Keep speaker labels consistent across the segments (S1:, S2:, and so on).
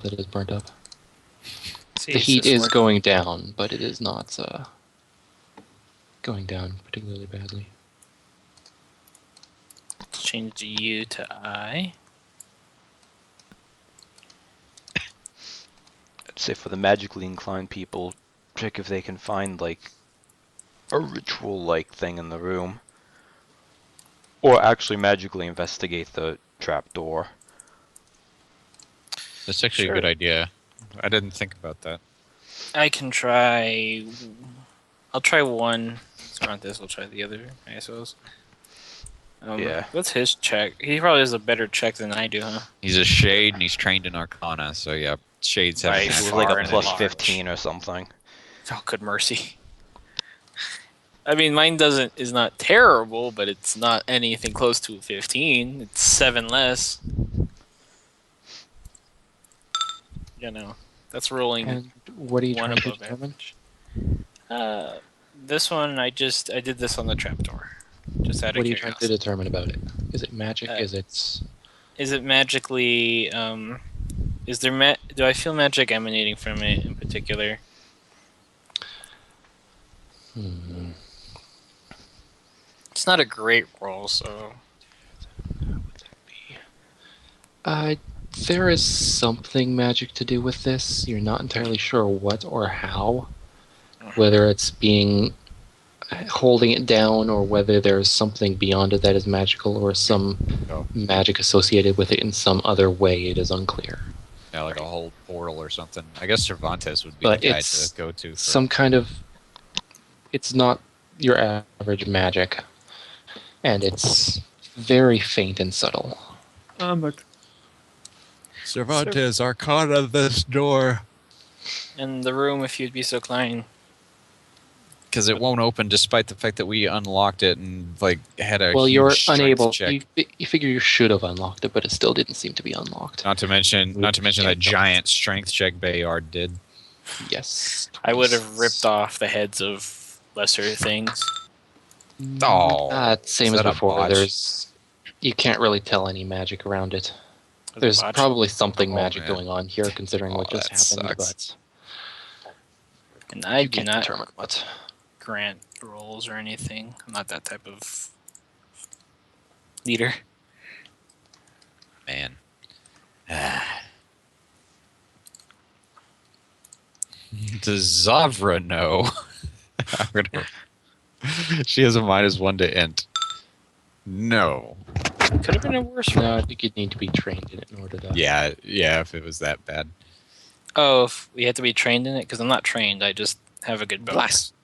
S1: that is burnt up.
S2: See,
S1: The
S2: it's
S1: heat
S2: just
S1: is
S2: working.
S1: going down, but it is not going down particularly badly.
S2: Let's change the U to I.
S3: I'd say for the magically inclined people, check if they can find like a ritual-like thing in the room, or actually magically investigate the trapdoor.
S4: That's actually
S2: Sure.
S4: a good idea. I didn't think about that.
S2: I can try. I'll try one. Sarantis will try the other, I suppose.
S3: Yeah.
S2: What's his check? He probably has a better check than I do, huh?
S4: He's a shade and he's trained in Arcana, so yeah, shades have
S2: By
S4: an
S3: It was
S2: far
S3: like a
S2: and
S3: plus
S2: large.
S3: 15 or something.
S2: Oh, good mercy. I mean, mine is not terrible, but it's not anything close to 15. It's 7 less. You know, that's rolling.
S1: And what are you
S2: One
S1: trying to
S2: above
S1: determine?
S2: This one, I did this on the trapdoor, just out
S1: What
S2: of
S1: are you trying to
S2: curiosity.
S1: determine about it? Is it magic? Is it...
S2: Is it magically? Is there do I feel magic emanating from it in particular? It's not a great roll, so.
S1: There is something magic to do with this. You're not entirely sure what or how. Whether it's holding it down, or whether there's something beyond it that is magical, or some magic associated with it in some other way. It is unclear.
S4: Yeah, like a whole portal or something. I guess Cervantes would be
S1: But
S4: the guy
S1: it's
S4: to go to. For...
S1: some kind of... It's not your average magic. And it's very faint and subtle.
S4: Cervantes, Arcana this door.
S2: In the room, if you'd be so kind.
S4: Because it won't open despite the fact that we unlocked it and like had a
S1: Well,
S4: huge
S1: you're
S4: strength
S1: unable.
S4: check.
S1: You figure you should have unlocked it, but it still didn't seem to be unlocked.
S4: Not to mention that giant strength check Bayard did.
S1: Yes.
S2: I would have ripped off the heads of lesser things.
S4: Oh,
S1: same
S4: is
S1: as
S4: that a
S1: before.
S4: botch?
S1: You can't really tell any magic around it.
S2: As
S1: There's
S2: a botch.
S1: probably something
S4: Oh,
S1: magic
S4: man.
S1: going on here, considering what just
S4: that
S1: happened.
S4: sucks.
S2: And
S1: But
S2: I
S1: you
S2: do
S1: can't
S2: not
S1: determine what.
S2: grant rolls or anything. I'm not that type of leader.
S4: Man. Does Zavra know? She has a -1 to int. No.
S2: Could have been a worse roll.
S1: No, I think you'd need to be trained in it in order to.
S4: Yeah, if it was that bad.
S2: Oh, if we had to be trained in it? Because I'm not trained. I just have a good bonus.
S4: Blast.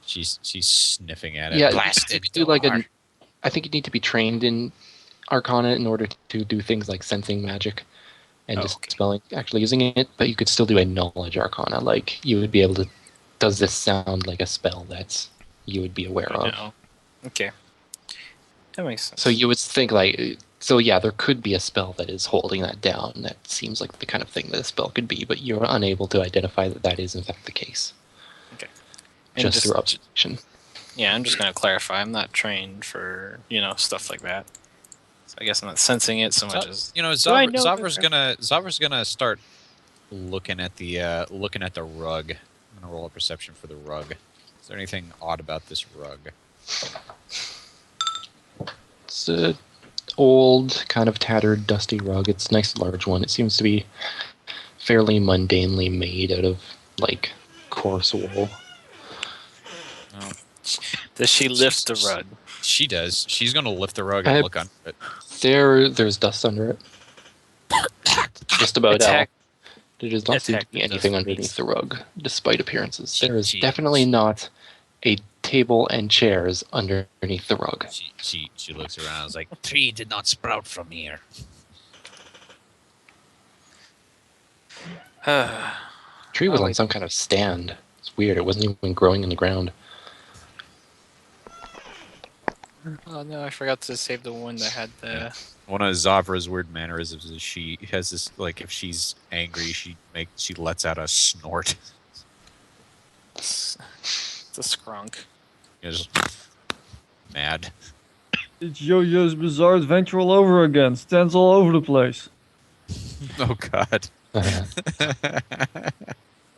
S4: She's sniffing at it.
S1: Yeah,
S4: Blast
S1: you
S4: it.
S1: could do like a. I think you need to be trained in Arcana in order to do things like sensing magic and
S2: Oh,
S1: dispelling, actually using it. But you could still do a knowledge Arcana. Like you would be able to. Does this sound like a spell that you would be aware of?
S2: No. Okay. That makes sense.
S1: So you would think like. So yeah, there could be a spell that is holding that down. That seems like the kind of thing that a spell could be, but you're unable to identify that that is in fact the case.
S2: Okay. And
S1: Just through observation.
S2: Yeah, I'm just going to clarify. I'm not trained for, stuff like that. So I guess I'm not sensing it so much as... I know
S4: Zavra's gonna start looking at the rug. I'm gonna roll a perception for the rug. Is there anything odd about this rug?
S1: It's a old, kind of tattered, dusty rug. It's a nice large one. It seems to be fairly mundanely made out of, like, coarse wool.
S4: Oh,
S2: Does she lift the rug?
S4: she does. She's gonna lift the rug and look under it.
S1: There's dust under it. Just about all.
S2: Attack.
S1: There does not seem to be
S2: Attack
S1: anything
S2: dust
S1: underneath
S2: beats.
S1: the rug, despite appearances.
S4: She-
S1: There is
S4: she-
S1: definitely not a table and chairs underneath the rug.
S4: She looks around and is like, "Tree did not sprout from here."
S1: Tree was
S2: Oh,
S1: on
S2: wait.
S1: some kind of stand. It's weird. It wasn't even growing in the ground.
S2: Oh no, I forgot to save the one that had the...
S4: One of Zavra's weird mannerisms is she has this, like, if she's angry, she lets out a snort.
S2: It's a skrunk.
S4: Just mad.
S5: It's Yo-Yo's Bizarre Adventure all over again. Stands all over the place.
S4: Oh God.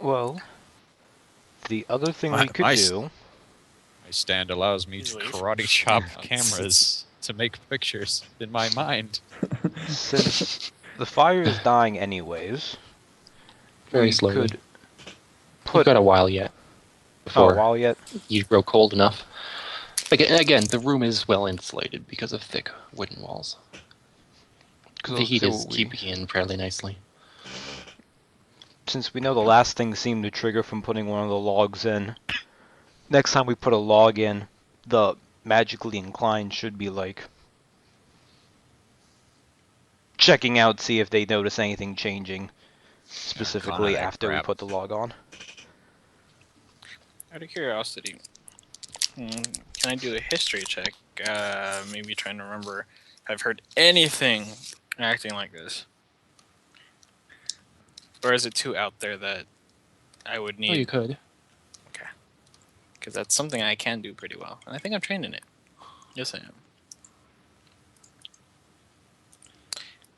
S3: Well, the other thing
S4: My-
S3: we could
S4: my
S3: do.
S4: My stand allows me
S2: Please
S4: to
S2: leave.
S4: karate chop
S2: Yeah.
S4: cameras to make pictures in my mind.
S3: Since the fire is dying anyways,
S1: Very
S3: we
S1: slowly.
S3: could
S1: You've
S3: put
S1: got a while yet
S3: oh,
S1: before
S3: while yet.
S1: you grow cold enough. Again, the room is well insulated because of thick wooden walls.
S3: So
S1: The heat
S3: so
S1: is keeping in fairly nicely.
S3: since we know the last thing seemed to trigger from putting one of the logs in, next time we put a log in, the magically inclined should be like checking out, see if they notice anything changing, specifically
S4: that
S3: after we
S4: crap.
S3: put the log on.
S2: Out of curiosity, can I do a history check? Maybe trying to remember if I've heard anything acting like this. Or is it too out there that I would
S1: Oh, you
S2: need?
S1: could.
S2: Because that's something I can do pretty well. And I think I'm trained in it. Yes, I am.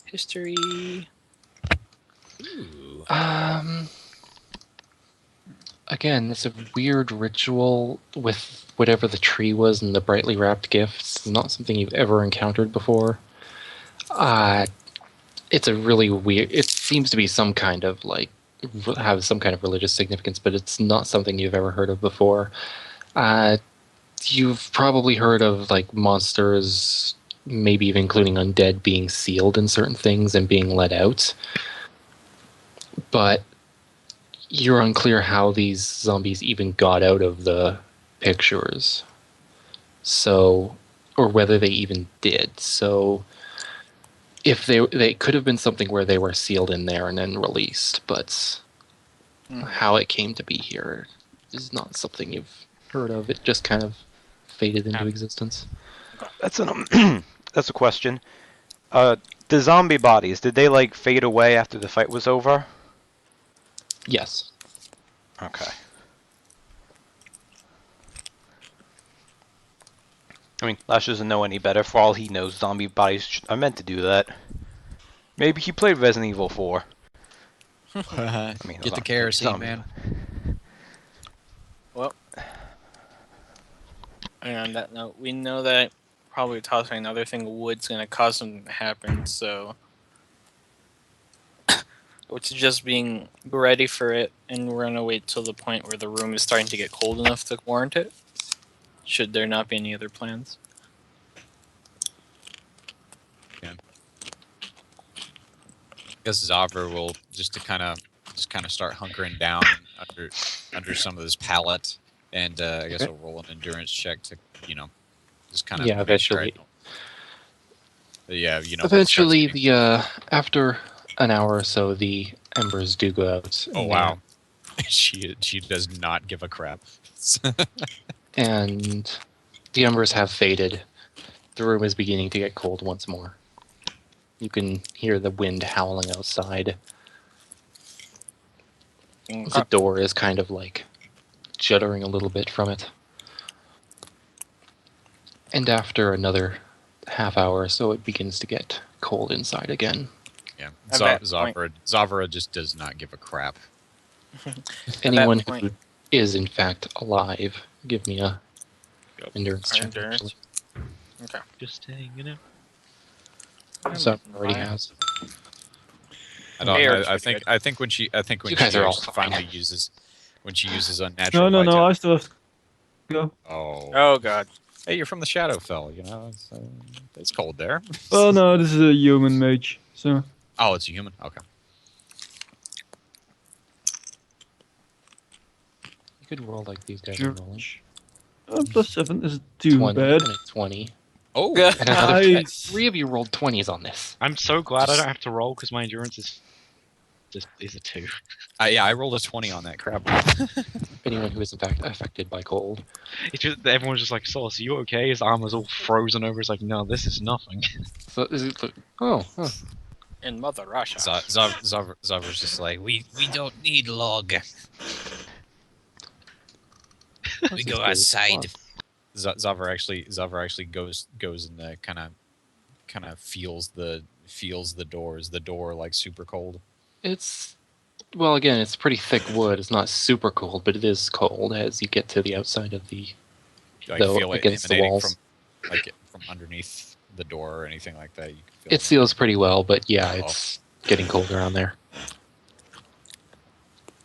S2: History.
S4: Ooh.
S1: Again, it's a weird ritual with whatever the tree was and the brightly wrapped gifts. It's not something you've ever encountered before. It's a really weird. It seems to be some kind of have some kind of religious significance, but it's not something you've ever heard of before. You've probably heard of like monsters, maybe even including undead, being sealed in certain things and being let out. But you're unclear how these zombies even got out of the pictures. So, or whether they even did. So, if they could have been something where they were sealed in there and then released, but how it came to be here is not something you've heard of. It just kind of faded into existence.
S3: That's that's a question. The zombie bodies, did they like fade away after the fight was over?
S1: Yes.
S3: Okay. I mean, Lash doesn't know any better. For all he knows, zombie bodies are meant to do that. Maybe he played Resident Evil 4. I mean,
S4: Get the
S3: zombie-
S4: kerosene,
S3: zombie-
S4: man.
S2: And on that note, we know that probably tossing another thing of wood's going to cause something to happen, so. Which is just being ready for it, and we're going to wait till the point where the room is starting to get cold enough to warrant it. Should there not be any other plans?
S4: I guess Zavra will just kind of start hunkering down under some of this pallet, and I guess
S1: Okay.
S4: he'll roll an endurance check to just kind of
S1: Yeah, eventually.
S4: Yeah, if it starts
S1: Eventually,
S4: getting-
S1: after an hour or so, the embers do go out.
S4: Oh
S1: and
S4: wow, she does not give a crap.
S1: And the embers have faded. The room is beginning to get cold once more. You can hear the wind howling outside. The door is kind of like juddering a little bit from it. And after another half hour or so, it begins to get cold inside again.
S4: Yeah,
S2: At that point-
S4: Zavra just does not give a crap.
S1: Anyone
S2: point-
S1: who is in fact alive, give me a
S2: Yep.
S1: endurance check.
S2: Endurance.
S1: Actually.
S2: Okay.
S5: Just hanging out.
S1: So already has.
S4: I don't.
S2: Air is
S4: I
S2: pretty
S4: think.
S2: good.
S4: I think when she. I think when
S1: You guys
S4: she
S1: are all
S4: actually
S1: fine.
S4: finally uses unnatural.
S6: No,
S4: vitality-
S6: I still have to go.
S4: Oh.
S2: Oh, God.
S4: Hey, you're from the Shadowfell. It's cold there.
S6: Oh no, this is a human mage. So
S4: Oh, it's a human. Okay.
S1: You could roll like these guys are rolling.
S6: +7 isn't too
S1: 20
S6: bad.
S1: and a 20.
S4: Oh.
S2: Yeah.
S1: And another
S6: Nice.
S1: 3 of you rolled 20s on this.
S5: I'm so glad I don't have to roll because my endurance is a 2.
S4: Yeah, I rolled a 20 on that crap.
S1: Anyone who is in fact affected by cold.
S5: It's just everyone's just like, "Solas, are you okay?" His armor's all frozen over. It's like, no, this is nothing.
S1: So is it? Oh, huh.
S2: In Mother Russia.
S4: Zavra's just like, we don't need log. We go outside. Zavra actually goes and kind of feels the doors. The door like super cold.
S1: It's well, again, it's pretty thick wood. It's not super cold, but it is cold as you get to the outside of the.
S4: Like
S1: Though
S4: feel it
S1: against the
S4: emanating
S1: walls.
S4: from underneath the door or anything like that. You can feel
S1: It seals pretty well, but yeah,
S4: Oh.
S1: it's getting colder on there.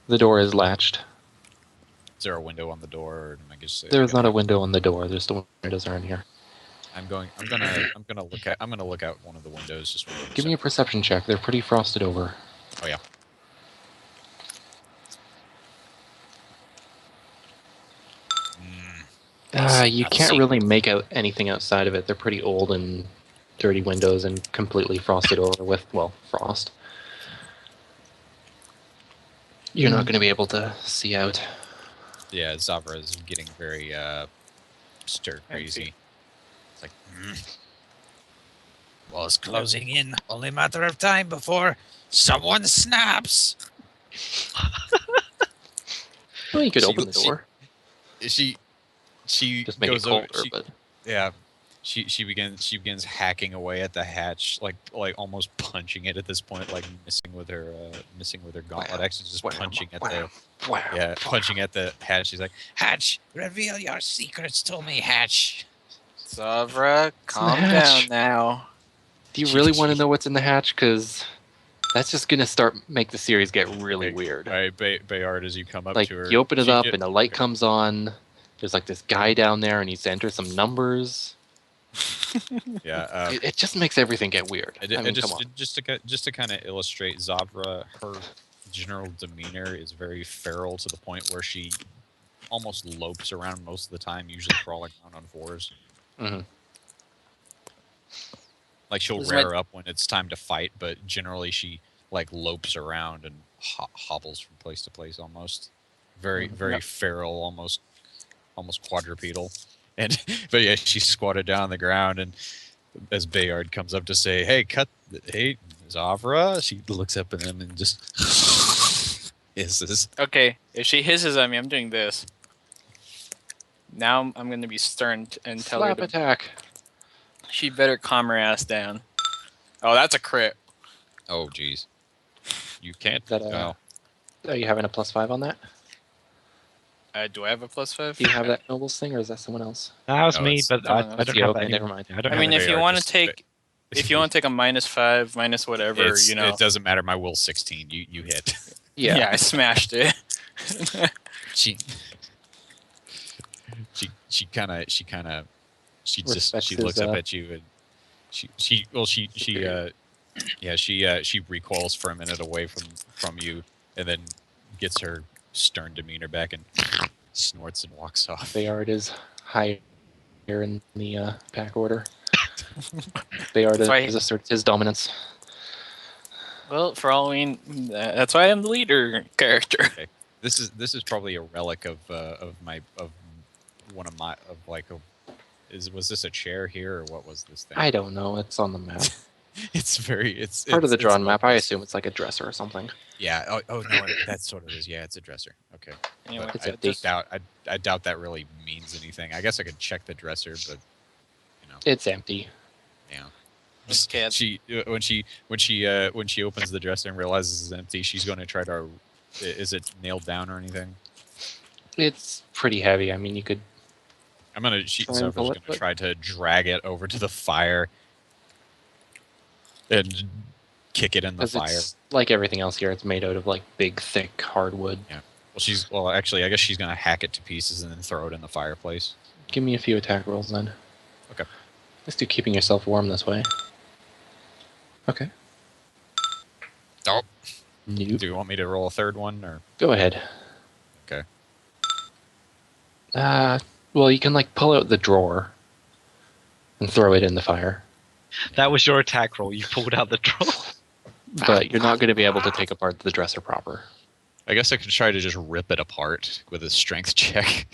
S1: The door is latched.
S4: Is there a window on the door, or am I just?
S1: There's not a window on the door. There's the windows are in here.
S4: I'm gonna look out one of the windows. Just for
S1: Give me a perception check. They're pretty frosted over.
S4: Oh yeah.
S1: You
S4: That's
S1: can't
S4: so-
S1: really make out anything outside of it. They're pretty old and dirty windows and completely frosted over with, well, frost. You're not going to be able to see out.
S4: Yeah, Zavra is getting very stir crazy. It's like,
S7: Well, it's closing in. Only a matter of time before someone snaps.
S1: Well, you could
S4: She-
S1: open the
S4: she-
S1: door.
S4: she
S1: Just make it
S4: goes over.
S1: colder, but
S4: Yeah, she begins hacking away at the hatch, like almost punching it at this point, like missing with her gauntlet.
S1: Wow.
S4: Actually, just
S1: Wow.
S4: punching at
S1: Wow.
S4: the
S1: Wow.
S4: punching at the hatch. She's like,
S7: Hatch, reveal your secrets to me, Hatch.
S2: Zavra, calm
S1: hatch.
S2: down now.
S1: Do you really want to know what's in the hatch? Because that's just going to make the series get really
S4: Hey,
S1: weird.
S4: "All right, Bayard," as you come up
S1: Like,
S4: to her,
S1: you open it
S4: she
S1: up
S4: get-
S1: and a light comes on. There's like this guy down there and he needs to enter some numbers.
S4: yeah.
S1: It just makes everything get weird. I mean, come on.
S4: Just to kind of illustrate Zavra, her general demeanor is very feral to the point where she almost lopes around most of the time, usually crawling around on fours.
S1: Mhm.
S4: Like she'll
S2: This is my-
S4: rear up when it's time to fight, but generally she like lopes around and hobbles from place to place almost. Very
S1: Yep.
S4: feral, almost quadrupedal. And but yeah, she's squatted down on the ground, and as Bayard comes up to say, "Hey, hey, Zavra," she looks up at him and just hisses.
S2: Okay, if she hisses at me, I'm doing this. Now I'm going to be stern and tell her
S1: Slap
S2: to,
S1: attack.
S2: she better calm her ass down. Oh, that's a crit.
S4: Oh, jeez. You can't.
S1: That,
S4: oh.
S1: Are you having a +5 on that?
S2: Do I have a +5?
S1: Do you have that nobles thing, or is that someone else?
S5: That was
S4: No,
S5: me,
S4: it's
S5: but
S2: someone
S5: I
S2: else.
S5: don't
S1: Yeah,
S5: have
S1: okay,
S5: that.
S1: never mind.
S5: I don't
S2: I
S5: have
S2: mean,
S5: that.
S2: if you
S4: Bayard
S2: want to
S4: just-
S2: take, if you want to take a -5, minus whatever,
S4: It's-
S2: you know.
S4: It doesn't matter. My will's 16. You hit.
S2: Yeah, I smashed it.
S4: she kind of she
S1: Respects
S4: looks
S1: his,
S4: up at you and she recoils for a minute away from you and then gets her stern demeanor back and snorts and walks off.
S1: Bayard is higher in the pack order. Bayard
S2: That's why-
S1: is asserts his dominance.
S2: Well, for Halloween, that's why I'm the leader character.
S4: This is probably a relic of one of my was this a chair here or what was this thing?
S1: I don't know. It's on the map.
S4: It's
S1: Part of the
S4: it's
S1: drawn map. I
S4: focused.
S1: assume it's like a dresser or something.
S4: Yeah. Oh no, that sort of is. Yeah, it's a dresser. Okay.
S2: Anyway,
S4: But
S1: It's
S4: I
S1: empty.
S4: doubt that really means anything. I guess I could check the dresser, but
S1: It's empty.
S4: yeah.
S2: Okay,
S4: She when she opens the dresser and realizes it's empty, she's going to try to. Is it nailed down or anything?
S1: It's pretty heavy. I mean, you could.
S4: I'm gonna.
S1: Try and
S4: Zephyrs
S1: pull it,
S4: gonna
S1: but-
S4: try to drag it over to the fire and kick it in the
S1: 'cause
S4: fire.
S1: it's like everything else here. It's made out of like big, thick hardwood.
S4: Actually, I guess she's gonna hack it to pieces and then throw it in the fireplace.
S1: Give me a few attack rolls then.
S4: Okay.
S1: Let's do keeping yourself warm this way. Okay.
S4: Oh.
S1: Nope.
S4: Do you want me to roll a third one or?
S1: Go ahead.
S4: Okay.
S1: Well, you can like pull out the drawer and throw it in the fire,
S5: That was your attack roll. You pulled out the draw.
S1: but you're not going to be able to take apart the dresser proper.
S4: I guess I could try to just rip it apart with a strength check.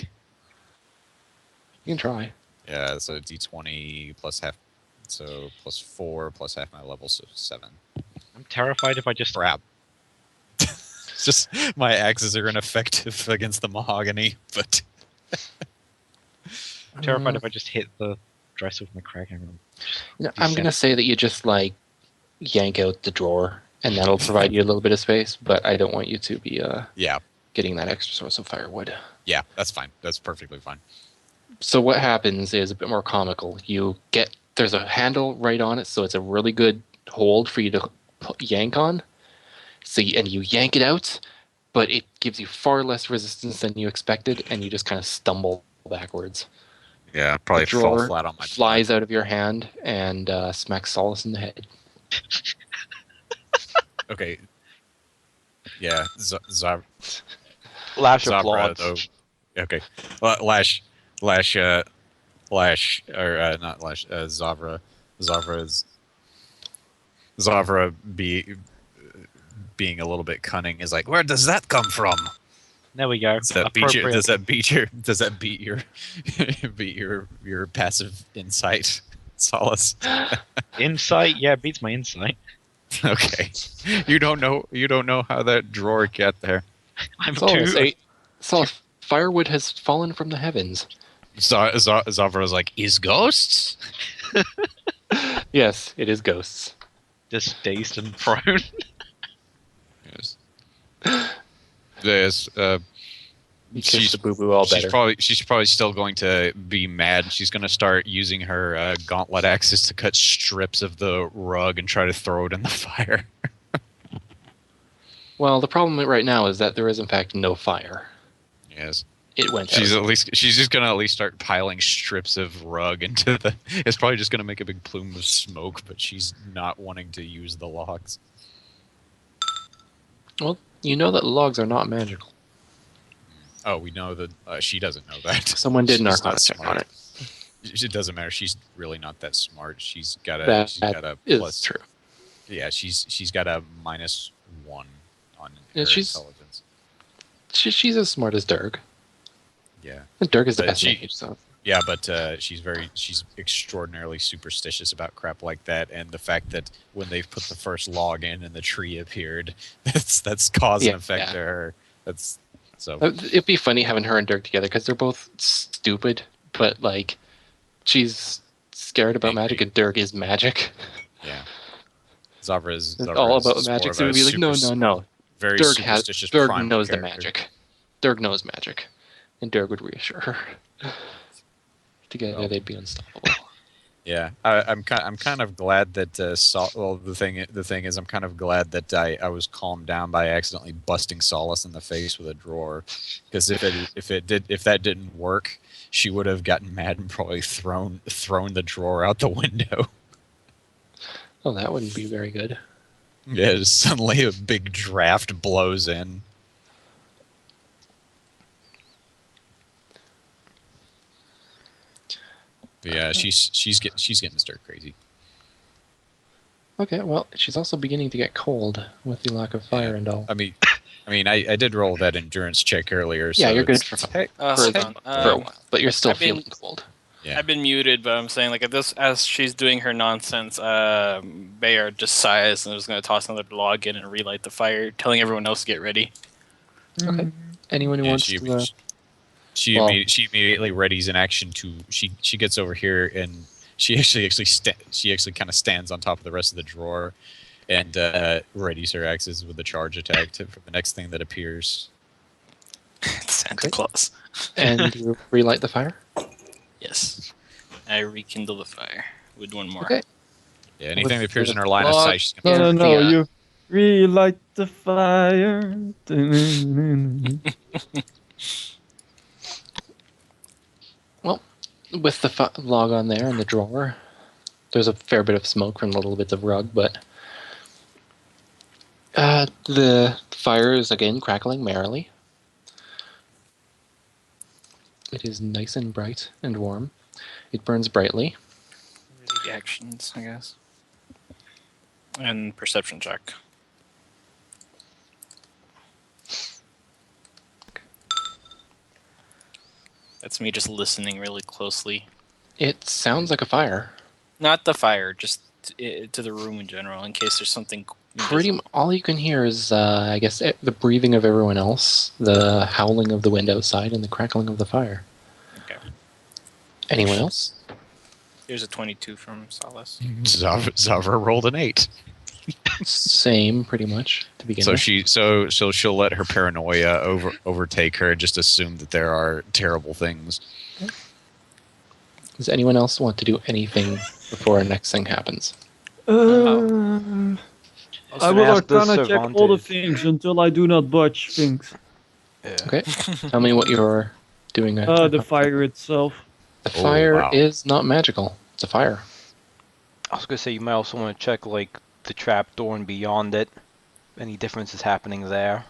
S1: You can try.
S4: Yeah, so d20 plus half, so plus 4 plus half my level, so 7.
S5: I'm terrified if I just.
S4: Crap. It's just my axes are ineffective against the mahogany, but
S5: I'm terrified if I just hit the dresser with my crack hammer.
S1: No, I'm going to say that you just like yank out the drawer and that'll provide you a little bit of space. But I don't want you to be
S4: Yeah,
S1: getting that extra source of firewood.
S4: yeah, that's fine. That's perfectly fine.
S1: So what happens is a bit more comical. There's a handle right on it, so it's a really good hold for you to yank on. And you yank it out, but it gives you far less resistance than you expected, and you just kind of stumble backwards.
S4: Yeah, probably
S1: The drawer
S4: fall flat on my
S1: flies out of your hand and smacks Solace in the head.
S4: Okay. Yeah,
S3: Lash
S4: Zabra,
S3: applauds.
S4: though. Okay. Lash, or not Lash, Zavra. Zavra being a little bit cunning is like, where does that come from?
S5: There we go.
S4: Does that beat your?
S5: Appropriate.
S4: Does that beat your? beat your passive insight, Solace?
S5: Insight? Yeah, beats my insight.
S4: Okay. You don't know how that drawer got there.
S5: I'm
S1: Solace, firewood has fallen from the heavens.
S4: Zavra's like, is ghosts?
S1: Yes, it is ghosts.
S5: just dazed and prone.
S4: Yes. Yes.
S1: You kiss the boo-boo all better.
S4: She's probably still going to be mad. She's going to start using her gauntlet axes to cut strips of the rug and try to throw it in the fire.
S1: Well, the problem right now is that there is in fact no fire.
S4: Yes.
S1: It went
S4: She's
S1: out.
S4: just gonna at least start piling strips of rug into the. It's probably just gonna make a big plume of smoke, but she's not wanting to use the logs.
S1: Well, you know that logs are not magical.
S4: Oh, we know that she doesn't know that.
S1: Someone did an
S4: She's not
S1: arcana check on
S4: smart.
S1: it.
S4: It doesn't matter. She's really not that smart. She's got a.
S1: That
S4: she's got a
S1: is
S4: plus.
S1: true.
S4: Yeah, she's got a -1 on
S1: Yeah,
S4: her
S1: she's-
S4: intelligence.
S1: She's as smart as Durg.
S4: Yeah.
S1: And Durg is the
S4: But
S1: best
S4: she-
S1: mage, so
S4: Yeah, but she's extraordinarily superstitious about crap like that, and the fact that when they put the first log in and the tree appeared, that's cause and
S1: Yeah,
S4: effect
S1: yeah.
S4: to her. That's so.
S1: it'd be funny having her and Durg together because they're both stupid, but like she's scared about magic and Durg is magic.
S4: Yeah. Zavra is
S1: It's all about
S4: more
S1: magic,
S4: of
S1: so
S4: a
S1: we'd be like, no,
S4: super-
S1: no, no.
S4: Very
S1: Durg
S4: superstitious. primal
S1: knows the
S4: character.
S1: magic. Durg knows magic, and Durg would reassure her. Together,
S4: Well.
S1: they'd be unstoppable.
S4: Yeah, I'm kind of glad that the thing is I'm kind of glad that I was calmed down by accidentally busting Solace in the face with a drawer, because if that didn't work, she would have gotten mad and probably thrown the drawer out the window.
S1: Oh, that wouldn't be very good.
S4: Yeah, just suddenly a big draft blows in. But yeah, she's getting stir crazy.
S1: Okay, well, she's also beginning to get cold with the lack of fire and all.
S4: I mean, I did roll that endurance check earlier.
S1: Yeah,
S4: so
S1: you're good
S4: it's-
S1: for
S2: Hey,
S1: for,
S2: hold
S1: a,
S2: on.
S1: for a while, but you're still
S2: I've been-
S1: feeling cold.
S4: Yeah.
S2: I've been muted, but I'm saying like as she's doing her nonsense, Bayard just sighs and is going to toss another log in and relight the fire, telling everyone else to get ready.
S1: Okay. Anyone who
S4: Yeah,
S1: wants
S4: she,
S1: to...
S4: she,
S1: well-
S4: she immediately readies an action to she gets over here and she actually kind of stands on top of the rest of the drawer and readies her axes with a charge attack for the next thing that appears.
S2: Santa
S1: Okay.
S2: Claus.
S1: and you relight the fire?
S2: Yes. I rekindle the fire with one more.
S1: Okay.
S4: Yeah, anything that
S1: With
S4: appears
S1: the
S4: in her line of
S1: log-
S4: sight, she's gonna
S6: No,
S1: Yeah,
S6: no, no.
S1: the,
S6: You relight the fire.
S1: With the log on there in the drawer, there's a fair bit of smoke from little bits of rug, but the fire is again crackling merrily. It is nice and bright and warm. It burns brightly.
S2: The actions, I guess. And perception check. That's me just listening really closely.
S1: It sounds like a fire.
S2: Not the fire, just to the room in general, in case there's something.
S1: All you can hear is, I guess, the breathing of everyone else, the howling of the wind outside, and the crackling of the fire.
S2: Okay.
S1: Anyone else?
S2: Here's a 22 from Solace.
S4: Zavra rolled an 8.
S1: Same, pretty much, to begin
S4: So
S1: with.
S4: she'll let her paranoia overtake her and just assume that there are terrible things.
S1: Does anyone else want to do anything before our next thing happens?
S6: I
S3: was
S6: will
S3: gonna ask the
S6: arcana check all the
S3: Cervantes.
S6: things until I do not budge things.
S3: Yeah.
S1: Okay. Tell me what you're doing.
S6: The fire itself.
S1: The
S4: Oh,
S1: fire
S4: wow.
S1: is not magical. It's a fire.
S3: I was gonna say you might also want to check like the trapdoor and beyond it. Any differences happening there?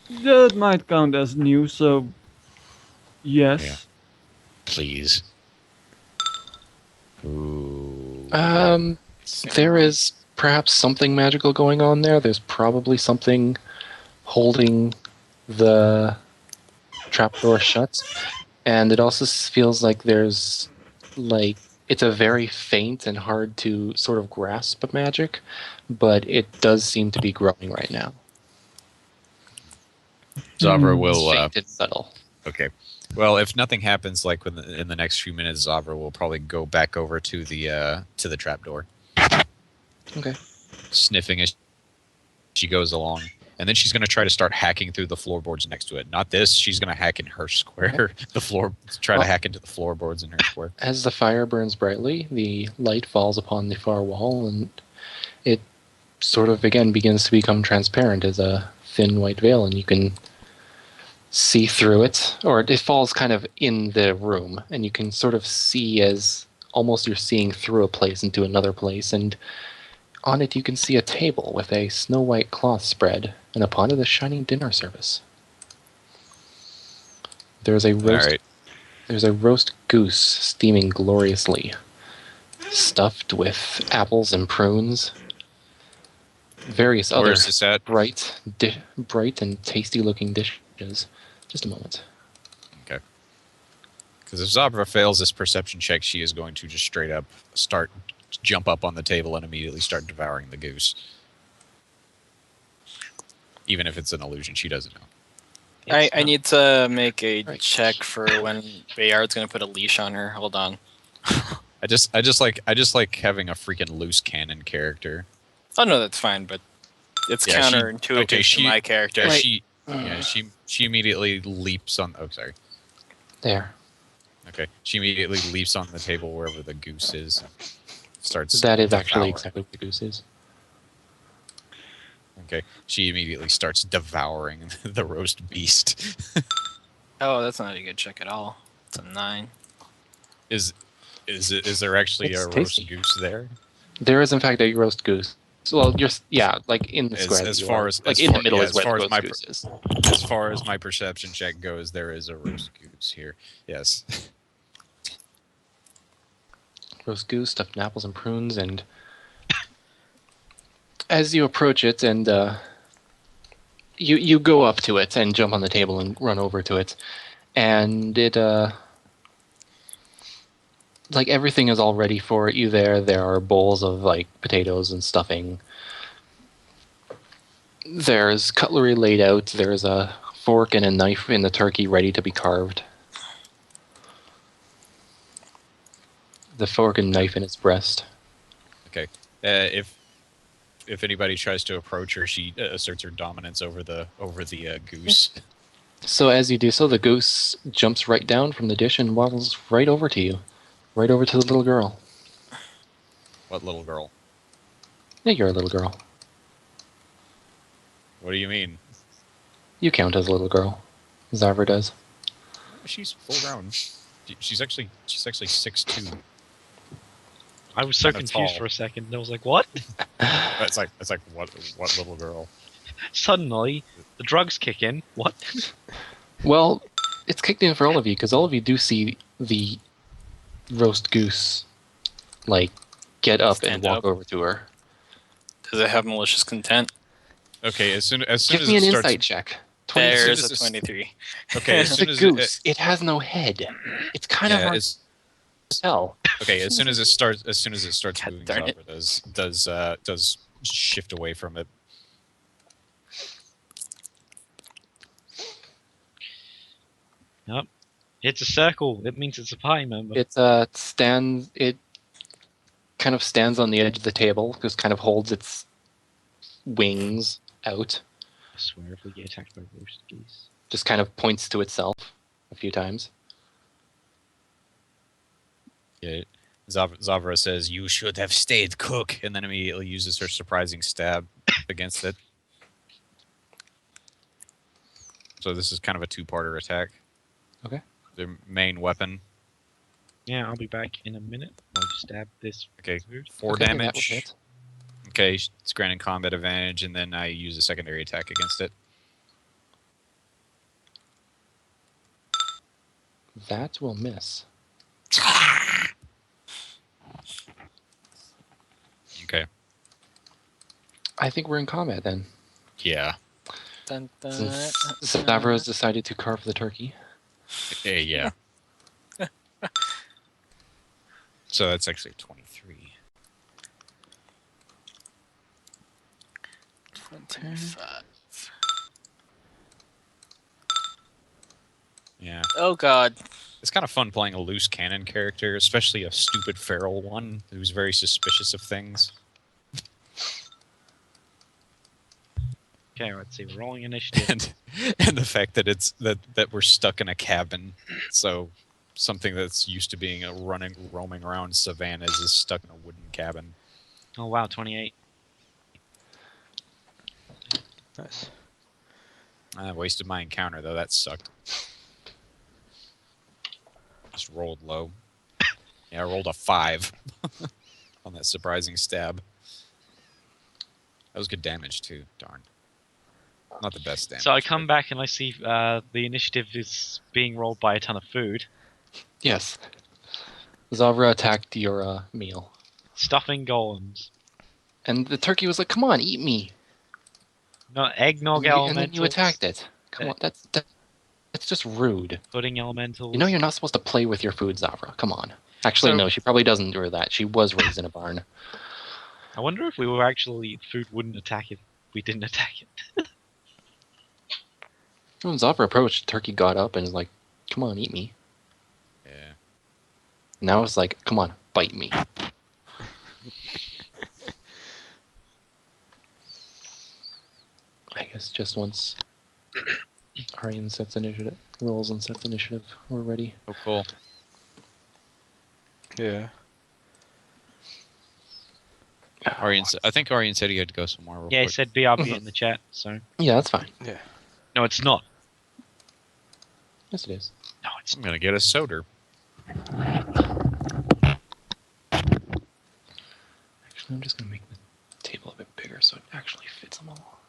S6: That might count as new, so yes.
S4: Yeah. Please. Ooh.
S1: There is perhaps something magical going on there. There's probably something holding the trapdoor shut, and it also feels like there's like it's a very faint and hard to sort of grasp magic, but it does seem to be growing right now.
S4: Zavra
S6: Hmm.
S1: It's
S4: will.
S1: faint and subtle.
S4: Okay. Well, if nothing happens, like in the next few minutes, Zavra will probably go back over to the trapdoor,
S1: Okay.
S4: sniffing as she goes along, and then she's going to try to start hacking through the floorboards next to it. Not this. She's going to hack in her square. The floor. Try to
S1: Well-
S4: hack into the floorboards in her square.
S1: As the fire burns brightly, the light falls upon the far wall, and it sort of again begins to become transparent as a thin white veil, and you can see through it, or it falls kind of in the room, and you can sort of see as almost you're seeing through a place into another place, and on it you can see a table with a snow white cloth spread, and upon it a shining dinner service. There's a
S4: All
S1: roast
S4: right.
S1: There's a roast goose steaming gloriously, stuffed with apples and prunes. Various
S4: Where
S1: other
S4: is this at?
S1: bright and tasty-looking dishes. Just a moment.
S4: Because if Zabra fails this perception check, she is going to just straight up jump up on the table and immediately start devouring the goose. Even if it's an illusion, she doesn't know.
S2: I need to make a
S1: Right.
S2: check for when Bayard's gonna put a leash on her. Hold on.
S4: I just like having a freaking loose cannon character.
S2: Oh no, that's fine, but it's
S4: Yeah,
S2: counterintuitive to my character.
S4: Yeah,
S1: Right.
S4: she immediately leaps on. Oh, sorry.
S1: There.
S4: Okay, she immediately leaps on the table wherever the goose is. Starts.
S1: That is actually
S4: devouring.
S1: exactly what the goose is.
S4: Okay, she immediately starts devouring the roast beast.
S2: Oh, that's not a good check at all. It's a 9.
S4: Is there actually
S1: It's
S4: a
S1: tasty.
S4: roast goose there?
S1: There is, in fact, a roast goose. Well, like in the
S4: As-
S1: square.
S4: as
S1: that you
S4: far
S1: are.
S4: as-
S1: like
S4: as
S1: in
S4: far-
S1: the middle
S4: yeah,
S1: is
S4: as
S1: where the
S4: far as
S1: roast
S4: my
S1: goose is.
S4: As far as my perception check goes, there is a roast goose here. Yes.
S1: Roast goose stuffed in apples and prunes, and as you approach it and you go up to it and jump on the table and run over to it, and it like everything is all ready for you there. There are bowls of like potatoes and stuffing. There's cutlery laid out. There's a fork and a knife in the turkey ready to be carved. The fork and knife in its breast.
S4: Okay. If anybody tries to approach her, she asserts her dominance over the goose.
S1: So as you do so, the goose jumps right down from the dish and waddles right over to you. Right over to the little girl.
S4: What little girl?
S1: Yeah, you're a little girl.
S4: What do you mean?
S1: You count as a little girl. Zarver does.
S4: She's full grown. She's actually 6'2".
S5: I was so
S4: Kinda
S5: confused
S4: tall.
S5: for a second. I was like, what?
S4: It's like what little girl?
S5: Suddenly, the drugs kick in. What?
S1: Well, it's kicked in for all of you, because all of you do see the roast goose, like, get up and
S2: Stand
S1: walk
S2: up.
S1: over to her.
S2: Does it have malicious content?
S4: Okay, as soon
S1: Give
S4: as
S1: me
S4: it
S1: an
S4: starts.
S1: insight check.
S2: There's
S4: as
S2: a
S4: it-
S2: 23.
S4: Okay, as
S1: It's
S4: soon
S1: a
S4: as
S1: goose. It has no head. It's kind of
S4: yeah,
S1: hard
S4: it's,
S1: to tell.
S4: okay. As soon as it starts
S2: God
S4: moving,
S2: darn it.
S4: Zabra does shift away from it.
S5: It's a circle. It means it's a party member.
S1: It stands. It kind of stands on the edge of the table, just kind of holds its wings out,
S5: I swear if we get attacked by roast geese.
S1: just kind of points to itself a few times.
S4: Yeah. Zavra says, "You should have stayed, cook," and then immediately uses her surprising stab against it. So this is kind of a two-parter attack.
S1: Okay.
S4: Their main weapon.
S5: Yeah, I'll be back in a minute. I'll stab this.
S4: Okay,
S5: food.
S4: 4
S1: Okay, that will
S4: damage.
S1: hit.
S4: Okay, it's granted combat advantage, and then I use a secondary attack against it.
S1: That will miss.
S4: Okay.
S1: I think we're in combat then.
S4: Yeah.
S2: Dun, dun,
S1: Since Stavro has decided to carve the turkey.
S4: Hey, yeah. So that's actually 23.
S2: 25.
S4: Yeah.
S2: Oh god.
S4: It's kind of fun playing a loose cannon character, especially a stupid feral one who's very suspicious of things.
S5: Okay, let's see. Rolling initiative.
S4: And the fact that it's that we're stuck in a cabin, so something that's used to being roaming around savannas is stuck in a wooden cabin.
S5: Oh wow, 28.
S3: Nice.
S4: I wasted my encounter though. That sucked. Just rolled low. Yeah, I rolled a 5 on that surprising stab. That was good damage too. Darn. Not the best damage.
S5: So I come
S4: but-
S5: back and I see the initiative is being rolled by a ton of food.
S1: Yes. Zavra attacked your meal.
S5: Stuffing golems.
S1: And the turkey was like, come on, eat me.
S5: No, eggnog
S1: And
S5: elementals.
S1: then you attacked it. Come on, that's just rude.
S5: Pudding elementals.
S1: You know you're not supposed to play with your food, Zavra. Come on. Actually,
S5: So-
S1: no, she probably doesn't do that. She was raised in a barn.
S5: I wonder if we were actually food wouldn't attack if we didn't attack it.
S1: When Zavra approached, the turkey got up and was like, come on, eat me.
S4: Yeah.
S1: Now it's like, come on, bite me. I guess just once Arian sets initiative, rolls and sets initiative, we're ready.
S4: Oh, cool.
S3: Yeah.
S4: I think Arian said he had to go somewhere. Real
S5: Yeah, he
S4: quick.
S5: said BRB in the chat, so.
S1: Yeah, that's fine.
S5: No, it's not.
S1: Yes, it is.
S5: No, it's
S4: I'm gonna get a soda.
S1: Actually, I'm just going to make the table a bit bigger so it actually fits them all.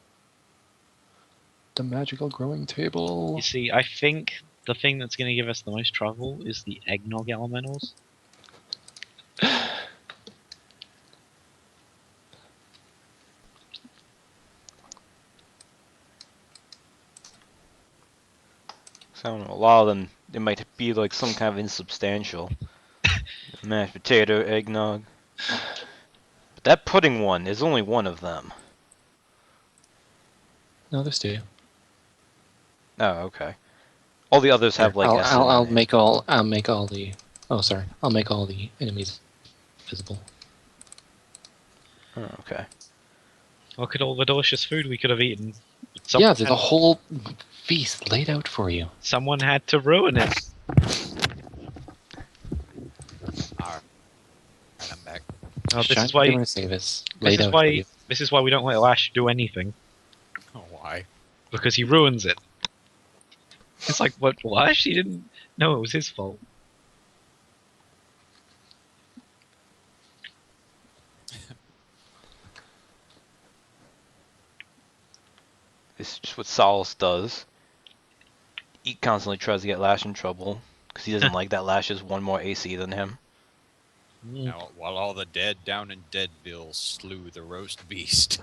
S1: The magical growing table.
S5: You see, I think the thing that's going to give us the most trouble is the eggnog elementals.
S3: So I don't know, a lot of them, they might be like some kind of insubstantial. Mashed potato, eggnog. But that pudding one is only one of them.
S1: No, there's two.
S3: Oh, okay. All the others have like S in
S1: I'll
S3: it.
S1: make all the. Oh, sorry. I'll make all the enemies visible.
S3: Oh, okay.
S5: Look at all the delicious food we could have eaten.
S1: Yeah, there's a whole feast laid out for you.
S5: Someone had to ruin it.
S4: Alright, I'm back.
S5: Oh, this
S1: Shine
S5: is why.
S1: Giver Savis
S5: This
S1: laid
S5: is
S1: out for
S5: why.
S1: you.
S5: This is why we don't let Lash do anything
S4: Oh, why?
S5: because he ruins it. It's like, what? Lash? He didn't. No, it was his fault.
S3: This is just what Solace does. He constantly tries to get Lash in trouble because he doesn't like that Lash has one more AC than him.
S4: Now, while all the dead down in Deadville slew the roast beast.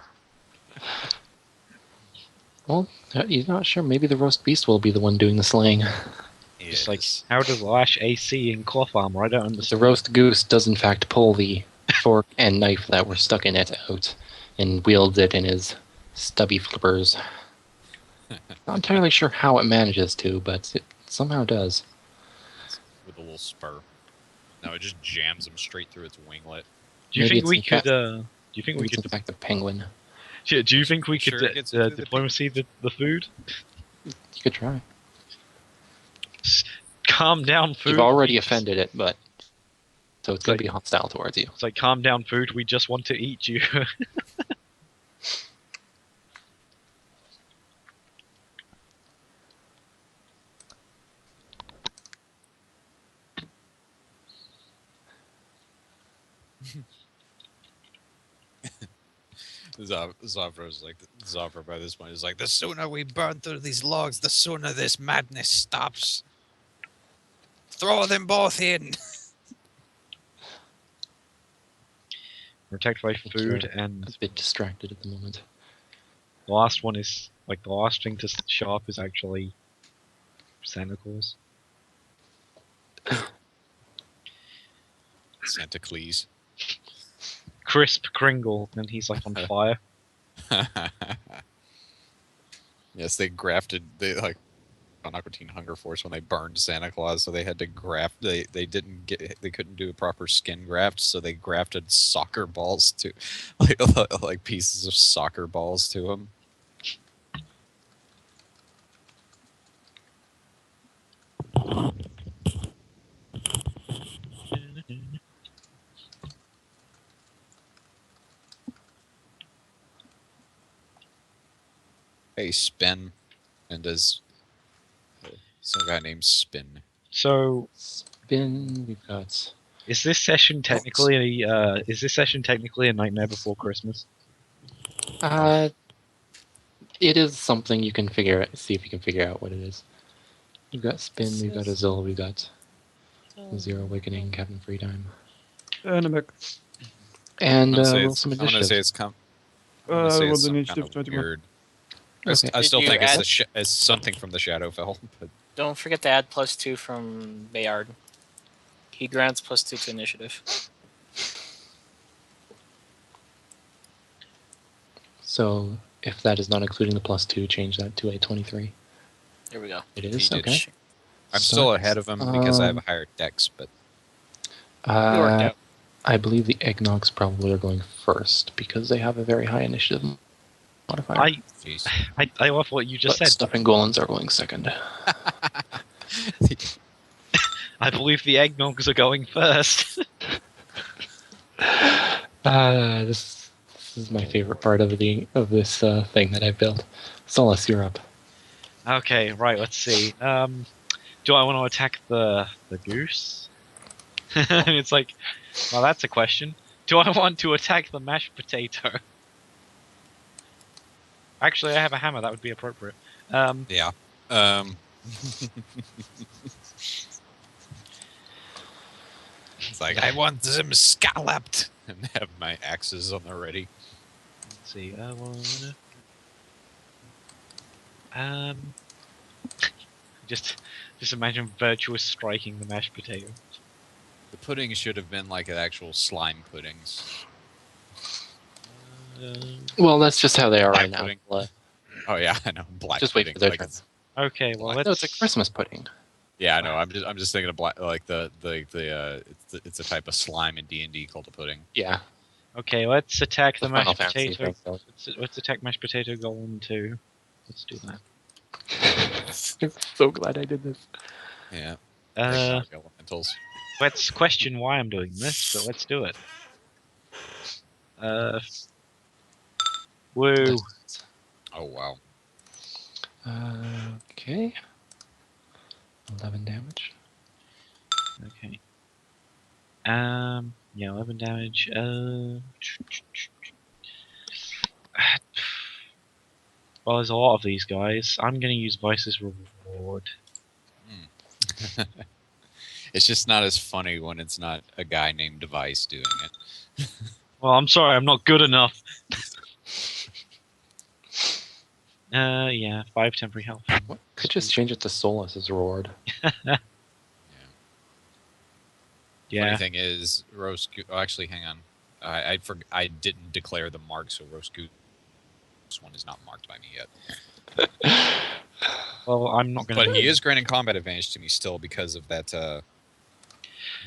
S1: Well, you're not sure. Maybe the roast beast will be the one doing the slaying.
S5: Just like, how does Lash AC in cloth armor? I don't
S1: The
S5: understand.
S1: roast goose does in fact pull the fork and knife that were stuck in it out and wields it in his stubby flippers. Not entirely sure how it manages to, but it somehow does.
S4: With a little spur. No, it just jams him straight through its winglet.
S5: Do you
S1: Maybe
S5: think
S1: it's
S5: we
S1: in
S5: could?
S1: fact-
S5: Do you think we
S1: Maybe it's in
S5: could?
S1: fact a penguin.
S5: Do you think we could
S4: Sure, it gets into the
S5: diplomacy the food?
S1: You could try.
S5: Calm down, food.
S1: You've already
S5: we just-
S1: offended it, but so it's going
S5: Like-
S1: to be hostile towards you.
S5: It's like, calm down, food. We just want to eat you.
S4: Zafra by this point is like,
S7: The sooner we burn through these logs, the sooner this madness stops. Throw them both in.
S5: We're attacked by food,
S1: Sure.
S5: and
S1: A bit distracted at the moment.
S5: the last one is like the last thing to show up is actually Santa Claus.
S4: Santa Claus.
S5: Crisp Kringle, and he's like on fire.
S4: Yes, they like on Aqua Teen Hunger Force when they burned Santa Claus, so they had to graft. They couldn't do a proper skin graft, so they grafted soccer balls to, like pieces of soccer balls to him. Hey, Spin, and there's some guy named Spin.
S5: So,
S1: Spin, we've got.
S5: is this session technically a Nightmare Before Christmas?
S1: It is something you can see if you can figure out what it is. We've got Spin, we've got Azul, we've got Zero Awakening, Captain Freetime.
S6: Dynamic.
S1: And
S4: I'm gonna say
S1: roll
S4: it's,
S1: some
S4: I'm gonna
S1: initiative.
S4: say it's I'm gonna say
S6: Roll
S4: it's
S6: the
S4: some
S6: initiative,
S4: kind of
S6: 21.
S4: weird.
S1: Okay.
S4: I still
S2: Did you
S4: think it's,
S2: add-
S4: it's something from the Shadowfell, but
S2: Don't forget to add +2 from Bayard. He grants +2 to initiative.
S1: So if that is not including the +2, change that to a 23.
S2: There we go.
S1: It is?
S4: He did
S1: Okay.
S4: I'm still ahead of him because I have a
S1: Um,
S4: higher dex, but
S2: It worked out.
S1: I believe the Eggnogs probably are going first because they have a very high initiative modifier.
S4: jeez.
S5: I love what you just
S1: But
S5: said.
S1: Stuffing Golems are going second.
S5: I believe the eggnogs are going first.
S1: This is my favorite part of this thing that I've built. Solace, you're up.
S5: Okay, right. Let's see. Do I want to attack the goose? And it's like, well, that's a question. Do I want to attack the mashed potato? Actually, I have a hammer. That would be appropriate.
S4: Yeah. It's like I want them scalloped and have my axes on the ready.
S5: Let's see. I wanna. Just imagine Virtuous striking the mashed potato.
S4: The pudding should have been like an actual slime puddings.
S1: Well, that's just how they are
S4: Black
S1: right now.
S4: pudding.
S1: Uh,
S4: Oh yeah, I know. Black
S1: Just wait
S4: pudding.
S1: for their
S4: like
S1: turn.
S4: it's-
S5: Okay, well,
S4: Black-
S5: let's.
S1: No, it's a Christmas pudding.
S4: Yeah, I know. I'm just thinking of black, like it's a type of slime in D&D called a pudding.
S1: Yeah.
S5: Okay, let's attack the
S1: The Final
S5: mashed
S1: Fantasy
S5: potato.
S1: thing, so.
S5: Let's attack mashed potato golem too. Let's do that.
S1: I'm so glad I did this.
S4: Yeah.
S5: Uh,
S4: Like elementals.
S5: let's question why I'm doing this, but let's do it. Woo.
S4: Oh wow.
S1: Okay. 11 damage.
S5: Okay. Yeah, 11 damage. Well, there's a lot of these guys. I'm gonna use Vice's Reward.
S4: It's just not as funny when it's not a guy named Device doing it.
S5: Well, I'm sorry, I'm not good enough. Yeah, 5 temporary health.
S1: What? Could just change it to Solace's reward.
S5: Yeah.
S4: Funny thing is, roast. Actually, hang on. I didn't declare them marked, so roast goose. This one is not marked by me yet.
S5: Well, I'm not gonna.
S4: But he is granting combat advantage to me still because of that.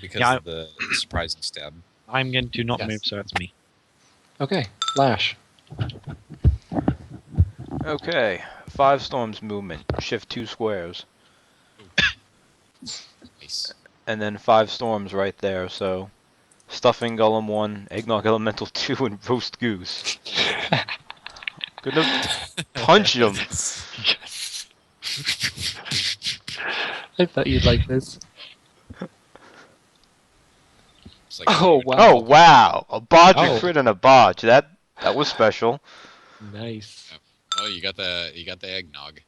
S4: Because
S5: Yeah,
S4: of the surprising stab.
S5: I'm going to not
S1: Yes.
S5: move, so that's me.
S1: Okay, Lash.
S3: Okay, 5 storms movement. Shift 2 squares.
S4: Nice.
S3: And then 5 storms right there, so... Stuffing Golem 1, Eggnog Elemental 2, and Roast Goose. Gonna punch him.
S1: I thought you'd like this.
S4: It's like,
S1: Oh, wow.
S3: Oh, wow! A bodge, a
S1: Oh.
S3: crit, and a bodge. That was special.
S1: Nice.
S4: oh, you got the eggnog.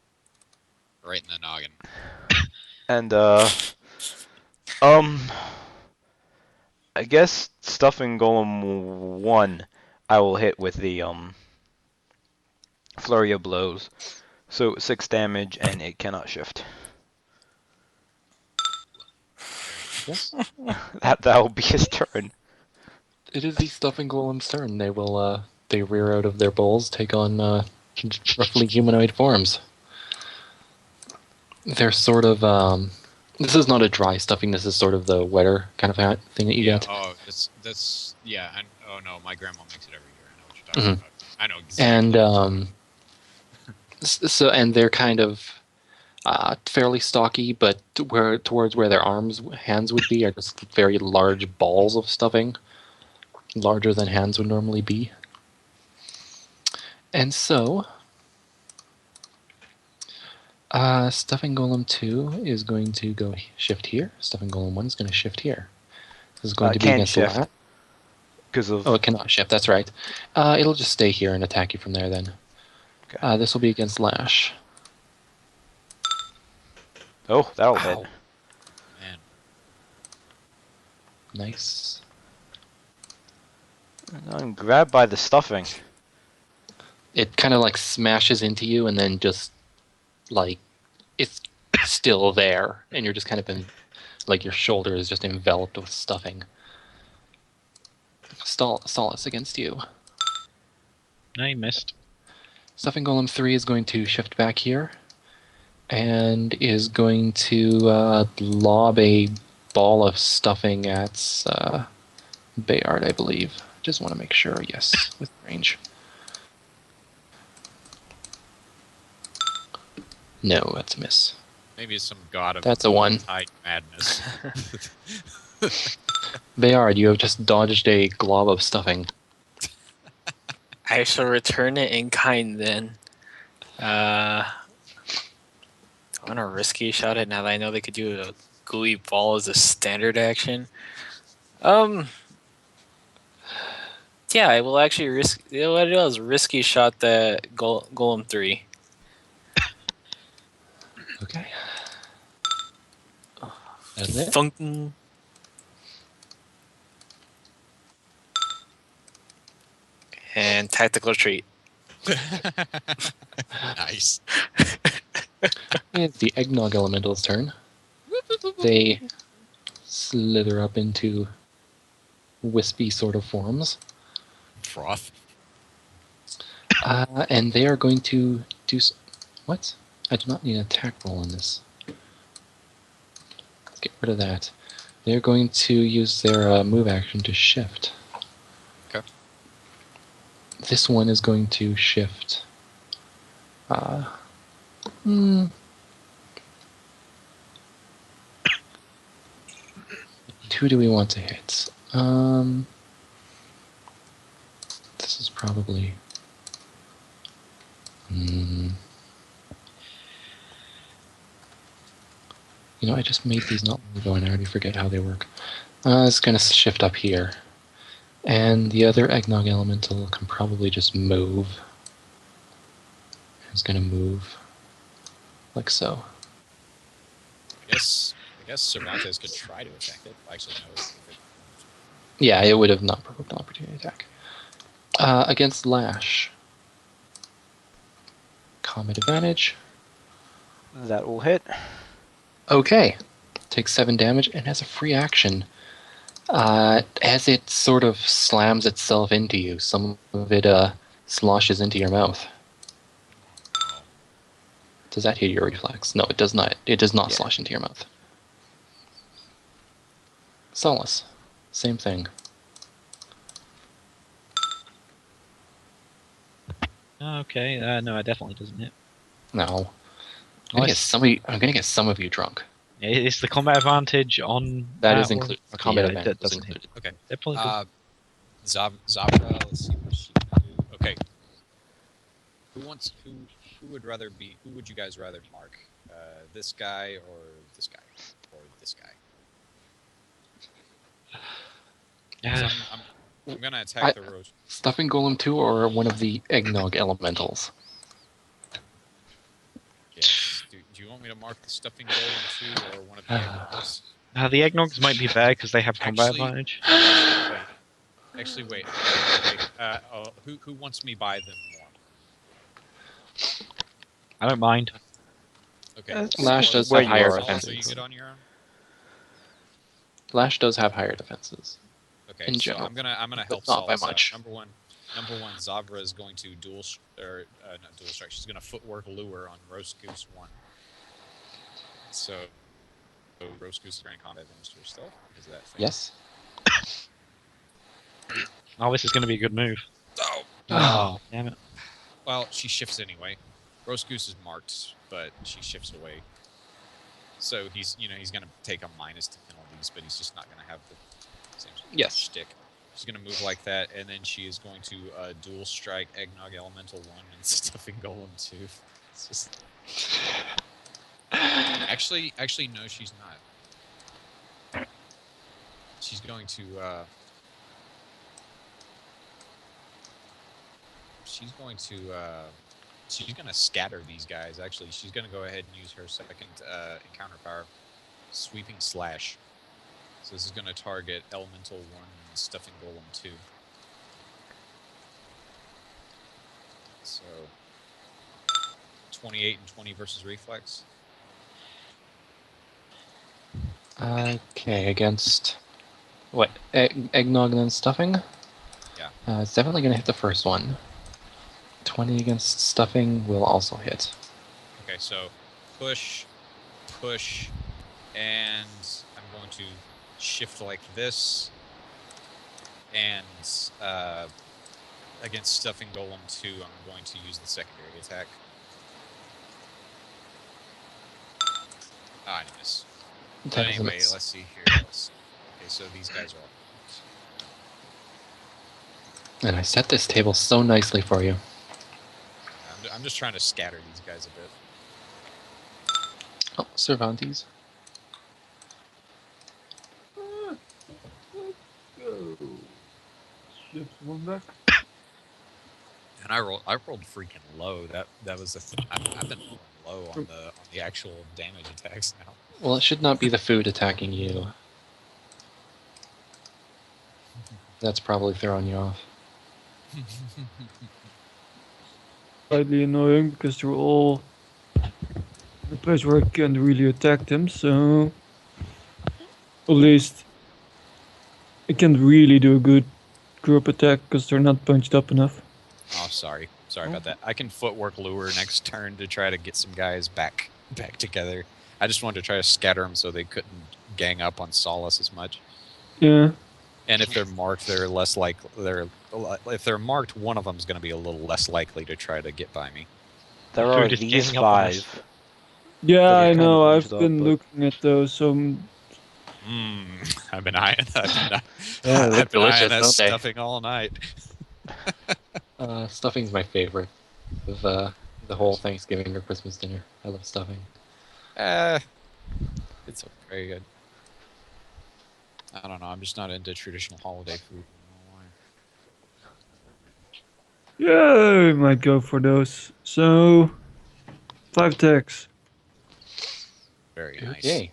S4: Right in the noggin.
S3: And, I guess Stuffing Golem 1 I will hit with the, Flurry of Blows. So 6 damage, and it cannot shift.
S1: Yes.
S3: That will be his turn.
S1: It is the Stuffing Golem's turn. They will, they rear out of their bowls, take on, roughly humanoid forms. They're sort of, this is not a dry stuffing, this is sort of the wetter kind of thing that you get.
S4: Oh, that's yeah. Oh no, my grandma makes it every year. I know what you're talking about. I know exactly.
S1: And,
S4: what you're talking
S1: so, and they're kind of, fairly stocky, but towards where their hands would be are just very large balls of stuffing, larger than hands would normally be. And so, Stuffing Golem 2 is going to go shift here. Stuffing Golem 1 is going to shift here. This is going to be
S3: Can't
S1: against
S3: shift.
S1: that.
S3: Because of...
S1: Oh, it cannot shift. That's right. It'll just stay here and attack you from there then.
S3: Okay.
S1: This will be against Lash.
S3: Oh, that'll hit.
S1: Ow.
S4: Man,
S1: Nice.
S3: I'm grabbed by the stuffing.
S1: It kind of like smashes into you and then just like it's still there and you're just kind of like your shoulder is just enveloped with stuffing. Solace against you.
S5: I missed.
S1: Stuffing Golem 3 is going to shift back here and is going to lob a ball of stuffing at Bayard, I believe. Just want to make sure, yes, with range. No, that's a miss.
S4: maybe it's some god of
S1: That's a 1.
S4: tide madness.
S1: Bayard, you have just dodged a glob of stuffing.
S2: I shall return it in kind then. I want to risky shot it now that I know they could do a gooey ball as a standard action. Yeah, I will actually risk. You know what it is? Risky shot the Golem 3.
S1: Okay. That's it.
S2: Thunk. And tactical retreat.
S4: Nice.
S1: It's the Eggnog Elemental's turn. They slither up into wispy sort of forms.
S4: Froth.
S1: And they are going to do... What? I do not need an attack roll in this. Let's get rid of that. They're going to use their move action to shift.
S4: Okay.
S1: This one is going to shift... Who do we want to hit? This is probably... You know, I just made these not long ago and I already forget how they work. It's going to shift up here. And the other Eggnog Elemental can probably just move. It's going to move like so.
S4: I guess Cervantes could try to attack it. Actually, no. If it,
S1: Yeah, it would have not provoked an opportunity attack. Against Lash. Combat advantage.
S3: That will hit.
S1: Okay. Takes 7 damage and has a free action. As it sort of slams itself into you, some of it sloshes into your mouth. Does that hit your reflex? No, it does not. It does not
S3: Yeah.
S1: slosh into your mouth. Solace. Same thing.
S5: Okay, no, it definitely doesn't hit.
S1: No. I'm gonna get some of you drunk.
S5: Is the combat advantage on
S1: That is
S5: or-
S1: included.
S5: Okay,
S1: Combat
S5: yeah,
S1: advantage
S5: it
S1: is
S5: doesn't hit.
S1: included.
S4: Okay.
S5: They're probably good.
S4: Zabra, let's see what she can do. Okay. Who would you guys rather mark? This guy or this guy? Or this guy? So I'm gonna attack the rose.
S1: Stuffing Golem 2 or one of the eggnog elementals?
S4: Yes. Do you want me to mark the stuffing golem 2 or one of the eggnogs?
S5: The eggnogs might be bad because they have combat
S4: Actually-
S5: advantage.
S4: Actually, wait. Who wants me by them more?
S5: I don't mind.
S4: Okay.
S1: Lash does
S3: Where
S1: have
S3: you
S1: higher
S3: are,
S4: So you
S1: defenses.
S4: good on your own?
S1: Lash does have higher defenses.
S4: Okay,
S1: In
S4: so
S1: general,
S4: I'm gonna
S1: but
S4: help
S1: not by
S4: Solace out.
S1: much.
S4: Number one, Zabra is going to not dual strike. She's gonna footwork lure on Roast Goose 1. So Roast Goose is going to combat advantage to her stealth because of that thing.
S1: Yes.
S5: Oh, this is going to be a good move.
S4: Oh.
S5: Damn it.
S4: Well, she shifts anyway. Roast Goose is marked, but she shifts away. So he's going to take a minus to penalties, but he's just not going to have the same
S1: Yes.
S4: shtick. She's going to move like that, and then she is going to dual strike Eggnog Elemental 1 and Stuffing Golem 2. It's just... Actually, no, she's not. She's going to, she's going to scatter these guys, actually. She's going to go ahead and use her second encounter power, Sweeping Slash. So this is going to target Elemental 1 and Stuffing Golem 2. So, 28 and 20 versus Reflex.
S1: Okay, against what? Eggnog and then stuffing?
S4: Yeah.
S1: It's definitely going to hit the first one. 20 against stuffing will also hit.
S4: Okay, so push, and I'm going to shift like this, and against Stuffing Golem 2, I'm going to use the secondary attack. I miss. But
S1: That is a
S4: anyway,
S1: miss.
S4: let's see here. Okay, so these guys are all.
S1: And I set this table so nicely for you.
S4: I'm just trying to scatter these guys a bit.
S1: Oh, Cervantes.
S6: Shift one back.
S4: And I rolled freaking low. That was the thing. I've been rolling low on the actual damage attacks now.
S1: Well, it should not be the food attacking you. That's probably throwing you off.
S6: Slightly annoying because they're all in a place where I can't really attack them, so at least I can't really do a good group attack because they're not punched up enough.
S4: Oh, sorry about that. I can footwork lure next turn to try to get some guys back together. I just wanted to try to scatter them so they couldn't gang up on Solace as much.
S6: Yeah.
S4: And if they're marked, they're less likely. If they're marked, one of them's going to be a little less likely to try to get by me.
S3: There
S5: Food
S3: are
S5: is
S3: these
S5: ganging up on us.
S3: 5.
S6: Yeah,
S3: But
S6: I
S3: they're kind
S6: know.
S3: of
S6: I've
S3: bunched up,
S6: been
S3: but-
S6: looking at those. So
S4: I've been eyeing.
S1: Yeah, they
S4: I've
S1: look
S4: been eyeing
S1: delicious,
S4: that
S1: don't they?
S4: stuffing all night.
S1: Stuffing's my favorite of the whole Thanksgiving or Christmas dinner. I love stuffing.
S4: It's very good. I don't know. I'm just not into traditional holiday food. I don't know why.
S6: yeah, I might go for those. So 5 attacks.
S4: Very nice.
S1: Okay.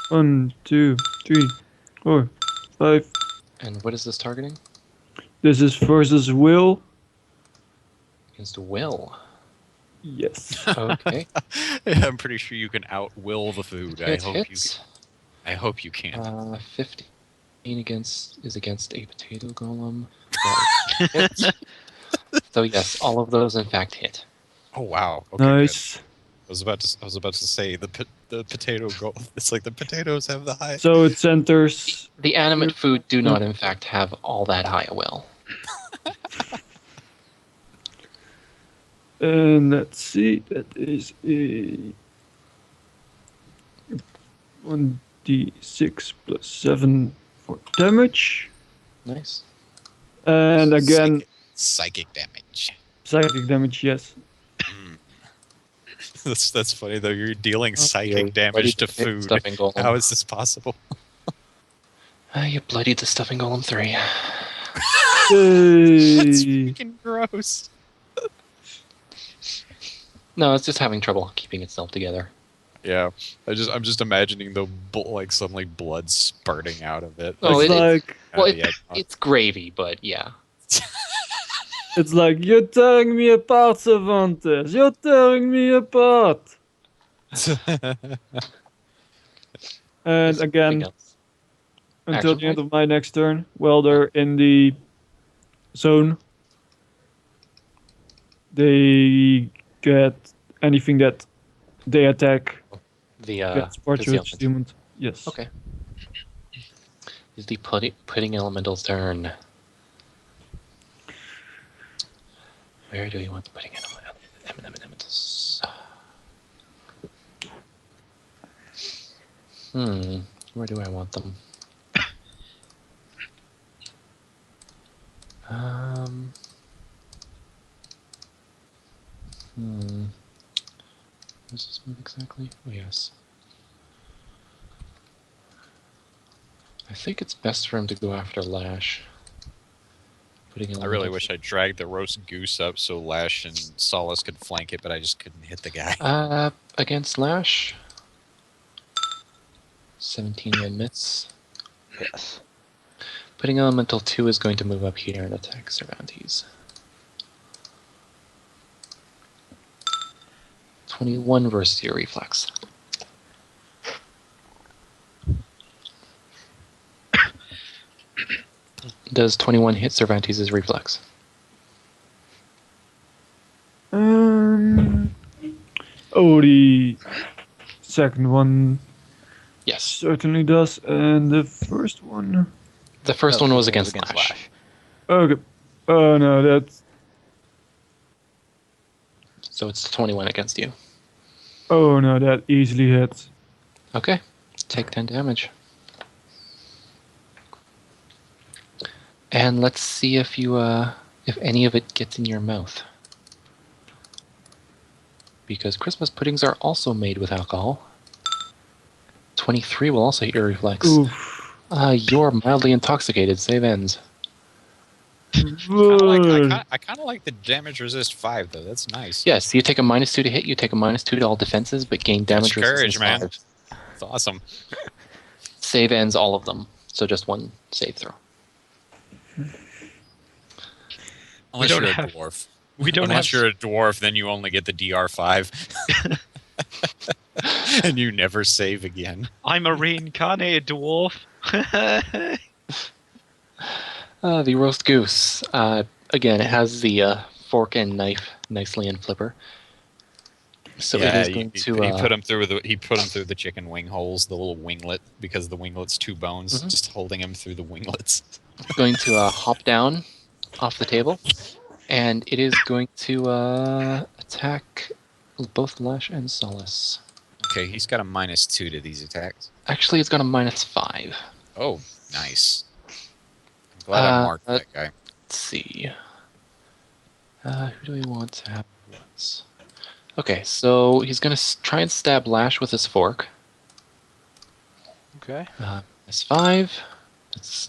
S6: 1, 2, 3, 4, 5.
S1: And what is this targeting?
S6: This is versus Will.
S1: Against Will.
S6: Yes.
S1: Okay.
S4: I'm pretty sure you can outwill the food.
S1: Hits, hits.
S4: I hope you can.
S1: 15 is against a potato golem. That hits. So yes, all of those in fact hit.
S4: Oh wow. Okay,
S6: Nice.
S4: was about to say the potato goal. It's like the potatoes have the high.
S6: So it centers.
S1: The animate food do not, in fact, have all that high a will.
S6: And let's see, that is a 1d6 plus 7 for damage.
S1: Nice.
S6: And again,
S4: Psychic damage.
S6: psychic damage, yes.
S4: That's funny though. You're dealing
S1: Yeah,
S4: psychic damage
S1: bloodied
S4: to
S1: the
S4: food.
S1: Stuffing golem.
S4: How is this possible?
S1: You bloodied the stuffing golem 3.
S4: That's
S6: Yay.
S4: freaking gross.
S1: No, it's just having trouble keeping itself together.
S4: Yeah, I'm just imagining the like suddenly blood spurting out of it.
S1: Oh,
S6: It's
S1: it-
S6: like,
S1: Well,
S4: Out of the
S1: it's gravy, but yeah.
S6: it's like, you're tearing me apart, Cervantes. You're tearing me apart.
S4: eggnog.
S6: And
S1: There's
S6: again,
S1: something else.
S6: until the
S1: Action
S6: end of my next turn, while they're in the zone, they get anything that they attack
S1: The
S6: gets
S1: the
S6: partial
S1: element.
S6: attunement. Yes.
S1: Okay. Is the pudding elemental's turn? Where do you want the pudding elementals? Where do I want them? Where's this move exactly? Oh, yes. I think it's best for him to go after Lash. Putting
S4: I really wish I dragged the roast goose up so Lash and Solace could flank it, but I just couldn't hit the guy.
S1: Against Lash. 17 admits.
S3: Yes.
S1: Putting Elemental 2 is going to move up here and attack Cervantes. 21 versus your reflex. Does 21 hit Cervantes' reflex?
S6: Oh, the second one
S1: Yes.
S6: certainly does, and the first one.
S1: The first
S3: No,
S1: one was
S3: it
S1: against Lash.
S6: Okay. Oh no, that's.
S1: So it's 21 against you.
S6: Oh no, that easily hits.
S1: Okay. Take 10 damage. And let's see if if any of it gets in your mouth. Because Christmas puddings are also made with alcohol. 23 will also hit your reflex.
S6: Oof.
S1: You're mildly intoxicated. Save ends.
S4: I kind of like the damage resist 5 though. That's nice.
S1: Yes, you take a -2 to hit. You take a -2 to all defenses, but gain damage
S4: That's courage,
S1: resistance
S4: man.
S1: 5.
S4: It's awesome.
S1: Save ends all of them. So just one save throw.
S4: Unless
S5: don't
S4: you're
S5: have-
S4: a dwarf.
S5: We don't
S4: Unless
S5: have.
S4: you're a dwarf, then you only get the DR5. And you never save again.
S5: I'm a reincarnated dwarf.
S1: The roast goose. Again, it has the fork and knife nicely in flipper. So it is going to.
S4: he put him through the chicken wing holes, the little winglet, because the winglet's 2 bones,
S1: Mhm.
S4: just holding him through the winglets.
S1: going to hop down off the table, and it is going to attack both Lash and Solace.
S4: Okay, he's got a -2 to these attacks.
S1: Actually, it's got a -5.
S4: Oh, nice. I'm glad I marked that guy.
S1: Let's see. Who do we want to have once? Okay, so he's going to try and stab Lash with his fork.
S3: Okay.
S1: -5.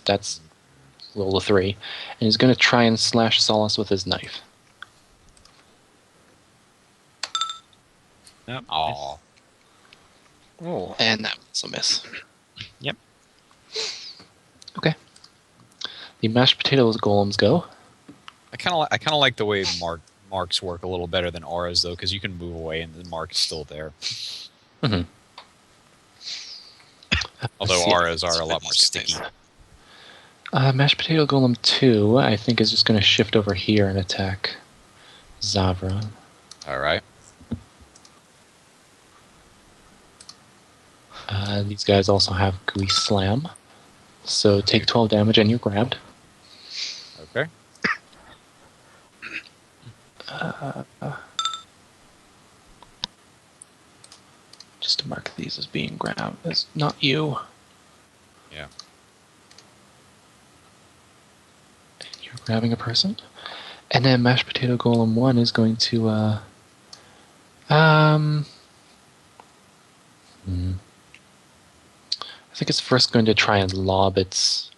S1: That's roll a 3. And he's going to try and slash Solace with his knife.
S5: Nope.
S4: Aw.
S3: Oh.
S1: And that was a miss.
S5: Yep.
S1: Okay. The mashed potatoes golems go.
S4: I kind of like the way marks work a little better than auras though, because you can move away and the mark is still there.
S1: Mhm.
S4: Although
S1: Let's see.
S4: auras are a lot more sticky.
S1: Mashed potato golem 2, I think, is just going to shift over here and attack Zavra.
S4: All right.
S1: These guys also have Gooey Slam. So take 12 damage and you're grabbed.
S4: Okay.
S1: Just to mark these as being grabbed. As not you.
S4: Yeah.
S1: You're grabbing a person. And then Mashed Potato Golem 1 is going to, I think it's first going to try and lob its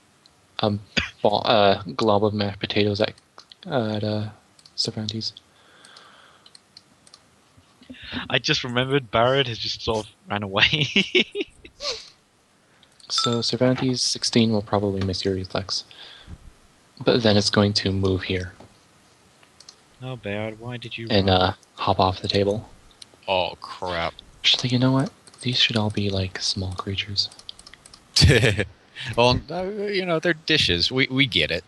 S1: glob of mashed potatoes at Cervantes.
S5: I just remembered Barrett has just sort of ran away.
S1: So Cervantes 16 will probably miss your reflex. But then it's going to move here
S5: Oh, Barrett, why did you
S1: and
S5: run?
S1: hop off the table.
S4: Oh crap.
S1: Actually, you know what? These should all be like small creatures.
S4: Well, you know, they're dishes. We get it.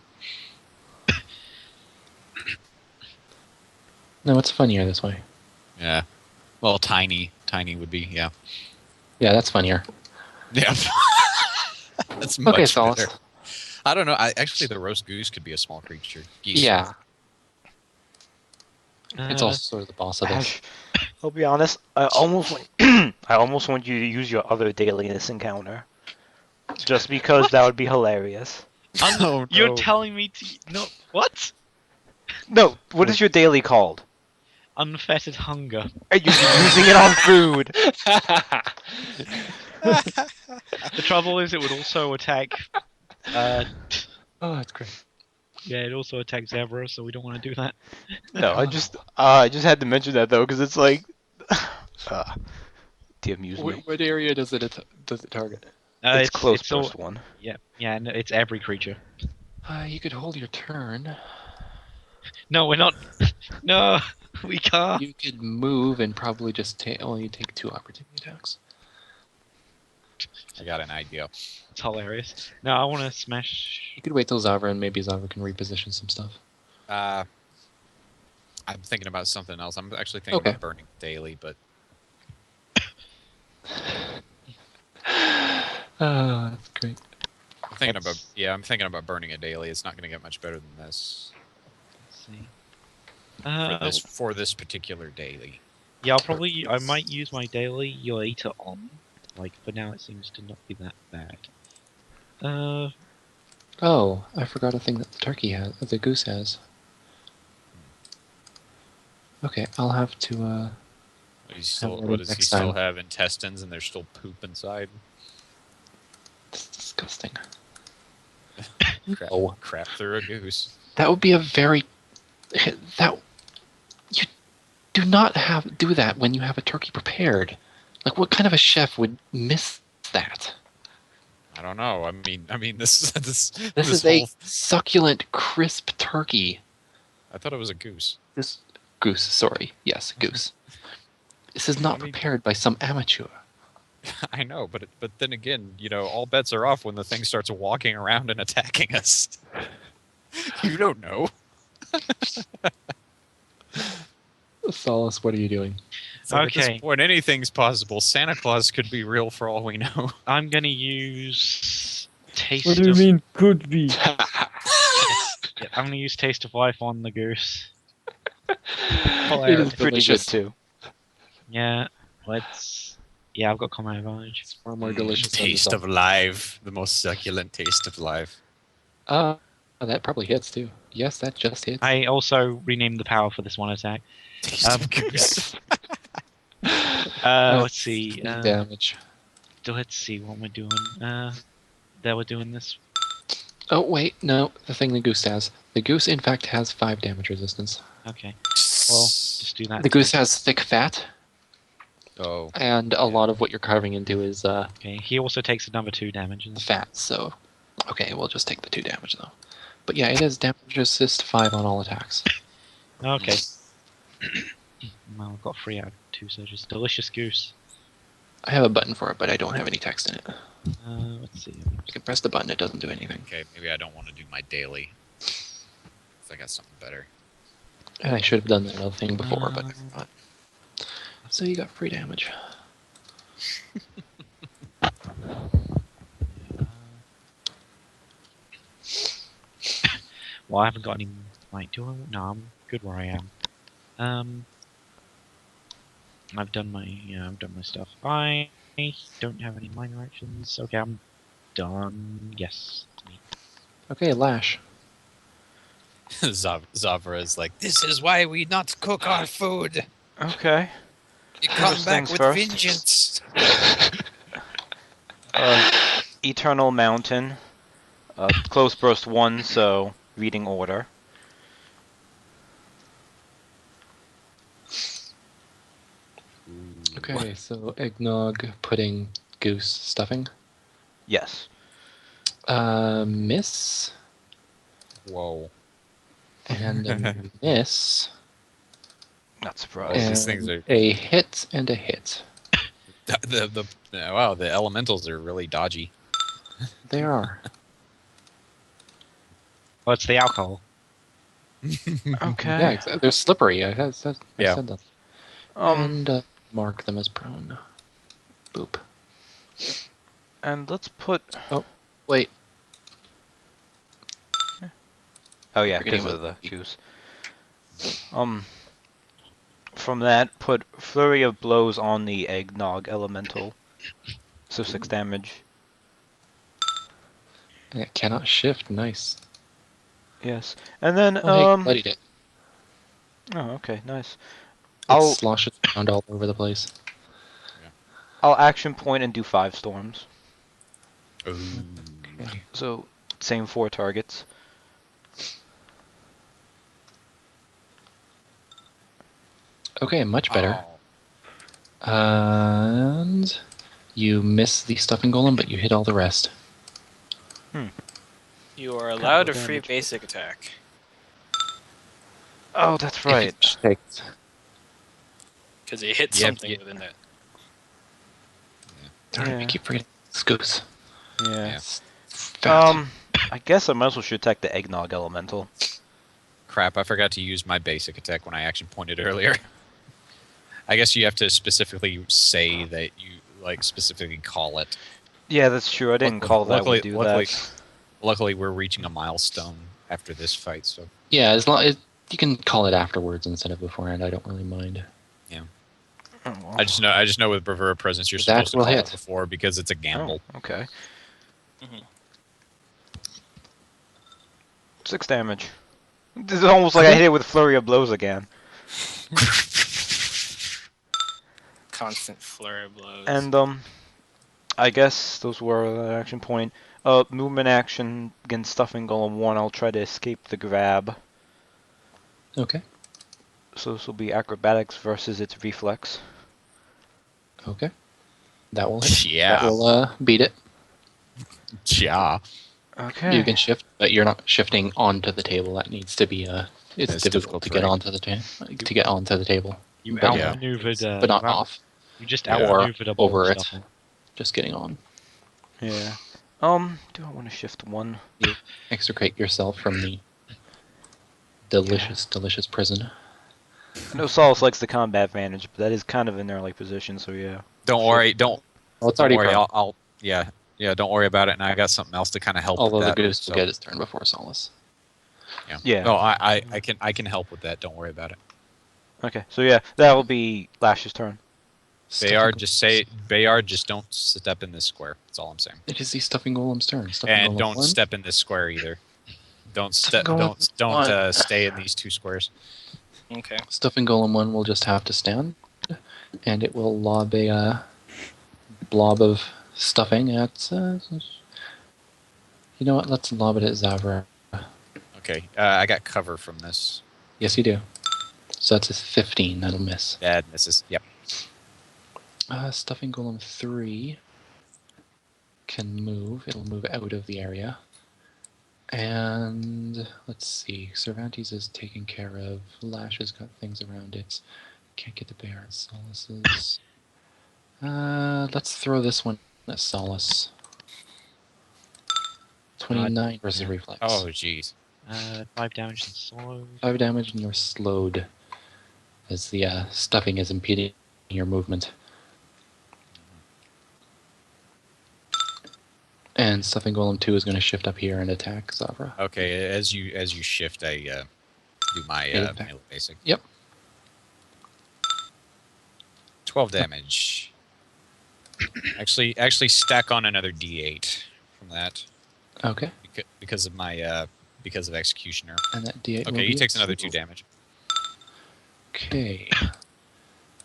S1: No, it's funnier this way.
S4: Yeah. Well, tiny would be, yeah.
S1: Yeah, that's funnier.
S4: Yeah. That's much
S1: Okay, Solace.
S4: better. I don't know. Actually, the roast goose could be a small creature. Geese.
S1: Yeah, it's
S5: Uh,
S1: also sort of the boss of this.
S3: Ash, I'll be honest. I almost want, I almost want you to use your other daily in this encounter, just because that would be hilarious.
S4: Oh,
S5: You're
S4: no.
S5: telling me to no what?
S3: No, what is your daily called?
S5: Unfettered hunger.
S3: Are you using it on food?
S5: The trouble is, it would also attack.
S1: Oh, that's great.
S5: Yeah, it also attacks Zebra, so we don't want to do that.
S3: No, I just had to mention that though, because it's like, to amuse me.
S1: What area does it target?
S3: It's close
S5: It's all,
S3: first one.
S5: yeah, no, it's every creature.
S1: You could hold your turn.
S5: No, we're not. No, we can't.
S1: You could move and probably just only take 2 opportunity attacks.
S4: I got an idea.
S5: It's hilarious. No, I want to smash.
S1: You could wait till Zavra and maybe Zavra can reposition some stuff.
S4: I'm thinking about something else. I'm actually thinking
S1: Okay.
S4: about burning daily, but
S1: Oh, that's great.
S4: I'm thinking about
S5: Let's-
S4: I'm thinking about burning a daily. It's not going to get much better than this
S5: Let's see.
S4: for this particular daily.
S5: Yeah, I might use my daily later on. Like, for now, it seems to not be that bad.
S1: Oh, I forgot a thing that the goose has. Okay, I'll have to,
S4: What does he
S1: next
S4: still
S1: time.
S4: have? Intestines, and there's still poop inside.
S1: It's disgusting.
S4: Crap,
S1: Oh.
S4: crap through a goose.
S1: That would be a very... That... You do not do that when you have a turkey prepared. Like, what kind of a chef would miss that?
S4: I don't know. I mean, this
S1: This is a
S4: whole.
S1: succulent, crisp turkey.
S4: I thought it was a goose.
S1: This goose, sorry. Yes, goose. This is not
S4: I mean-
S1: prepared by some amateur.
S4: I know, but then again, you know, all bets are off when the thing starts walking around and attacking us. You don't know.
S1: Solace, what are you doing?
S4: So At
S5: Okay.
S4: this point, anything's possible. Santa Claus could be real for all we know.
S5: I'm gonna use taste.
S6: What do you
S5: of,
S6: mean, could be?
S5: Yeah, I'm gonna use taste of life on the goose.
S1: It
S3: It's
S1: is
S3: pretty good
S1: delicious.
S3: too.
S5: Yeah, let's. Yeah, I've got combat advantage.
S1: It's far more delicious than
S4: Taste
S1: the
S4: of life. The most succulent taste of life.
S1: that probably hits too. Yes, that just hits.
S5: I also renamed the power for this one attack.
S4: Taste of goose.
S5: Let's see.
S1: Damage.
S5: Let's see what we're doing. There we're doing this.
S1: Oh wait, no. The thing the goose has. The goose, in fact, has 5 damage resistance.
S5: Okay. Well, just do that.
S1: The goose has thick fat,
S4: Oh,
S1: and a lot of what you're carving into is
S5: Okay. He also takes another 2 damage.
S1: fat. So, okay, we'll just take the 2 damage though. But yeah, it is damage resist 5 on all attacks.
S5: Okay. Well, I've got 3 out of 2 surges. Delicious goose.
S1: I have a button for it, but I don't have any text in it.
S5: Let's see.
S1: You can press the button; it doesn't do anything.
S4: okay. Maybe I don't want to do my daily. If I got something better.
S1: And I should have done that other thing before, but I forgot. So you got free damage.
S5: Well, I haven't got any. Like, do I? No, I'm good where I am. I've done my stuff. I don't have any minor actions. Okay, I'm done. Yes.
S1: Okay, Lash.
S4: Zavra is like,
S7: This is why we not cook our food.
S3: Okay.
S7: You come
S3: First
S7: back
S3: things
S7: with
S3: first.
S7: vengeance.
S3: Eternal Mountain. Close burst 1, so reading order.
S1: Okay, so eggnog, pudding, goose, stuffing.
S3: Yes.
S1: Miss
S4: whoa.
S1: and a miss.
S3: Not
S4: Oh,
S3: surprised.
S4: these things
S1: And
S4: are-
S1: a hit and a hit.
S4: Wow, the elementals are really dodgy.
S1: They are.
S5: Well, it's the alcohol.
S3: Okay.
S1: Yeah, they're slippery. I said
S4: Yeah.
S1: that.
S3: Um,
S1: And mark them as prone. Boop.
S3: and let's put.
S1: Wait.
S3: Oh yeah,
S1: Forgetting
S3: because of
S1: about
S3: the goose. From that, put flurry of blows on the eggnog elemental. So 6 damage.
S1: It cannot shift. Nice.
S3: Yes. And then
S1: Oh, hey, bloodied it.
S3: Oh, okay, nice.
S1: It
S3: I'll
S1: sloshes around all over the place.
S3: I'll action point and do 5 storms.
S4: Ooh.
S1: Okay.
S3: So same 4 targets.
S1: Okay, much better.
S4: Oh.
S1: And you miss the stuffing golem, but you hit all the rest.
S2: You are allowed a
S3: Couple
S2: free
S3: damage.
S2: basic attack.
S3: Oh, that's
S1: If
S3: right.
S1: it's shaked.
S2: Because it hit
S4: Yep,
S2: something
S4: yep.
S2: within it.
S1: Darn it, I
S3: Yeah.
S1: keep forgetting. Scoops.
S3: Yeah.
S4: Yeah.
S3: I guess I might as well should attack the eggnog elemental.
S4: Crap, I forgot to use my basic attack when I action pointed earlier. I guess you have to specifically say that you, like, specifically call it.
S3: Yeah, that's true. I didn't call that I would do
S4: luckily,
S3: that.
S4: luckily, we're reaching a milestone after this fight, so
S1: Yeah, as long as you can call it afterwards instead of beforehand, I don't really mind.
S3: Oh, well.
S4: I just know with Bravura Presence you're
S1: That
S4: supposed to
S1: will
S4: call
S1: hit.
S4: it before because it's a gamble.
S3: Oh, okay.
S2: Mhm.
S3: 6 damage. This is almost like I hit it with flurry of blows again.
S2: Constant flurry of blows.
S3: And I guess those were the action point. Movement action against stuffing golem 1. I'll try to escape the grab.
S1: Okay.
S3: So this will be acrobatics versus its reflex.
S1: Okay. That will hit.
S4: Yeah.
S1: That will beat it.
S4: Yeah.
S3: Okay.
S1: You can shift, but you're not shifting onto the table. That needs to be it's
S4: It's
S1: difficult
S4: difficult
S1: to
S4: to
S1: get
S4: rate.
S1: onto the to get onto the table.
S5: You
S1: But yeah.
S5: outmaneuvered.
S1: But not
S5: you out-
S1: off.
S5: You just
S4: Yeah.
S1: Or
S5: outmaneuvered a ball
S1: over
S5: of
S1: it.
S5: stuffing.
S1: Just getting on.
S3: Yeah. Do I want to shift 1?
S1: Extricate yourself from the delicious prison.
S3: I know Solace likes the combat advantage, but that is kind of in their like position, so yeah.
S4: Don't worry. Don't
S1: Well, it's
S4: don't
S1: already
S4: worry.
S1: prone.
S4: I'll yeah. Don't worry about it. And I got something else to kind of help
S1: Although
S4: with
S1: the
S4: that.
S1: goose
S4: so,
S1: will get its turn before Solace.
S3: Yeah.
S4: No, I can help with that. Don't worry about it.
S3: Okay, so yeah, that will be Lash's turn.
S4: Bayard, just don't step in this square. That's all I'm saying.
S1: It is the stuffing golem's turn. Stuffing
S4: And
S1: golem
S4: don't
S1: 1.
S4: step in this square either. Don't step.
S1: Golem
S4: Don't stay in these 2 squares.
S2: Okay.
S1: Stuffing golem 1 will just have to stand, and it will lob a blob of stuffing at. You know what? Let's lob it at Zavra.
S4: Okay. I got cover from this.
S1: Yes, you do. So that's a 15. That'll miss.
S4: Bad misses. Yep.
S1: Stuffing golem 3 can move. It'll move out of the area. And let's see. Cervantes is taken care of. Lash has got things around it. Can't get the bear at Solace's. Let's throw this one at Solace. 29 versus
S5: yeah.
S1: reflex.
S4: Oh, jeez.
S5: 5 damage and solo.
S1: 5 damage and you're slowed as the stuffing is impeding your movement. And Stuffing Golem 2 is going to shift up here and attack Zavra.
S4: Okay, as you shift, I do my
S1: Melee attack.
S4: melee basic.
S1: Yep.
S4: 12 damage. Actually, stack on another D8 from that
S1: Okay.
S4: because of Executioner.
S1: And that D8 will
S4: Okay, he
S1: be
S4: takes another
S1: its
S4: 2 damage.
S1: Okay.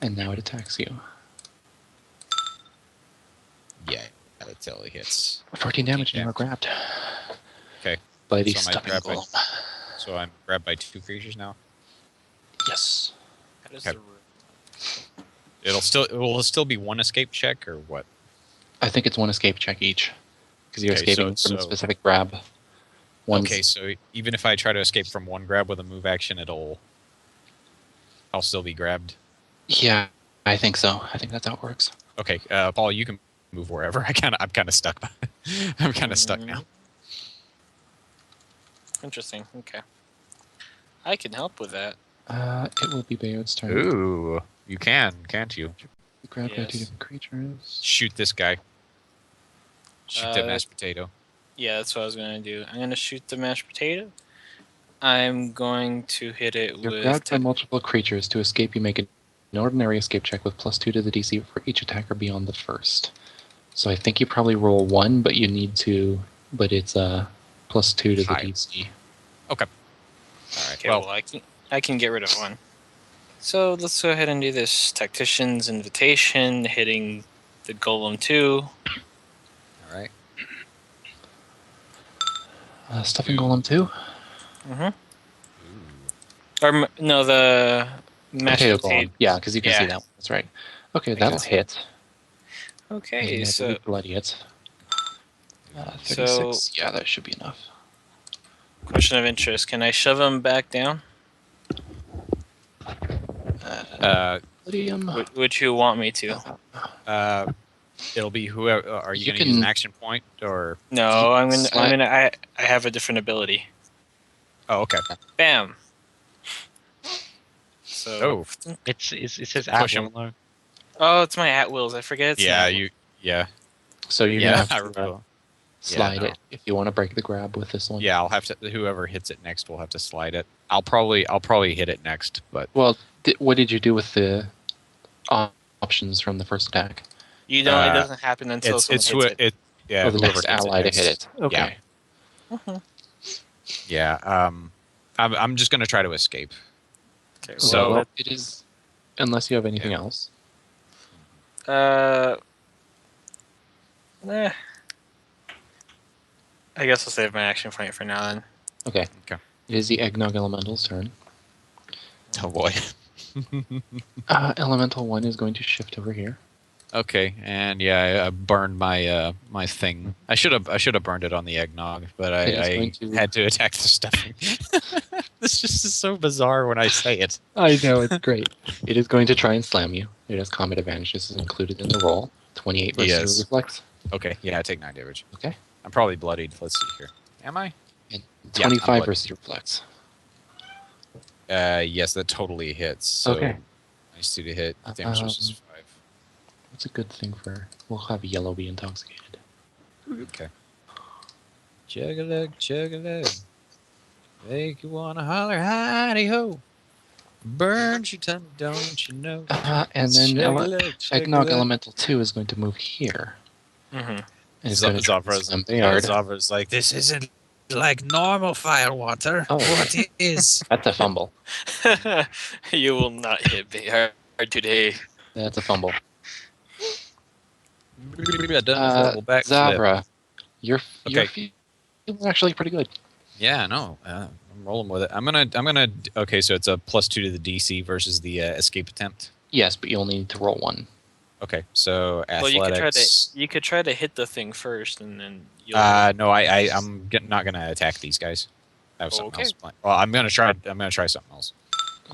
S1: And now it attacks you.
S4: Yeah, that totally hits.
S1: 14 damage and you are grabbed.
S4: Okay.
S1: By the
S4: So am I
S1: Stuffing
S4: grabbed by-
S1: Golem.
S4: So I'm grabbed by 2 creatures now.
S1: Yes.
S2: How does
S4: Okay.
S2: the
S4: Will it still be 1 escape check or what?
S1: I think it's 1 escape check each. Because you're
S4: Okay,
S1: escaping from a
S4: so-
S1: specific grab. One's,
S4: Okay, so even if I try to escape from 1 grab with a move action, I'll still be grabbed.
S1: Yeah, I think so. I think that's how it works.
S4: Okay, Paul, you can move wherever. I'm kind of stuck. I'm kind of stuck now.
S2: Interesting. Okay. I can help with that.
S1: It will be Bayard's turn.
S4: Ooh, you can, can't you?
S1: Grabbed by 2
S2: Yes.
S1: different creatures.
S4: Shoot this guy. Shoot that
S2: Uh,
S4: mashed potato.
S2: Yeah, that's what I was gonna do. I'm gonna shoot the mashed potato. I'm going to hit it
S1: You're
S2: with.
S1: grabbed by multiple creatures. To escape, you make an ordinary escape check with +2 to the DC for each attacker beyond the first. So I think you probably roll 1, but you need to. But it's +2 to the
S4: High.
S1: DC.
S4: All right.
S2: Okay,
S4: Well,
S2: well, I can get rid of 1. So let's go ahead and do this Tactician's Invitation, hitting the Golem 2.
S4: all right.
S1: Stuffing Golem 2.
S2: Mm-hmm. Or no, the mashed
S1: Potato
S2: potato.
S1: Golem. Yeah, because you can see
S2: Yeah.
S1: that one. That's right. Okay,
S2: I
S1: that'll
S2: can see
S1: hit.
S2: Okay,
S1: And I
S2: so
S1: believe bloody it.
S2: So-
S1: 36. Yeah, that should be enough.
S2: question of interest: can I shove him back down?
S1: Bloody him.
S2: Would you want me to?
S4: It'll be whoever. Are you
S1: You
S4: going to use an
S1: can-
S4: action point or?
S2: No, I'm gonna.
S1: Slide-
S2: I have a different ability.
S4: Oh, okay.
S2: Bam. So.
S4: Oh,
S5: It says
S4: Push
S5: at
S4: him.
S5: will, though.
S2: Oh, it's my at wills. I forget. It's
S4: yeah,
S2: an
S4: you. Yeah,
S1: So you're
S4: yeah.
S1: gonna
S4: I
S1: have to
S4: remember.
S1: slide
S4: no.
S1: it if you want to break the grab with this one.
S4: Yeah, I'll have to. Whoever hits it next will have to slide it. I'll probably hit it next, but
S1: Well, what did you do with the options from the first attack?
S2: You know, it
S4: Uh,
S2: doesn't happen until someone hits it.
S4: yeah.
S1: Oh, the
S4: whoever
S1: next
S4: hits
S1: ally
S4: next.
S1: to hit it. Okay.
S2: Mhm.
S4: Yeah. I'm just gonna try to escape.
S2: Okay,
S4: So-
S1: Well, it is, unless you have anything else.
S2: I guess I'll save my action point for now then.
S1: Okay.
S4: Okay.
S1: It is the Eggnog Elemental's turn.
S4: Oh boy.
S1: Elemental 1 is going to shift over here.
S4: Okay, and yeah, I burned my my thing. I should have burned it on the eggnog, but
S1: It is
S4: I
S1: going to-
S4: had to attack the stuffing. This just is so bizarre when I say it.
S1: I know, it's great. It is going to try and slam you. It has combat advantage. This is included in the roll. 28 versus
S4: Yes.
S1: your reflex.
S4: Okay, yeah, I take 9 damage.
S1: Okay.
S4: I'm probably bloodied. Let's see here. Am I?
S1: And
S4: Yeah, I'm
S1: 25
S4: bloodied.
S1: versus your reflex.
S4: Yes, that totally hits. So
S1: Okay.
S4: nice 2 to hit. Damage versus 5.
S1: What's a good thing for... We'll have Yellow be intoxicated.
S4: Okay. Chug-a-lug, chug-a-lug. Make you wanna holler, hidey ho. Burns your tummy, don't you know?
S1: And then
S4: Chug-a-lug,
S1: Eggnog
S4: chug-a-lug.
S1: Elemental 2 is going to move here.
S2: Mm-hmm.
S1: And it's going to try and slam Bayard.
S4: Zavra's like,
S7: This isn't like normal firewater.
S1: Oh.
S7: What is?
S1: That's a fumble.
S2: You will not hit me hard today.
S1: That's a fumble.
S4: backflip.
S1: Zavra, you're
S4: Okay.
S1: feeling actually pretty good.
S4: Yeah, no, I'm rolling with it. I'm gonna. Okay, so it's a +2 to the DC versus the escape attempt.
S1: Yes, but you'll need to roll 1.
S4: Okay, so
S2: Well, you
S4: athletics.
S2: could try to hit the thing first, and then you'll.
S4: No, not gonna attack these guys. I have something
S2: Okay.
S4: else planned. Well, I'm gonna try something else.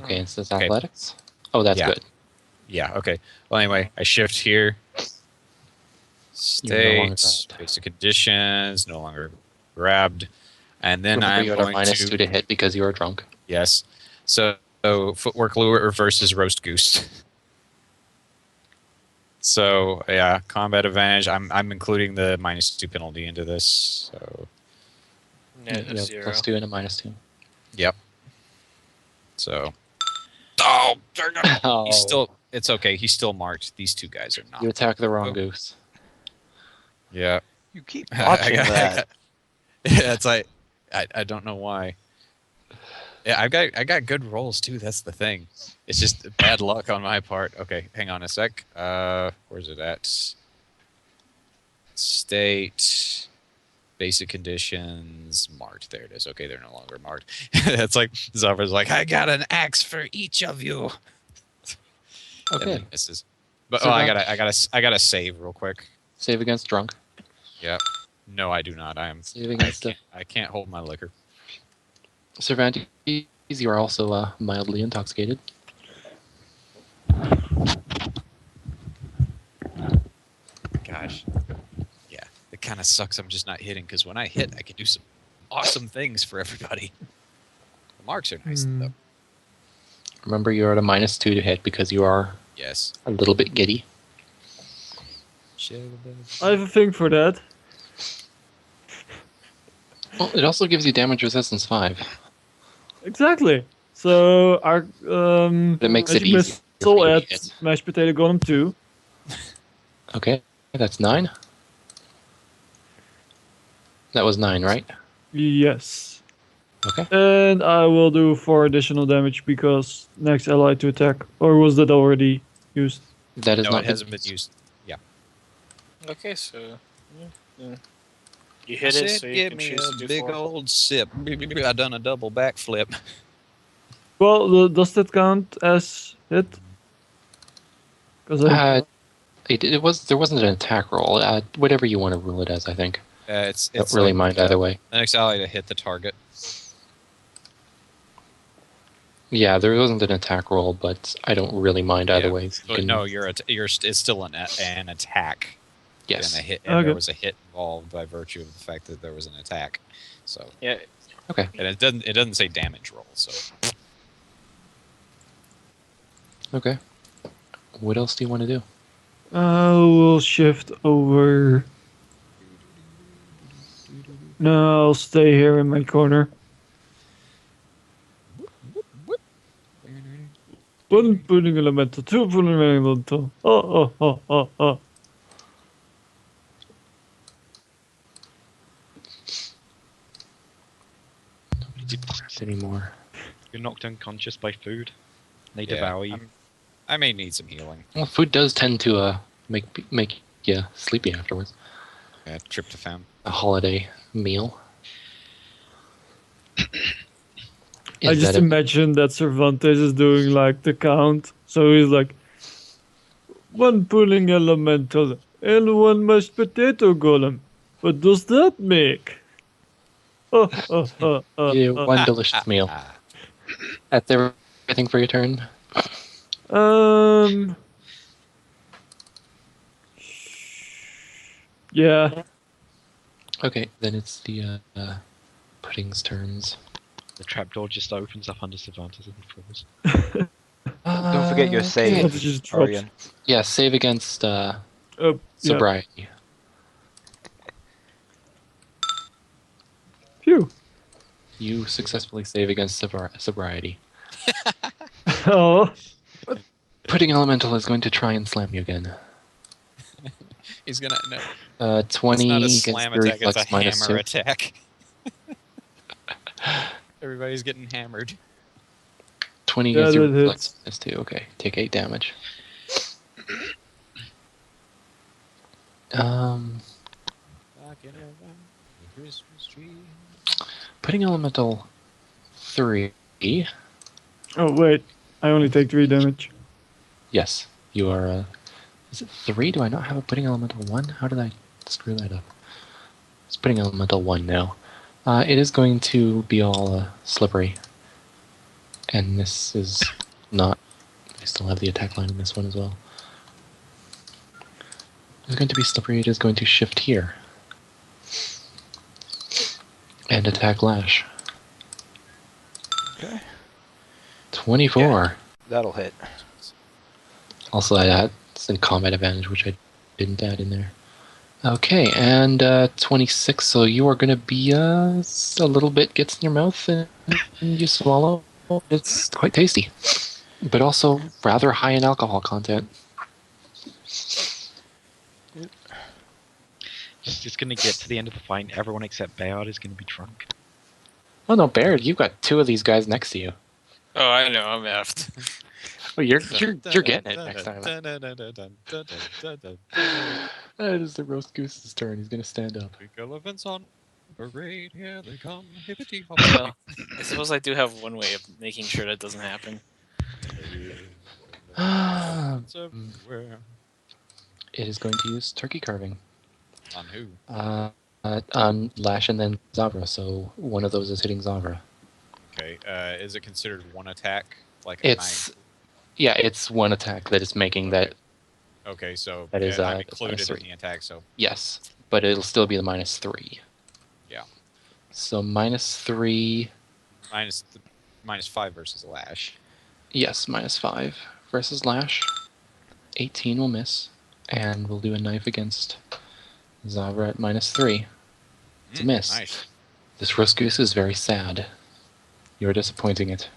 S1: Okay, it says
S4: Okay.
S1: athletics. Oh, that's
S4: Yeah.
S1: good.
S4: Yeah. Okay. Well, anyway, I shift here.
S1: You're no longer
S4: States,
S1: grabbed.
S4: basic conditions, no longer grabbed, and then
S1: Remember,
S4: I'm
S1: you had a
S4: going
S1: -2
S4: to
S1: to hit because you were drunk.
S4: yes. So footwork lure versus roast goose. So yeah, combat advantage. I'm including the -2 penalty into this. So
S2: Yeah,
S1: You have
S2: zero.
S1: +2 and a -2.
S4: yep. So
S7: Oh, darn it.
S1: Oh,
S4: he's still. It's okay. He's still marked. These two guys are not.
S1: you attack the wrong
S4: Oh.
S1: goose.
S4: Yeah.
S3: You keep
S4: I
S3: watching
S4: got-
S3: that.
S4: Yeah, it's like I don't know why. Yeah, I got good rolls too. That's the thing. It's just bad luck on my part. Okay, hang on a sec. Where's it at? State, basic conditions, marked. There it is. Okay, they're no longer marked. It's like Zafra's like, I got an axe for each of you. And
S1: Okay.
S4: then misses. But
S1: So
S4: oh, I
S1: that-
S4: gotta save real quick.
S1: Save against drunk.
S4: Yep. No, I do not.
S1: Save against
S4: I can't hold my liquor.
S1: Cervantes, you are also mildly intoxicated.
S4: Gosh. Yeah, it kind of sucks. I'm just not hitting because when I hit, I can do some awesome things for everybody. The marks are nice
S6: Hmm.
S4: though.
S1: Remember, you're at a -2 to hit because you are
S4: Yes.
S1: a little bit giddy.
S6: I have a thing for that.
S1: Well, it also gives you damage resistance 5.
S6: Exactly. So our
S1: That makes it
S6: magic
S1: easier
S6: missile
S1: for you to
S6: at
S1: hit.
S6: mashed potato golem 2.
S1: Okay, that's 9. That was 9, right?
S6: Yes.
S1: Okay.
S6: And I will do 4 additional damage because next ally to attack. Or was that already used?
S1: That is
S4: No,
S1: not
S4: it hasn't been used.
S2: Okay, so you hit it, so you can choose to do 4.
S4: old sip. I done a double backflip.
S6: Well, does that count as hit? Because
S1: It was there wasn't an attack roll. Whatever you want to rule it as, I think.
S4: It's
S1: Don't really
S4: like,
S1: mind either way.
S4: The next ally to hit the target.
S1: Yeah, there wasn't an attack roll, but I don't really mind either
S4: Yeah,
S1: way. So you
S4: But
S1: can-
S4: no, it's still an attack.
S1: yes.
S4: And a hit, and
S6: Okay.
S4: there was a hit involved by virtue of the fact that there was an attack. So
S2: Yeah,
S1: Okay.
S4: and it doesn't say damage roll. So
S1: Okay. What else do you want to do?
S6: I will shift over. No, I'll stay here in my corner. One pudding elemental, 2 pudding elemental. Oh.
S1: Nobody depressed anymore.
S5: You're knocked unconscious by food. They
S4: yeah,
S5: devour you.
S4: I may need some healing.
S1: Well, food does tend to make you sleepy afterwards.
S4: Yeah, tryptophan.
S1: A holiday meal.
S6: I
S1: Is
S6: just
S1: that a-
S6: imagine that Cervantes is doing like the count. So he's like, 1 pudding elemental and 1 mashed potato golem. What does that make?
S1: one delicious meal.
S4: Ah,
S1: That's everything for your turn.
S6: Yeah.
S1: Okay, then it's the pudding's turns.
S5: The trapdoor just opens up under Cervantes and falls.
S3: Don't forget your
S1: Okay.
S3: save,
S6: It just drops.
S3: Orion.
S1: Yeah, save against
S6: Yeah.
S1: sobriety.
S6: Phew.
S1: You successfully save against sobriety.
S6: Oh.
S1: Pudding elemental is going to try and slam you again.
S4: he's gonna. No,
S1: 20
S4: it's not a
S1: against
S4: slam
S1: your
S4: attack. It's a
S1: reflex minus
S4: hammer
S1: 2.
S4: attack. Everybody's getting hammered.
S1: 20
S6: Yeah,
S1: against your
S6: that
S1: reflex
S6: hits.
S1: minus 2. Okay, take 8 damage. Pudding elemental 3.
S6: Oh, wait. I only take 3 damage.
S1: Yes, you are. Is it 3? Do I not have a pudding elemental 1? How did I screw that up? It's pudding elemental 1 now. It is going to be all slippery. And this is not. I still have the attack line in this one as well. It's going to be slippery. It is going to shift here. And attack Lash.
S3: Okay.
S1: 24.
S3: That'll hit.
S1: Also, that It's in combat advantage, which I didn't add in there. Okay, and 26. So you are going to be a little bit gets in your mouth and you swallow. It's quite tasty, but also rather high in alcohol content.
S5: Just gonna get to the end of the fight. Everyone except Bayard is gonna be drunk.
S1: Oh no, Baird, you've got two of these guys next to you.
S2: Oh, I know. I'm effed.
S1: Oh, you're getting it next time. It is the roast goose's turn. He's going to stand up.
S4: Big elephants on parade, here they come. Hippity hop.
S2: Well, I suppose I do have one way of making sure that doesn't happen.
S4: Elephants everywhere.
S1: It is going to use turkey carving
S4: On who?
S1: on Lash and then Zavra. So one of those is hitting Zavra.
S4: Okay. Is it considered one attack? Like a
S1: It's it's one attack that is making
S4: Okay.
S1: that.
S4: Okay, so
S1: That is,
S4: I'm
S1: it's
S4: included in
S1: -3.
S4: the attack. So
S1: Yes, but it'll still be the -3.
S4: Yeah.
S1: So -3.
S4: -5 versus Lash.
S1: Yes, -5 versus Lash. 18 will miss, and we'll do a knife against Zavra at -3. It's a miss.
S4: Nice.
S1: This roast goose is very sad. You're disappointing it.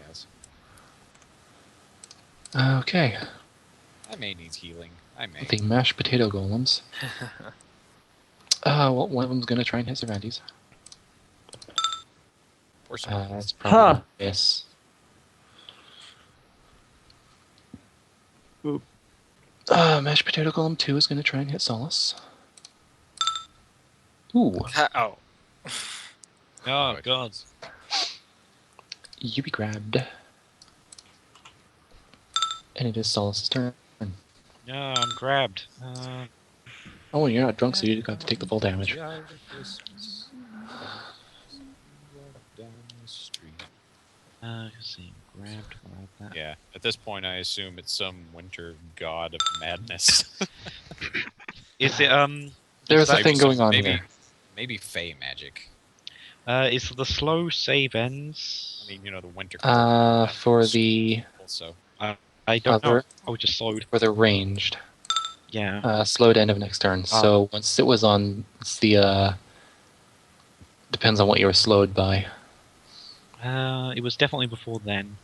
S4: Yes.
S1: Okay,
S4: I may need healing. I may.
S1: the mashed potato golems. Well, one of them's gonna try and hit Cervantes.
S4: Or something.
S1: That's probably
S6: Ha!
S1: a miss.
S6: Oop.
S1: Mashed potato golem 2 is gonna try and hit Solace. Ooh,
S2: Oh.
S5: Oh
S4: Right.
S5: god.
S1: you be grabbed. And it is Solace's turn.
S5: No, I'm grabbed.
S1: Oh, you're not drunk, so you got to take the full damage.
S4: Down the street.
S5: Let's see. Grabbed. That.
S4: Yeah. At this point, I assume it's some winter god of madness.
S5: Is it
S1: There's a
S4: Maybe
S1: thing going
S4: some-
S1: on
S4: maybe,
S1: here.
S4: Maybe Fey magic.
S5: is the slow save ends?
S4: I mean, you know, the winter.
S1: For the
S4: Also,
S5: I don't know.
S1: other
S5: Oh, just slowed.
S1: for the ranged,
S5: Yeah.
S1: slowed end of next turn. So once it was on, it's the depends on what you were slowed by.
S5: It was definitely before then.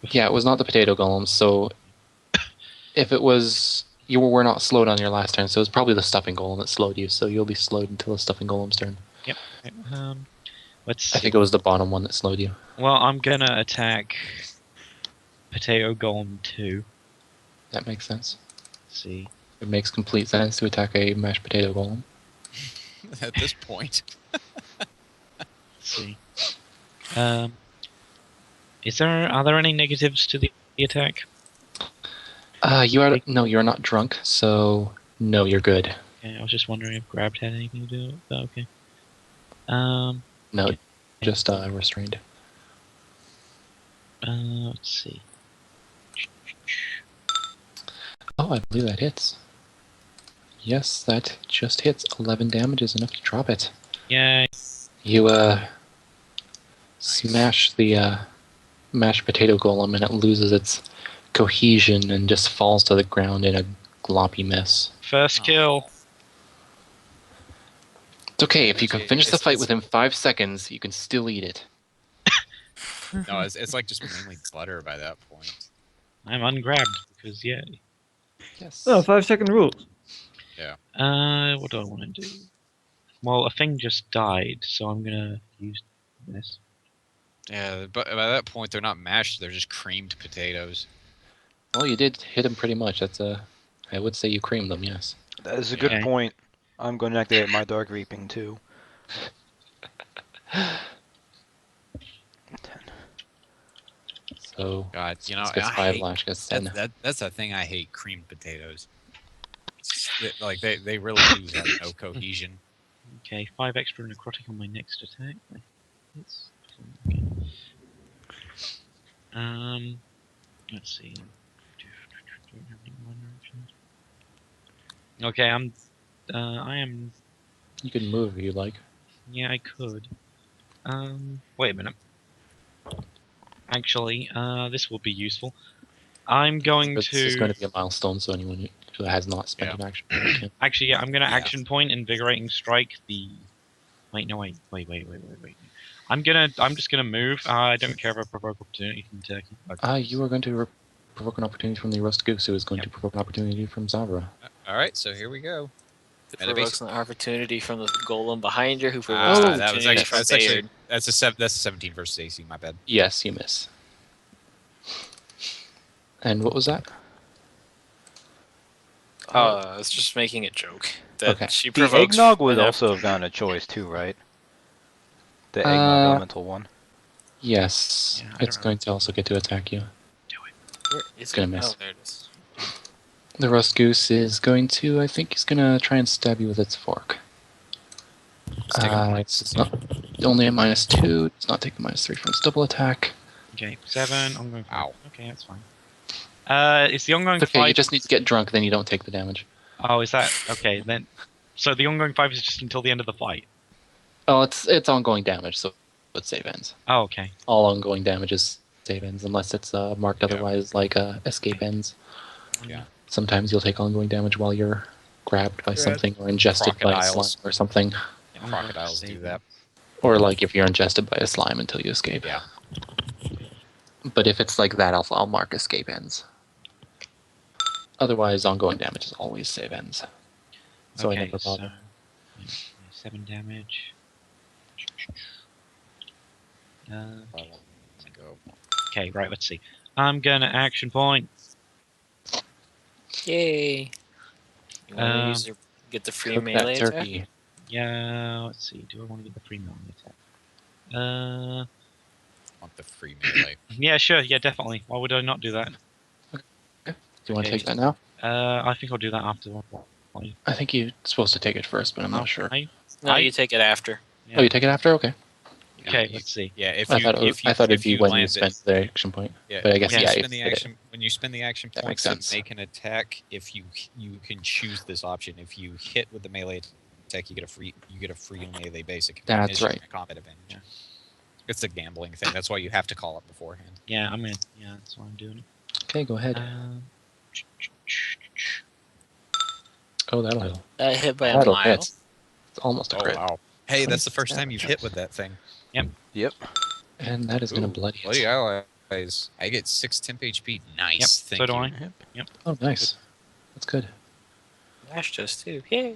S1: Yeah, it was not the potato golems. So if it was, you were not slowed on your last turn, so it was probably the stuffing golem that slowed you. So you'll be slowed until the stuffing golem's turn.
S5: Yep. Let's see.
S1: I think it was the bottom one that slowed you.
S5: Well, I'm gonna attack Potato Golem 2.
S1: That makes sense.
S5: Let's see.
S1: It makes complete sense to attack a mashed potato golem.
S4: at this point,
S5: Let's see. Are there any negatives to the attack?
S1: You're not drunk, so no, you're good.
S5: Okay, I was just wondering if grabbed had anything to do with that. Okay.
S1: No, just restrained.
S5: Let's see.
S1: Oh, I believe that hits. Yes, that just hits. 11 damage is enough to drop it.
S5: Yeah.
S1: You smash the mashed potato golem, and it loses its cohesion and just falls to the ground in a gloppy mess.
S5: First kill.
S1: It's okay if you can
S4: Okay,
S1: finish the
S4: it's-
S1: fight
S4: it's-
S1: within 5 seconds. You can still eat it.
S4: no, it's like just mainly butter by that point.
S5: I'm ungrabbed because yeah.
S1: Yes.
S6: Oh, 5-second rules.
S5: What do I want to do? Well, a thing just died, so I'm gonna use this.
S4: Yeah, but by that point, they're not mashed; they're just creamed potatoes.
S1: Well, you did hit him pretty much. I would say you creamed them. Yes.
S3: That is a good
S5: Okay.
S3: point. I'm going to activate my Dark Reaping too. 10.
S1: So
S4: God, you know,
S1: this gets
S4: I
S1: 5,
S4: hate,
S1: Lash gets 10.
S4: that's a thing I hate: creamed potatoes. Like they really do have no cohesion.
S5: Okay, 5 extra necrotic on my next attack. It's okay. Let's see. Don't have any minor actions. Okay, I am.
S1: You can move if you like.
S5: Yeah, I could. Wait a minute. Actually, this will be useful. I'm going
S1: This is
S5: to
S1: going to be a milestone, so anyone who has not spent an action point can.
S5: actually. Yeah, I'm going to
S4: Yeah.
S5: action point invigorating strike the. Wait, no, wait. I'm just gonna move. I don't care if I provoke opportunity from Turkey.
S1: You are going to provoke an opportunity from the Rust Goose, who is going
S5: Yep.
S1: to provoke an opportunity from Zavra.
S4: All right, so here we go.
S2: It
S4: And it
S2: provokes an opportunity from the golem behind her, who provokes
S4: Ah,
S2: an
S4: that was
S2: opportunity
S4: actually
S2: from
S4: that's actually
S2: Bayard.
S4: that's a 17 versus AC. My bad.
S1: Yes, you miss. And what was that?
S2: I was just making a joke that
S1: Okay.
S2: she
S3: The
S2: provokes.
S3: eggnog would
S2: an
S3: also have
S2: opportunity.
S3: gotten a choice too, right? The eggnog elemental one.
S1: Yes,
S5: Yeah, I
S1: it's
S5: don't
S1: going to also get to attack you.
S2: Where is
S1: gonna
S2: it?
S1: miss.
S2: Oh, there it is.
S1: The Rust Goose is going to, I think he's going to try and stab you with its fork.
S4: Just take a
S1: It's not, only a -2, does not take the -3 from its double attack.
S5: Okay, 7. Ongoing 5.
S4: Ow.
S5: Okay, that's fine. It's the ongoing
S1: It's okay,
S5: 5.
S1: you just need to get drunk, then you don't take the damage.
S5: Oh, is that okay? Then, so the ongoing 5 is just until the end of the fight.
S1: Oh, it's ongoing damage, so it save ends.
S5: Oh, okay.
S1: All ongoing damage is save ends, unless it's marked otherwise, like escape ends.
S4: Yeah.
S1: Sometimes you'll take ongoing damage while you're grabbed by something or ingested by a
S4: Crocodiles.
S1: slime or something.
S4: Crocodiles do that.
S1: Or like if you're ingested by a slime until you escape.
S4: Yeah.
S1: But if it's like that, I'll mark escape ends. Otherwise, ongoing damage is always save ends. So I never bother.
S5: 7 damage.
S4: Go.
S5: Okay, right. Let's see. I'm gonna action point.
S2: Yay! You want to use get the free
S1: Cook
S2: melee
S1: that
S2: attack?
S1: turkey.
S5: Yeah. Let's see. Do I want to get the free melee attack?
S4: Want the free melee?
S5: Yeah, sure. Yeah, definitely. Why would I not do that?
S1: Do you want to
S5: Okay.
S1: take that now?
S5: I think I'll do that after.
S1: I think you're supposed to take it first, but I'm not sure.
S2: No, you take it after.
S5: Yeah.
S1: Oh, you take it after? Okay.
S5: Okay,
S4: You-
S5: let's see.
S4: Yeah, if
S1: I
S4: you
S1: thought
S4: if you,
S1: I thought
S4: if
S1: it'd be
S4: you
S1: when you
S4: land
S1: spent
S4: it,
S1: the action point.
S4: yeah,
S1: But I guess
S4: when
S1: yeah.
S4: you
S1: if
S4: spend the
S1: you did it.
S4: action when you spend the action
S1: That makes
S4: points to
S1: sense.
S4: make an attack, if you can choose this option. If you hit with the melee attack, you get a free melee basic.
S1: That's
S4: advantage and
S1: right.
S4: a combat advantage. It's a gambling thing. That's why you have to call it beforehand.
S5: Yeah, I'm in. Yeah, that's why I'm doing it.
S1: Okay, go ahead.
S5: Uh,
S1: Oh, that'll hit.
S2: That hit by a
S1: That'll
S2: mile.
S1: hit. It's almost a
S4: Oh
S1: crit.
S4: wow! Hey, that's the
S1: 26
S4: first time you've
S1: damage.
S4: hit with that thing.
S3: Yep.
S1: And that is going to
S4: Ooh,
S1: bloody
S4: bloody
S1: it.
S4: allies. I get 6 temp HP. Nice.
S5: Yep,
S4: Thank
S5: so do
S4: you.
S5: I.
S1: Oh, nice. That's good.
S2: Ash does too. Yay!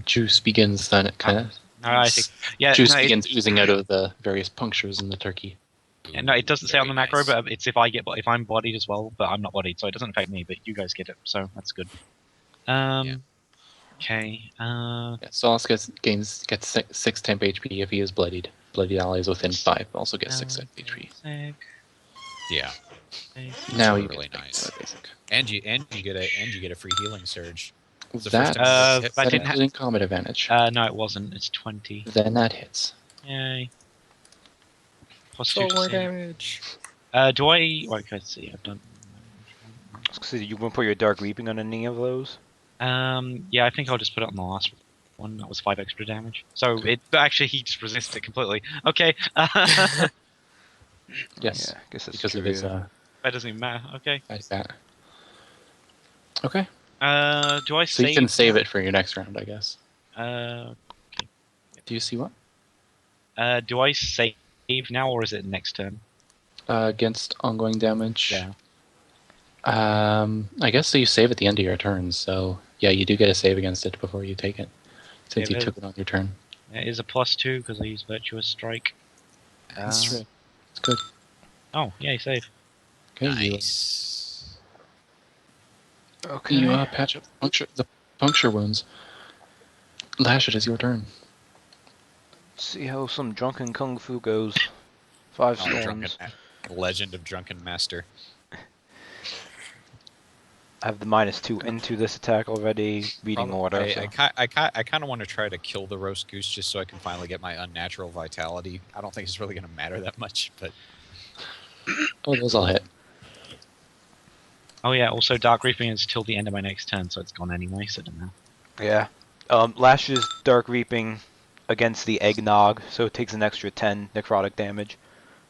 S1: Juice begins then. It kind of
S5: I think. Yeah,
S1: juice
S5: no,
S1: begins oozing out of the various punctures in the turkey.
S5: no, it doesn't say on the
S4: Very
S5: macro,
S4: nice.
S5: but it's if I'm bodied as well, but I'm not bodied, so it doesn't affect me. But you guys get it, so that's good.
S4: Yeah.
S5: Okay.
S1: Yeah, Solas gets 6 temp HP if he is bloodied. Bloodied allies within 5 also get 6 temp HP.
S4: Yeah.
S1: Now you
S4: really
S1: get
S4: nice.
S1: basic.
S4: And you get a free healing surge. It's the
S1: That,
S4: first time I've hit
S5: that
S1: that
S5: didn't
S1: including combat advantage.
S5: No, it wasn't. It's 20.
S1: Then that hits.
S5: Yay. Plus 2
S2: So
S5: to
S2: more
S5: save.
S2: damage.
S5: Do I? Wait, let's see. I've done.
S3: So you want to put your Dark Reaping on any of those?
S5: Yeah, I think I'll just put it on the last one. That was 5 extra damage. So it actually he just resists it completely. Okay.
S1: Yes,
S3: Yeah, I guess that's
S1: because
S3: true.
S1: of his
S3: yeah.
S5: That doesn't even matter. Okay.
S1: like that. Okay,
S5: Do I
S1: so
S5: save?
S1: you can save it for your next round, I guess.
S5: Uh,
S1: Do you see what?
S5: do I save now or is it next turn?
S1: Against ongoing damage.
S5: Yeah.
S1: I guess so. You save at the end of your turn, so yeah, you do get a save against it before you take it, since
S5: Yeah,
S1: you
S5: but-
S1: took it on your turn.
S5: It is a +2 because I use Virtuous Strike.
S1: That's true. It's good.
S5: Oh, yeah, save.
S1: Okay,
S4: Nice.
S3: Okay.
S1: you patch up the puncture wounds. Lash, it is your turn.
S3: See how some drunken kung fu goes. 5
S4: Oh,
S3: storms.
S4: Legend of Drunken Master.
S3: I have the -2 into this attack already. Reading order. So.
S4: I kind of want to try to kill the roast goose just so I can finally get my unnatural vitality. I don't think it's really going to matter that much, but
S1: Oh, those all hit.
S5: Oh yeah, also Dark Reaping is till the end of my next turn, so it's gone anyway, so it doesn't matter.
S3: Yeah. Lash's Dark Reaping against the eggnog, so it takes an extra 10 necrotic damage.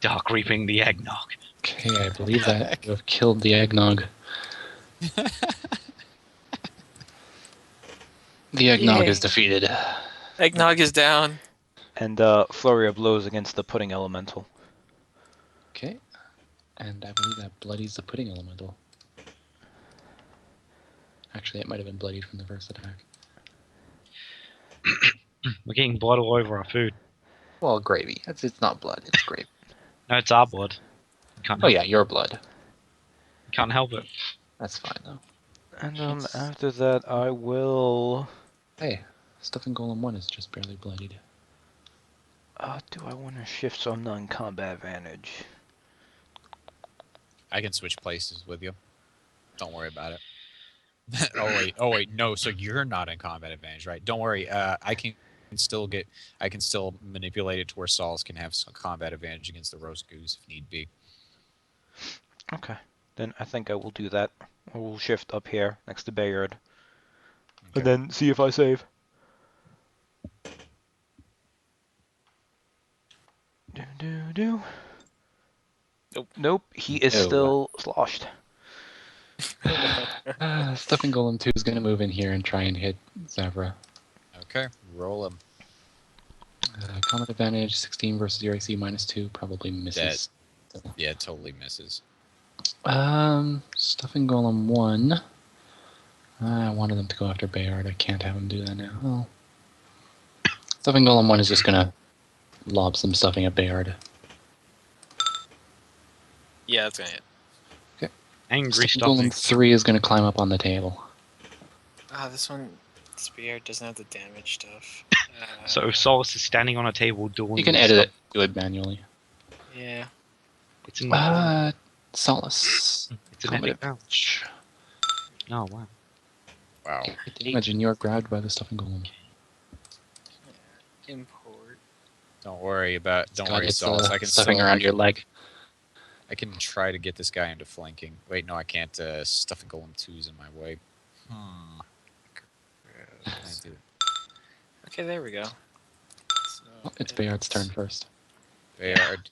S5: Dark reaping the eggnog.
S1: Okay, I believe that you have killed the eggnog. The eggnog is
S2: Yay.
S1: defeated.
S2: Eggnog is down.
S3: And flurry of blows against the pudding elemental.
S1: Okay, and I believe that bloodies the pudding elemental. Actually, it might have been bloodied from the first attack.
S5: We're getting blood all over our food.
S1: Well, gravy. It's not blood. It's gravy.
S5: No, it's our blood. We can't
S1: Oh
S5: help
S1: yeah, your blood.
S5: Can't help it.
S1: That's fine though.
S3: And after that, I will.
S1: Hey, Stuffing Golem 1 is just barely bloodied.
S3: Do I want to shift some non-combat advantage?
S4: I can switch places with you. Don't worry about it. Oh wait, no. So you're not in combat advantage, right? Don't worry. I can still manipulate it to where Sauls can have some combat advantage against the roast goose if need be.
S3: Okay, then I think I will do that. I will shift up here next to Bayard,
S4: Okay.
S3: and then see if I save. Do.
S2: Nope.
S3: Nope. He is
S1: No.
S3: still sloshed.
S1: Stuffing Golem 2 is going to move in here and try and hit Zavra.
S4: Okay, roll him.
S1: Combat advantage, 16 versus your AC -2, probably misses.
S4: Yeah, totally misses.
S1: Stuffing Golem 1. I wanted them to go after Bayard. I can't have him do that now. Oh. Stuffing Golem 1 is just going to lob some stuffing at Bayard.
S2: Yeah, that's gonna hit.
S5: Angry
S1: Stuffing
S5: stuffing.
S1: Golem 3 is going to climb up on the table.
S2: Ah, this spear doesn't have the damage stuff.
S5: So Solus is standing on a table doing.
S1: You can edit it, do it manually.
S2: Yeah.
S5: It's an,
S1: Solace.
S5: it's an
S1: Combat
S5: epic now.
S1: advantage.
S5: Oh wow.
S4: Wow.
S1: Imagine you're grabbed by the Stuffing Golem.
S2: Import.
S4: Don't worry,
S1: It's
S4: Sauls. I can
S1: stuffing
S4: still,
S1: around your leg.
S4: I can try to get this guy into flanking. Wait, no, I can't. Stuffing Golem 2's in my way. What can I do?
S2: Okay, there we go. So
S1: Oh, it's Bayard's turn first.
S4: Bayard.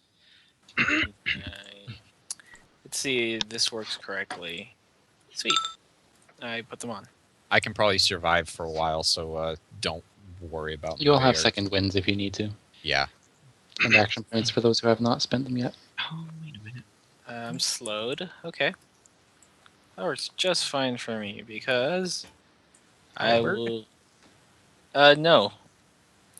S2: Let's see if this works correctly. Sweet. I put them on.
S4: I can probably survive for a while, so don't worry about me.
S1: You'll have
S4: Bayard.
S1: second wins if you need to.
S4: Yeah.
S1: And action points for those who have not spent them yet.
S5: Oh wait a minute.
S2: I'm slowed. Okay. That works just fine for me because I
S4: Word?
S2: will. No.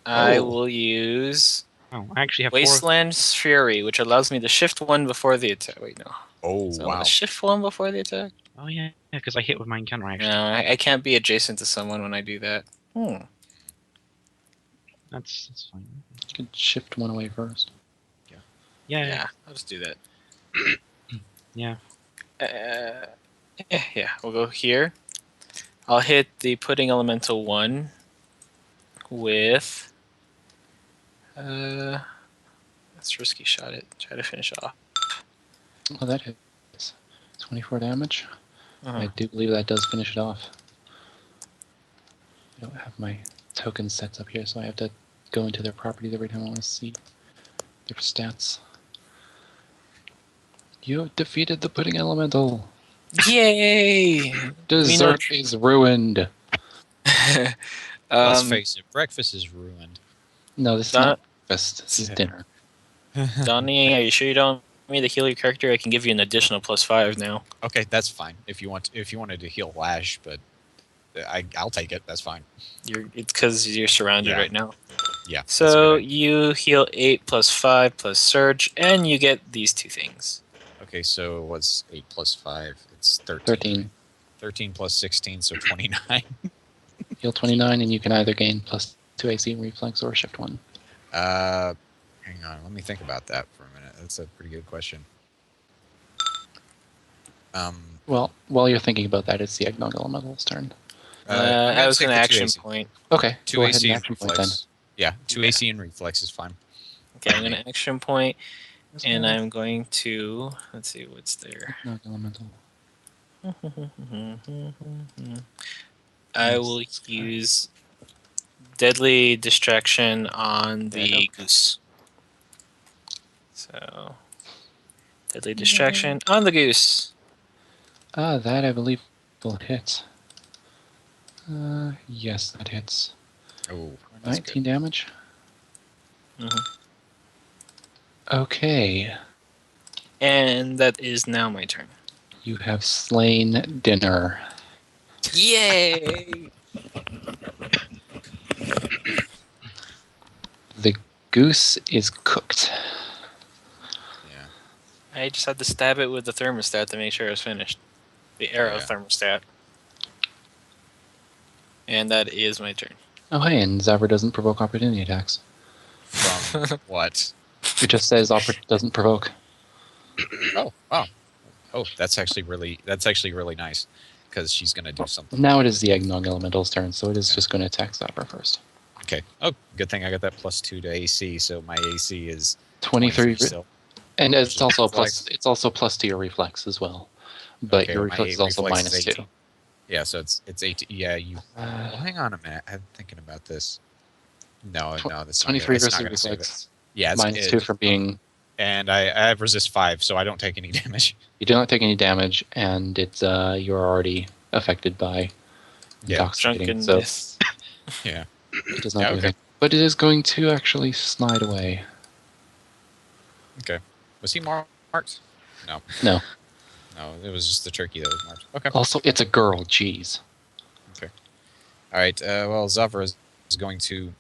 S2: I
S4: Oh.
S2: will use
S5: Oh, I actually have four.
S2: Wasteland's Fury, which allows me to shift one before the attack. Wait, no.
S4: Oh,
S2: So I'm
S4: wow.
S2: gonna shift one before the attack?
S5: Oh yeah, because I hit with my encounter action.
S2: No, I can't be adjacent to someone when I do that.
S5: That's fine.
S1: You can shift one away first.
S5: Yeah.
S2: Yeah, I'll just do that.
S5: Yeah.
S2: Yeah, we'll go here. I'll hit the Pudding Elemental 1 with... Let's risky shot it. Try to finish off.
S1: Oh, that hits. 24 damage.
S2: Uh-huh.
S1: I do believe that does finish it off. I don't have my token sets up here, so I have to go into their properties every time I want to see their stats. You have defeated the Pudding Elemental.
S2: Yay!
S1: Dessert is ruined.
S4: Let's face it, breakfast is ruined.
S1: No, this is not breakfast. This is dinner.
S2: Donnie, are you sure you don't want me to heal your character? I can give you an additional +5 now.
S4: Okay, that's fine. If you wanted to heal Lash, but I'll take it. That's fine.
S2: It's because you're surrounded
S4: Yeah.
S2: right now.
S4: Yeah. that's
S2: So
S4: good.
S2: you heal 8 +5 plus Surge, and you get these two things.
S4: Okay, so what's 8 plus 5? It's 13.
S1: 13.
S4: 13 plus 16, so 29.
S1: Heal 29, and you can either gain +2 AC and reflex or shift 1.
S4: Hang on, let me think about that for a minute. That's a pretty good question.
S1: Well, while you're thinking about that, it's the Eggnog Elemental's turn.
S2: I was
S4: take
S2: going to
S4: the 2
S2: action
S4: AC.
S2: point.
S1: Okay,
S4: 2
S1: go ahead
S4: AC
S1: and
S4: and
S1: action point then.
S4: reflex. Yeah, 2 AC and reflex is fine.
S2: Okay, I'm going to action point, and I'm going to... Let's see what's there.
S1: Eggnog Elemental.
S2: I will use Deadly Distraction on the goose. So, deadly distraction on the goose.
S1: That I believe will hit. Yes, that hits.
S4: Oh, that's
S1: 19
S4: good.
S1: damage.
S2: Mhm.
S1: Okay,
S2: And that is now my turn.
S1: you have slain dinner.
S2: Yay!
S1: The goose is cooked.
S4: Yeah.
S2: I just had to stab it with the thermostat to make sure it was finished. The arrow
S4: Yeah.
S2: thermostat. And that is my turn.
S1: Oh, hey, and Zavra doesn't provoke opportunity attacks.
S4: From what?
S1: It just says doesn't provoke.
S4: Oh, wow. Oh, that's actually really nice, because she's gonna do something.
S1: Now it is the Eggnog Elemental's turn, so it is
S4: Yeah.
S1: just going to attack Zapper first.
S4: Okay. Oh, good thing I got that +2 to AC, so my AC is
S1: 23,
S4: still.
S1: and
S4: Which
S1: it's
S4: is
S1: also
S4: reflex.
S1: plus to your reflex as well. But
S4: Okay,
S1: your
S4: well, my
S1: reflex is also
S4: reflex
S1: minus
S4: is
S1: 2.
S4: 18. Yeah, so it's 18. Yeah, you. Well, hang on a minute. I'm thinking about this. No,
S1: Tw-
S4: no, that's
S1: 23
S4: not
S1: versus
S4: gonna save it.
S1: reflex.
S4: Yeah, it's,
S1: Minus 2 from being.
S4: and I have resist 5, so I don't take any damage.
S1: You do not take any damage, and it's you're already affected by
S4: Yeah.
S1: intoxicating, so
S2: Drunkenness.
S4: Yeah.
S1: it does not
S4: Yeah,
S1: do
S4: okay.
S1: anything. But it is going to actually slide away.
S4: Okay. Was he marked? No.
S1: No.
S4: No, it was just the turkey that was marked. Okay.
S1: Also, it's a girl. Jeez.
S4: All right. Well, Zavra is going to.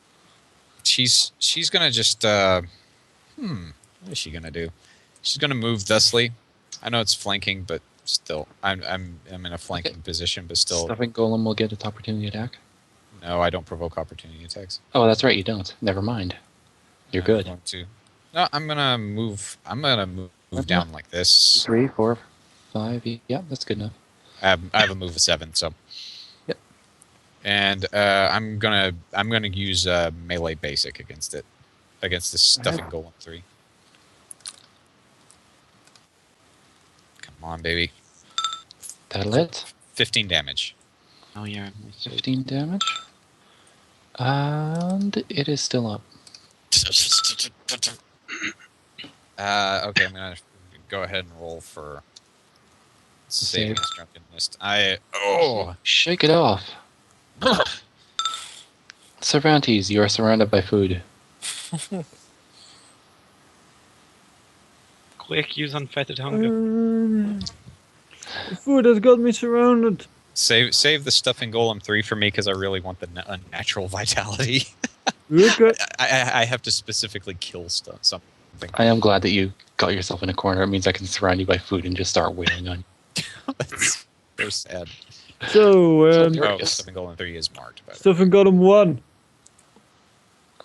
S4: She's gonna just. What is she gonna do? She's gonna move thusly. I know it's flanking, but still, I'm in a flanking position, but still,
S1: Stuffing Golem will get its opportunity attack.
S4: no, I don't provoke opportunity attacks.
S1: Oh, that's right. You don't. Never mind. You're
S4: I'm
S1: good.
S4: going to. No, I'm gonna move. I'm gonna move down like this.
S1: 3, 4, 5. Yeah, that's good enough.
S4: I have a move of 7, so.
S1: Yep.
S4: And I'm gonna use melee basic against it, against this stuffing golem 3. Come on, baby.
S1: That'll hit.
S4: 15 damage.
S5: Oh yeah.
S1: 15 damage. And it is still up.
S4: Okay, I'm gonna go ahead and roll for saving
S1: Save.
S4: this drunkenness.
S1: Shake it off. Cervantes, you are surrounded by food.
S5: Quick, use unfettered hunger.
S6: The food has got me surrounded.
S4: Save the stuffing golem 3 for me, because I really want the unnatural vitality.
S6: Okay.
S4: I have to specifically kill something.
S1: I am glad that you got yourself in a corner. It means I can surround you by food and just start wailing on you.
S4: That's so sad.
S6: So,
S4: Oh,
S1: Yes.
S4: stuffing golem 3 is marked. By the way.
S6: Stuffing got him 1.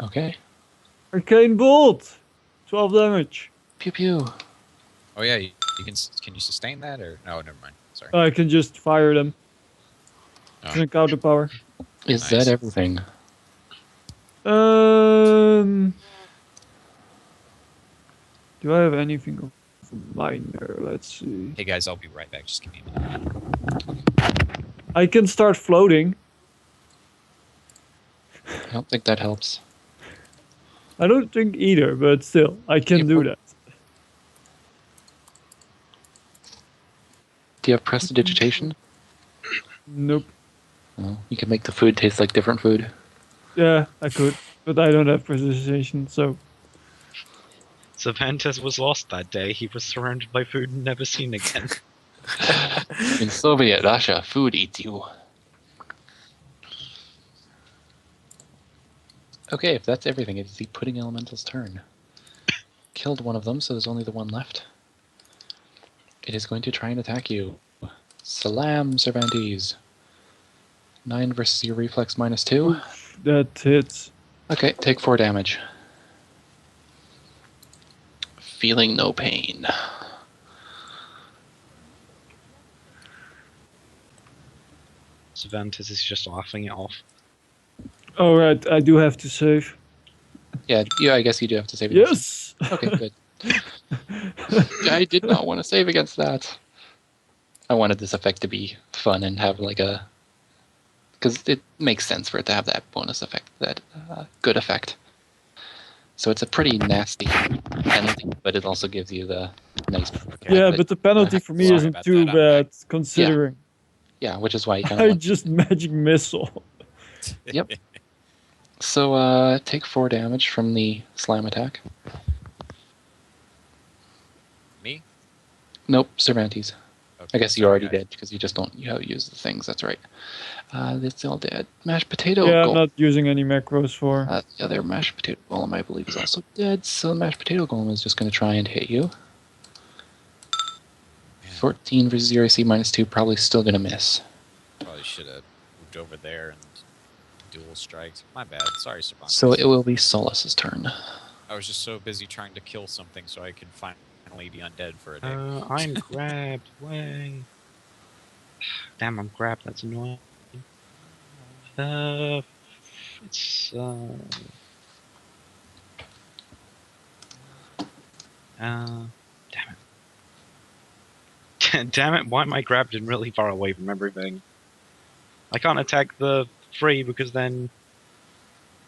S1: Okay.
S6: Arcane Bolt. 12 damage.
S1: Pew pew.
S4: Oh yeah, you can you sustain that, or no? Never mind. Sorry.
S6: I can just fire them.
S4: Oh.
S6: Drink counter power.
S1: Is
S4: Nice.
S1: that everything?
S6: Do I have anything of minor? Let's see.
S4: Hey guys, I'll be right back. Just give me a minute.
S6: I can start floating.
S1: I don't think that helps.
S6: I don't think either, but still, I can
S1: You
S6: do
S1: put-
S6: that.
S1: Do you have prestidigitation?
S6: Nope.
S1: No. You can make the food taste like different food.
S6: Yeah, I could, but I don't have precision, so
S5: Cervantes was lost that day. He was surrounded by food and never seen again.
S1: In Soviet Russia, food eats you. Okay, if that's everything, it's the Pudding Elemental's turn. Killed one of them, so there's only the one left. It is going to try and attack you. Salam, Cervantes. 9 versus your reflex minus 2.
S6: that hits.
S1: Okay, take 4 damage. Feeling no pain.
S5: Cervantes is just laughing it off.
S6: Alright, I do have to save.
S1: Yeah, I guess you do have to save.
S6: Yes!
S1: Okay, good. I did not want to save against that. I wanted this effect to be fun and have like a... Because it makes sense for it to have that bonus effect, that good effect. So it's a pretty nasty penalty, but it also gives you the nice.
S6: Yeah,
S1: but-
S6: but the penalty for me
S4: Sorry
S6: isn't
S4: about
S6: too
S4: that, I'm
S6: bad, considering
S1: Yeah, which is why you kind of
S6: I
S1: want.
S6: just magic missile.
S1: Yep. So take 4 damage from the slam attack.
S4: Me?
S1: Nope, Cervantes.
S4: Okay,
S1: I guess you
S4: sorry,
S1: already
S4: guys.
S1: did because you just don't use the things. That's right. That's all dead. Mashed potato.
S6: Yeah, I'm
S1: golem.
S6: not using any macros for.
S1: The other mashed potato golem, I believe, is also dead. So the mashed potato golem is just going to try and hit you. 14 versus your AC -2, probably still going to miss.
S4: Probably should have moved over there and dual strikes. My bad. Sorry, Cervantes.
S1: So it will be Solus's turn.
S4: I was just so busy trying to kill something so I could finally be undead for a day.
S5: I'm grabbed. Way. Damn, I'm grabbed. That's annoying. It's damn it. Damn it, why am I grabbed and really far away from everything? I can't attack the 3 because then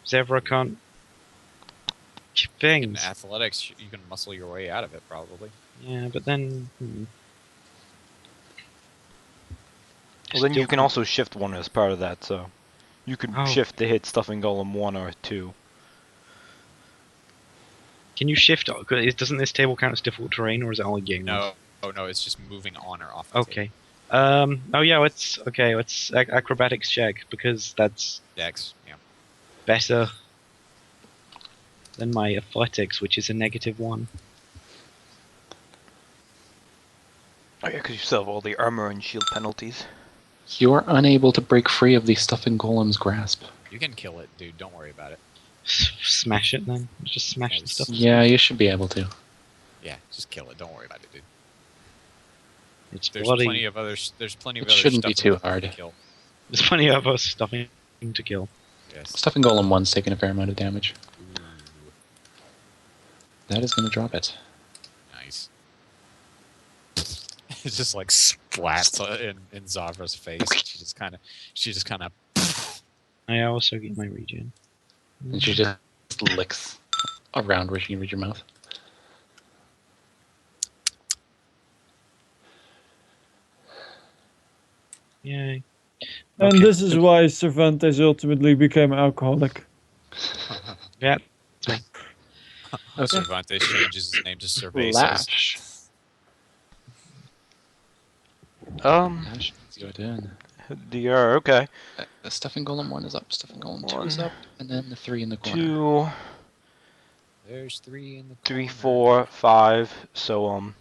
S5: Zevra can't
S4: In
S5: things.
S4: athletics, you can muscle your way out of it, probably.
S5: Yeah, but then
S3: Well, then
S5: Still
S3: you can also shift one as part of that, so you can
S5: Oh.
S3: shift to hit Stuffing Golem 1 or 2.
S5: Can you shift? Doesn't this table count as difficult terrain, or is it only game?
S4: No, oh no, it's just moving on or off. The
S5: Okay. Oh yeah. Let's acrobatics check because that's
S4: table. Dex. Yeah.
S5: better than my athletics, which is a -1.
S3: Oh yeah, because you still have all the armor and shield penalties.
S1: You are unable to break free of the stuffing golem's grasp.
S4: You can kill it, dude. Don't worry about it.
S5: Smash it then. Just smash the
S4: Nice.
S5: stuff.
S1: Yeah, you should be able to.
S4: Yeah, just kill it. Don't worry about it, dude.
S5: It's
S4: There's
S5: bloody.
S4: plenty of other. There's plenty of
S1: It
S4: other
S1: shouldn't be
S4: stuff
S1: too
S4: in the
S1: hard.
S4: to kill.
S5: There's plenty of us stuffing to kill.
S4: Yes.
S1: Stuffing golem 1's taking a fair amount of damage.
S4: Ooh,
S1: That is going to drop it.
S4: nice. It just like splats in Zavra's face. She just kind of.
S5: I also get my regen.
S1: And she just licks around where she can reach your mouth.
S5: Yay.
S6: And
S5: Okay.
S6: this is why Cervantes ultimately became alcoholic.
S5: Yeah.
S4: Cervantes changes his name to Cervantes.
S1: Lash. Lash, it's your turn.
S3: DR, okay.
S1: The stuffing golem 1 is up. Stuffing golem 2
S3: 1,
S1: is up. And then the 3 in the corner.
S3: 2,
S4: There's 3 in the
S3: 3,
S4: corner.
S3: 4, 5. So,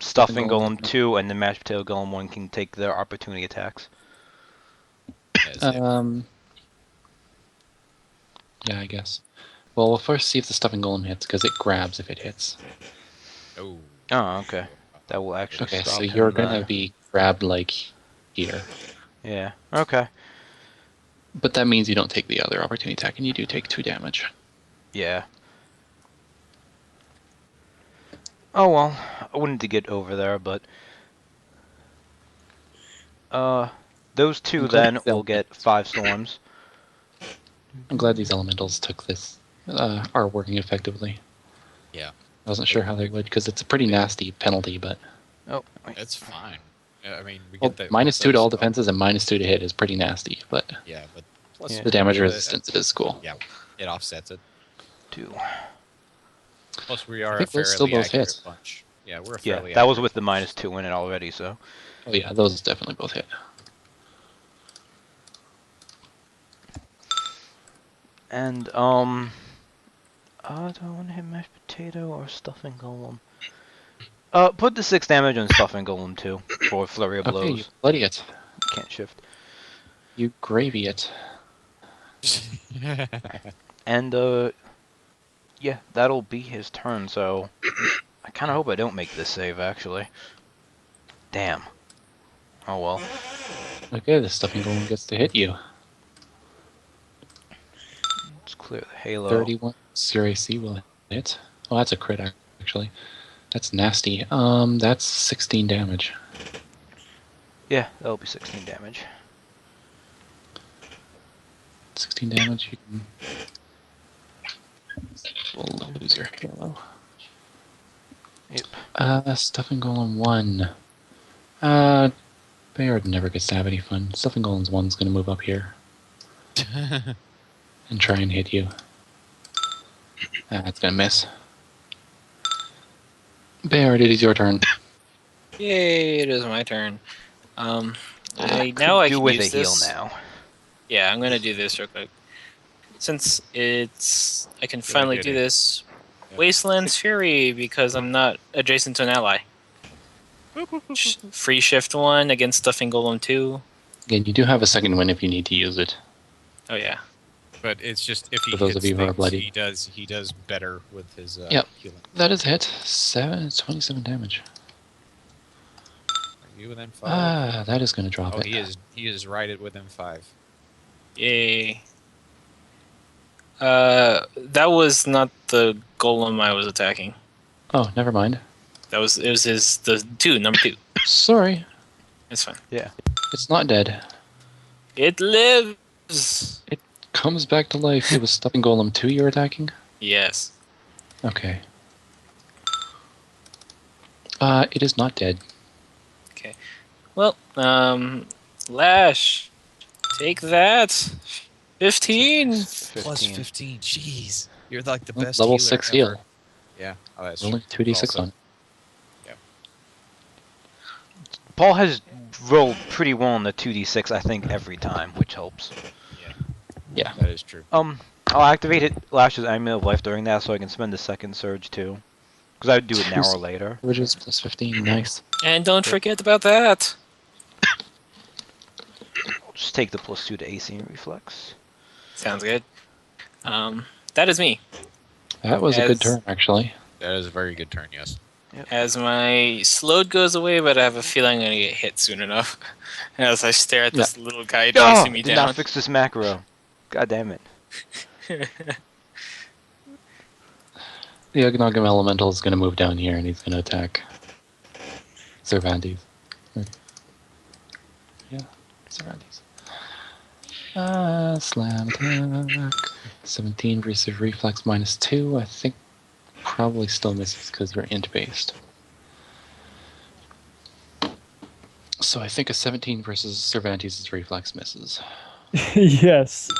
S3: Stuffing
S1: Golem.
S3: Golem 2 and the Mashed Potato Golem 1 can take their opportunity attacks.
S4: That's it.
S1: Yeah, I guess. Well, we'll first see if the stuffing golem hits, because it grabs if it hits.
S4: Oh.
S3: Oh, okay. That will actually
S1: Okay,
S3: stop
S1: so
S3: him
S1: you're going
S3: there.
S1: to be grabbed, like, here.
S3: Yeah, okay.
S1: But that means you don't take the other opportunity attack, and you do take 2 damage.
S3: Yeah. Oh well, I wanted to get over there, but... those 2
S1: I'm glad
S3: then
S1: they'll-
S3: will get 5 storms.
S1: I'm glad these elementals took this, are working effectively.
S4: Yeah.
S1: I wasn't sure how they would, because it's a pretty nasty penalty, but...
S3: Oh, wait.
S4: That's fine. Yeah, I mean, we
S1: Well,
S4: get the
S1: -2 to all
S4: those-
S1: defenses and -2 to hit is pretty nasty, but
S4: Yeah, but plus
S3: Yeah.
S1: the damage
S4: the-
S1: resistance is cool.
S4: Yeah, it offsets it.
S3: 2.
S4: Plus, we are a
S1: think those
S4: fairly
S1: still both
S4: accurate
S1: hit.
S4: bunch. Yeah, we're a
S3: Yeah,
S4: fairly
S3: that was
S4: accurate
S3: with the
S4: bunch.
S3: -2 in it already, so...
S1: Oh yeah, those definitely both hit.
S3: And, do I want to hit Mashed Potato or Stuffing Golem? Put the 6 damage on Stuffing Golem too, for Flurry of
S1: Okay, you
S3: Blows.
S1: bloody it.
S3: Can't shift.
S1: You gravy it.
S3: And, yeah, that'll be his turn, so... I kinda hope I don't make this save, actually. Damn. Oh well.
S1: Okay, the stuffing golem gets to hit you.
S3: Let's clear the halo.
S1: 31. Your AC will hit. Oh, that's a crit, actually. That's nasty. That's 16 damage.
S3: Yeah, that'll be 16 damage.
S1: 16 damage. You can We'll lose your halo.
S3: Yep.
S1: Stuffing Golem 1. Bayard never gets to have any fun. Stuffing Golem's 1's gonna move up here and try and hit you. It's gonna miss. Bayard, it is your turn.
S2: Yay! It is my turn. I
S3: Could
S2: now I
S3: do
S2: can
S3: with
S2: use
S3: a heal
S2: this.
S3: now.
S2: Yeah, I'm gonna do this real quick. Since I can
S4: Good
S2: finally
S4: idea,
S2: do
S4: Dave.
S2: this.
S4: Yeah.
S2: Wasteland's Fury because I'm not adjacent to an ally. Free shift 1 against Stuffing Golem 2.
S1: Again, you do have a second win if you need to use it.
S2: Oh yeah.
S4: But it's just if he
S1: For those of
S4: hits
S1: you who are
S4: things,
S1: bloody.
S4: he does better with his
S1: Yep.
S4: healing.
S1: That is a hit. 27 damage.
S4: Are you within 5?
S1: That is gonna drop
S4: Oh,
S1: it.
S4: he is right at within 5.
S2: Yay. That was not the golem I was attacking.
S1: Oh, never mind.
S2: It was number 2.
S1: Sorry,
S2: It's fine.
S1: it's not dead.
S2: It lives.
S1: Comes back to life. It was Stuffing Golem 2 you're attacking?
S2: Yes.
S1: Okay. It is not dead.
S2: Well, Lash, take that. 15.
S7: Plus
S3: 15.
S7: 15. Jeez. You're like the
S1: Well,
S7: best
S1: level
S7: healer
S1: 6
S7: ever.
S1: heal.
S4: Yeah. Oh, that's
S1: Only
S4: true.
S1: 2d6
S4: Also-
S1: on.
S3: Paul has rolled pretty well on the 2d6, I think, every time, which helps.
S1: Yeah.
S4: That is true.
S3: I'll activate it Lash's Amulet of Life during that so I can spend the second surge too. Because I would do it now or later.
S1: Bridges plus 15, nice.
S2: And don't forget about that.
S3: I'll just take the +2 to AC and Reflex.
S2: Sounds good. That is me.
S1: That was a good
S2: As-
S1: turn, actually.
S4: That is a very good turn, yes.
S2: As my slowed goes away, but I have a feeling I'm gonna get hit soon enough. As I stare at this little guy
S3: Oh,
S2: chasing me
S3: did
S2: down.
S3: not fix this macro. God damn it.
S1: The Ugnagam Elemental is going to move down here and he's going to attack Cervantes. Yeah, Cervantes. Slam attack. 17 versus reflex -2. I think probably still misses because you're int based. So I think a 17 versus Cervantes' reflex misses.
S6: Yes.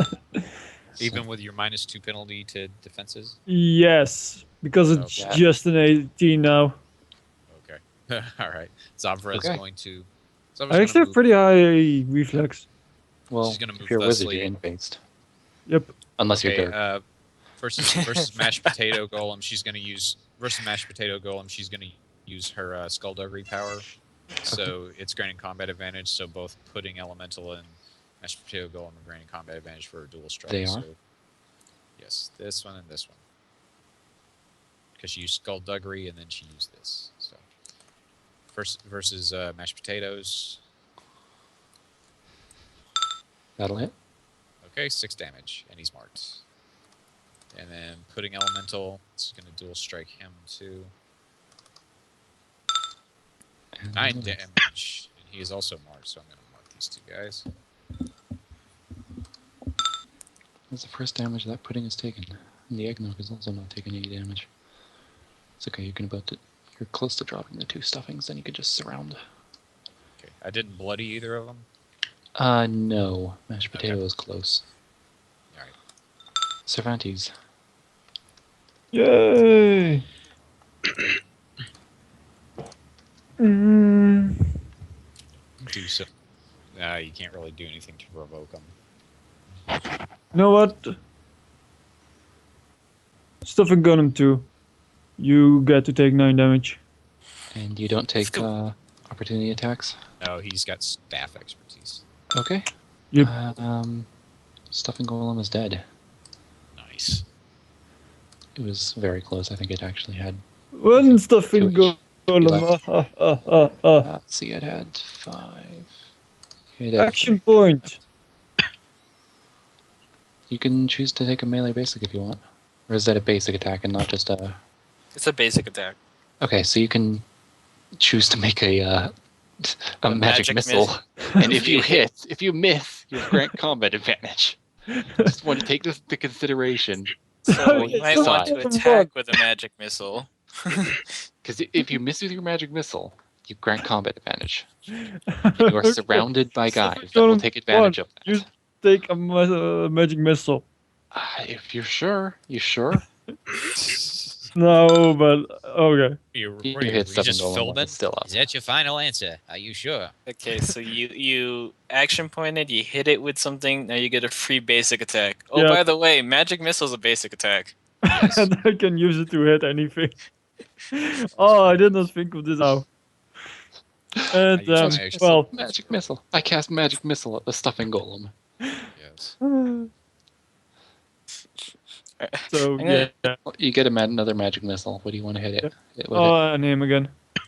S4: Even with your -2 penalty to defenses?
S6: Yes. Because it's
S1: Okay.
S6: just an 18 now.
S4: Okay. Alright. Zavra is
S1: Okay.
S4: going to.
S6: I actually have pretty high reflex.
S1: Well,
S4: She's gonna move
S1: if you're a wizard,
S4: Leslie.
S1: you're int based.
S6: Yep.
S1: Unless you're
S4: Okay,
S1: dirt.
S4: versus mashed potato golem, she's gonna use mashed potato golem. She's gonna use her skullduggery power, so it's granting combat advantage. So both putting elemental and mashed potato golem are granting combat advantage for a dual strike.
S1: They are?
S4: So, yes, this one and this one, because she used skullduggery and then she used this. So versus mashed potatoes.
S1: That'll hit.
S4: Okay, 6 damage, and he's marked. And then putting elemental, it's gonna dual strike him too. 9 damage, and he is also marked, so I'm gonna mark these 2 guys.
S1: That's the first damage that pudding is taken. And the eggnog is also not taking any damage. It's okay, you're close to dropping the 2 stuffings, then you could just surround.
S4: Okay, I didn't bloody either of them.
S1: No. Mashed
S4: Okay.
S1: potato is close.
S4: Alright.
S1: Cervantes.
S6: Yay! Mm.
S4: Do so. You can't really do anything to provoke them.
S6: You know what? Stuffing Gunham 2. You get to take 9 damage.
S1: And you don't take
S2: Let's
S1: opportunity attacks?
S4: No, he's got staff expertise.
S1: Okay.
S6: Yep.
S1: Stuffing Golem is dead.
S4: Nice.
S1: It was very close. I think it actually had...
S6: One Stuffing
S1: Two
S6: Golem.
S1: let's see, it had 5. It had
S6: Action
S1: 3.
S6: point.
S1: You can choose to take a melee basic if you want. Or is that a basic attack and not just a...
S2: It's a basic attack.
S1: Okay, so you can choose to make a magic
S2: magic
S1: missile. And if you hit, if you miss, you grant combat advantage. Just want to take this into consideration.
S2: So you might want to
S1: Besides.
S2: attack with a magic missile.
S1: Because if you miss with your magic missile, you grant combat advantage. You are surrounded by guys that will take advantage of that.
S6: You take a magic missile.
S1: If you're sure, you sure?
S6: No, but okay.
S4: You,
S1: You
S4: what are you,
S1: hit
S4: you
S1: seven
S4: just
S1: golem,
S4: filming?
S1: it's still up.
S5: Is that your final answer? Are you sure?
S2: Okay, so you action pointed, you hit it with something, now you get a free basic attack. Oh,
S6: Yeah.
S2: by the way, magic missile's a basic attack.
S4: Yes.
S6: And I can use it to hit anything. Oh, I did not think of this now. And
S4: use my action.
S6: well,
S1: Magic missile. I cast magic missile at the stuffing golem.
S4: Yes.
S6: so
S2: I'm gonna-
S6: yeah.
S1: You get another magic missile. What do you want to hit it? Hit it with
S6: Oh, name again.
S1: it?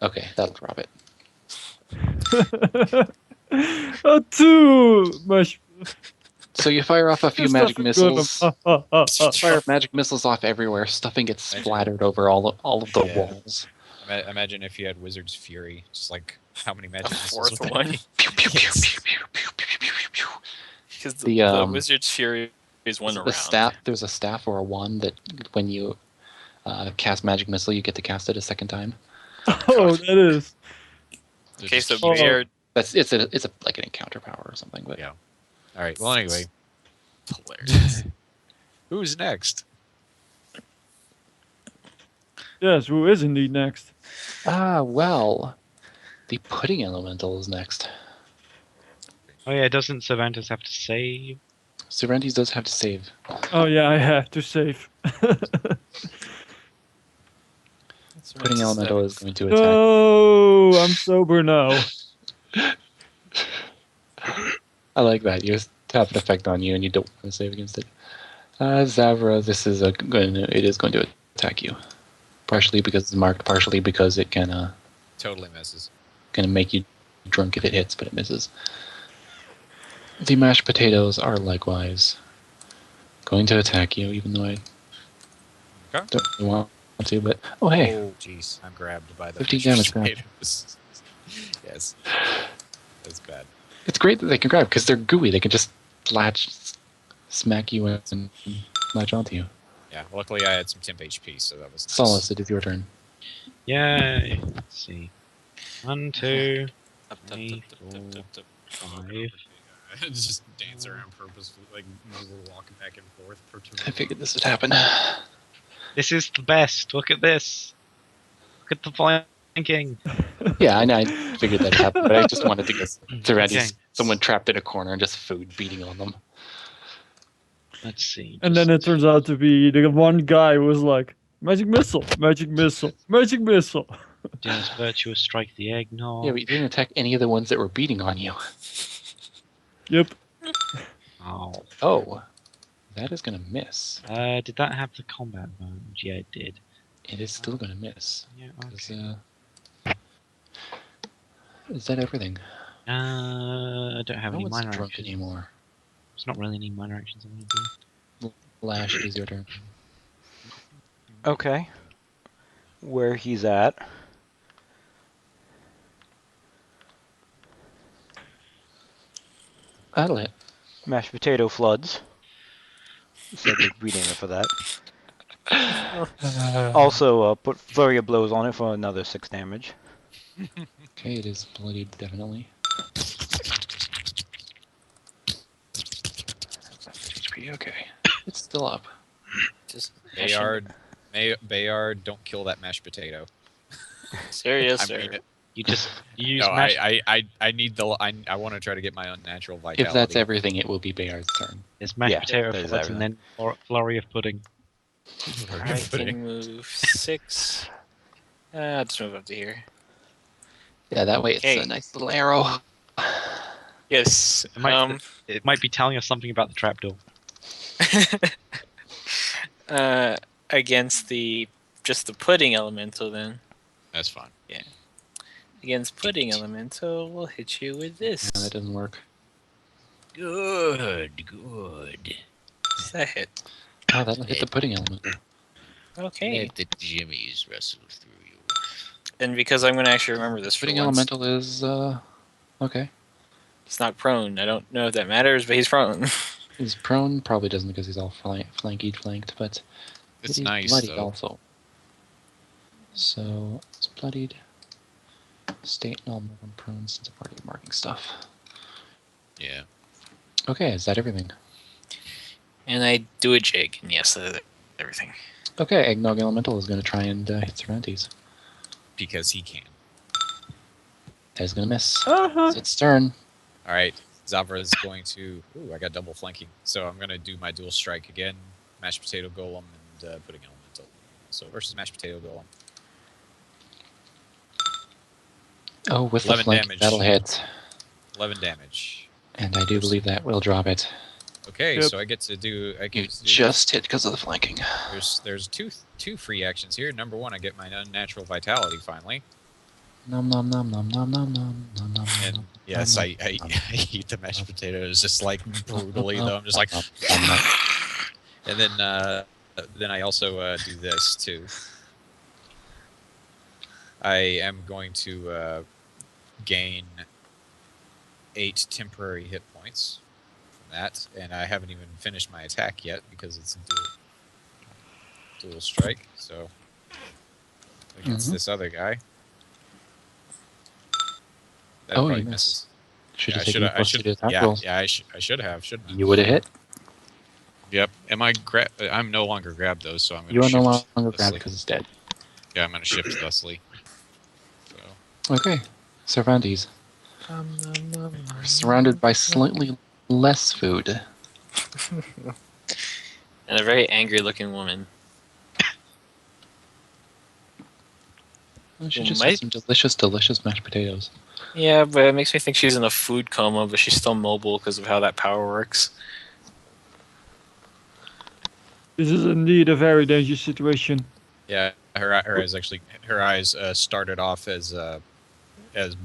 S1: Okay, that'll drop it.
S6: 2 much.
S1: So you fire off a few
S6: Stuffing
S1: magic missiles.
S6: golem.
S1: Fire magic missiles off everywhere. Stuffing gets
S4: Imagine-
S1: splattered over all of the
S4: Yeah.
S1: walls.
S4: Imagine if you had Wizard's Fury, just like how many magic
S2: A
S4: missiles
S2: fourth
S4: would that
S2: one.
S4: be?
S1: Pew, pew, pew,
S4: Yes.
S1: pew, pew, pew, pew, pew, pew, pew.
S2: Because
S1: The,
S2: the Wizard's Fury is one
S1: The
S2: around.
S1: staff. There's a staff or a wand that when you cast magic missile, you get to cast it a second time.
S6: Oh, that is.
S4: They're
S2: Okay,
S4: just
S2: so
S4: huge.
S2: Bayard
S1: That's it's a like an encounter power or something. But
S4: Yeah. All right. Well, anyway,
S2: hilarious.
S4: who's next?
S6: Yes, who is indeed next?
S1: well, the pudding elemental is next.
S5: Oh yeah, doesn't Cervantes have to save?
S1: Cervantes does have to save.
S6: Oh yeah, I have to save.
S1: Pudding elemental is going to attack.
S6: No, I'm sober now.
S1: I like that. You just have an effect on you, and you don't want to save against it. Zavra, this is it is going to attack you, partially because it's marked, partially because it can
S4: Totally misses.
S1: make you drunk if it hits, but it misses. The mashed potatoes are likewise going to attack you, even though I
S4: Okay.
S1: don't really want to. But oh hey,
S4: Oh, jeez. I'm grabbed by the
S1: 15 damage grab.
S4: potatoes. Yes. That's bad.
S1: it's great that they can grab because they're gooey. They can just smack you and latch onto you.
S4: Yeah. Luckily, I had some temp HP, so that was nice.
S1: Solace, it is your turn.
S5: Yeah. Let's see. 1, 2,
S2: Up, up,
S5: Three,
S2: up, up, up, up, up.
S5: 5.
S4: Just dance around purposefully, like we're walking back and forth.
S1: I figured this would happen.
S5: This is the best. Look at this. Look at the flanking.
S1: Yeah, I know. I figured that happened, but I just wanted to get Cervantes,
S5: Okay.
S1: someone trapped in a corner and just food beating on them.
S5: Let's see.
S6: And then it turns out to be the one guy who was like, magic missile, magic missile, magic missile.
S5: Just virtuous strike the eggnog.
S1: Yeah, but you didn't attack any of the ones that were beating on you.
S6: Yep.
S5: Oh.
S1: Oh, that is going to miss.
S5: Did that have the combat advantage? Yeah, it did.
S1: It is still going to miss.
S5: Yeah.
S1: 'Cause,
S5: Okay.
S1: is that everything?
S5: I don't have
S1: No
S5: any
S1: one's
S5: minor
S1: drunk
S5: actions.
S1: anymore.
S5: There's not really any minor actions I'm gonna do.
S1: Lash, it is your turn.
S3: Okay. Where he's at.
S1: That'll hit.
S3: Mashed potato floods. So good reading for that. Also, put flurry of blows on it for another 6 damage.
S1: Okay, it is bloodied, definitely. HP, okay. It's still up.
S2: Just
S4: Bayard, don't kill that mashed potato.
S2: serious,
S4: I
S2: sir.
S4: mean it.
S5: You use
S4: No,
S5: mash.
S4: I need the. I want to try to get my unnatural vitality.
S1: If that's everything, it will be Bayard's turn.
S5: There's mashed
S3: Yeah,
S5: potato
S3: that is
S5: floods and then flurry of pudding.
S2: I can move 6. I'll just move up to here.
S1: Yeah, that way it's
S2: Okay.
S1: a nice little arrow.
S2: Yes.
S5: It might be telling us something about the trapdoor.
S2: Against just the pudding elemental, then.
S4: That's fine.
S2: Against pudding elemental, we'll hit you with this.
S1: No, that doesn't work.
S5: Good.
S2: Does that hit?
S1: Oh, that'll hit the pudding element.
S2: Okay.
S5: the jimmies wrestle through you.
S2: And because I'm going to actually remember this for
S1: Pudding
S2: once,
S1: elemental is okay.
S2: he's not prone. I don't know if that matters, but he's prone.
S1: He's prone, probably doesn't because he's all flanked, but
S4: It's
S1: he's
S4: nice
S1: bloodied
S4: though.
S1: also. So it's bloodied. State normal when prone since a part of the marking stuff.
S4: Yeah.
S1: Okay, is that everything?
S2: And I do a jig, and yes, everything.
S1: Okay, Eggnog Elemental is going to try and hit Cervantes.
S4: Because he can.
S1: That is going to miss.
S6: Uh-huh.
S1: It's its turn.
S4: All right. Zavra is going to. Ooh, I got double flanking. So I'm going to do my dual strike again. Mashed potato golem and pudding elemental. So versus mashed potato golem.
S1: Oh, with the
S4: 11
S1: flank,
S4: damage.
S1: that'll hit.
S4: 11 damage.
S1: And I do believe that will drop it.
S4: Okay,
S6: Yep.
S4: so I get to do. I
S1: You
S4: get to do,
S1: just hit because of the flanking.
S4: There's two free actions here. Number one, I get my unnatural vitality finally.
S1: Nom nom nom nom nom nom nom nom nom.
S4: And
S1: nom,
S4: yes,
S1: nom,
S4: I eat the mashed potatoes just like brutally though. I'm just like,
S1: nom, nom, nom.
S4: and then I also do this too. I am going to gain 8 temporary hit points from that, and I haven't even finished my attack yet because it's a dual strike. So against
S1: Mhm.
S4: this other guy, that
S1: Oh,
S4: probably
S1: you
S4: misses.
S1: Should
S4: Yeah,
S1: have taken the plus 2 to attack rolls.
S4: I should have, shouldn't I?
S1: You would have hit.
S4: Yep. Am I I'm no longer grabbed those, so I'm going
S1: You
S4: to
S1: are
S4: shift
S1: no longer
S4: thusly.
S1: grabbed because it's dead.
S4: Yeah, I'm going to shift thusly. So,
S1: Okay, Cervantes. Surrounded by slightly less food.
S2: And a very angry-looking woman.
S1: She
S2: Well,
S1: just
S2: might-
S1: has some delicious mashed potatoes.
S2: Yeah, but it makes me think she's in a food coma, but she's still mobile because of how that power works.
S6: This is indeed a very dangerous situation.
S4: yeah, her eyes started off as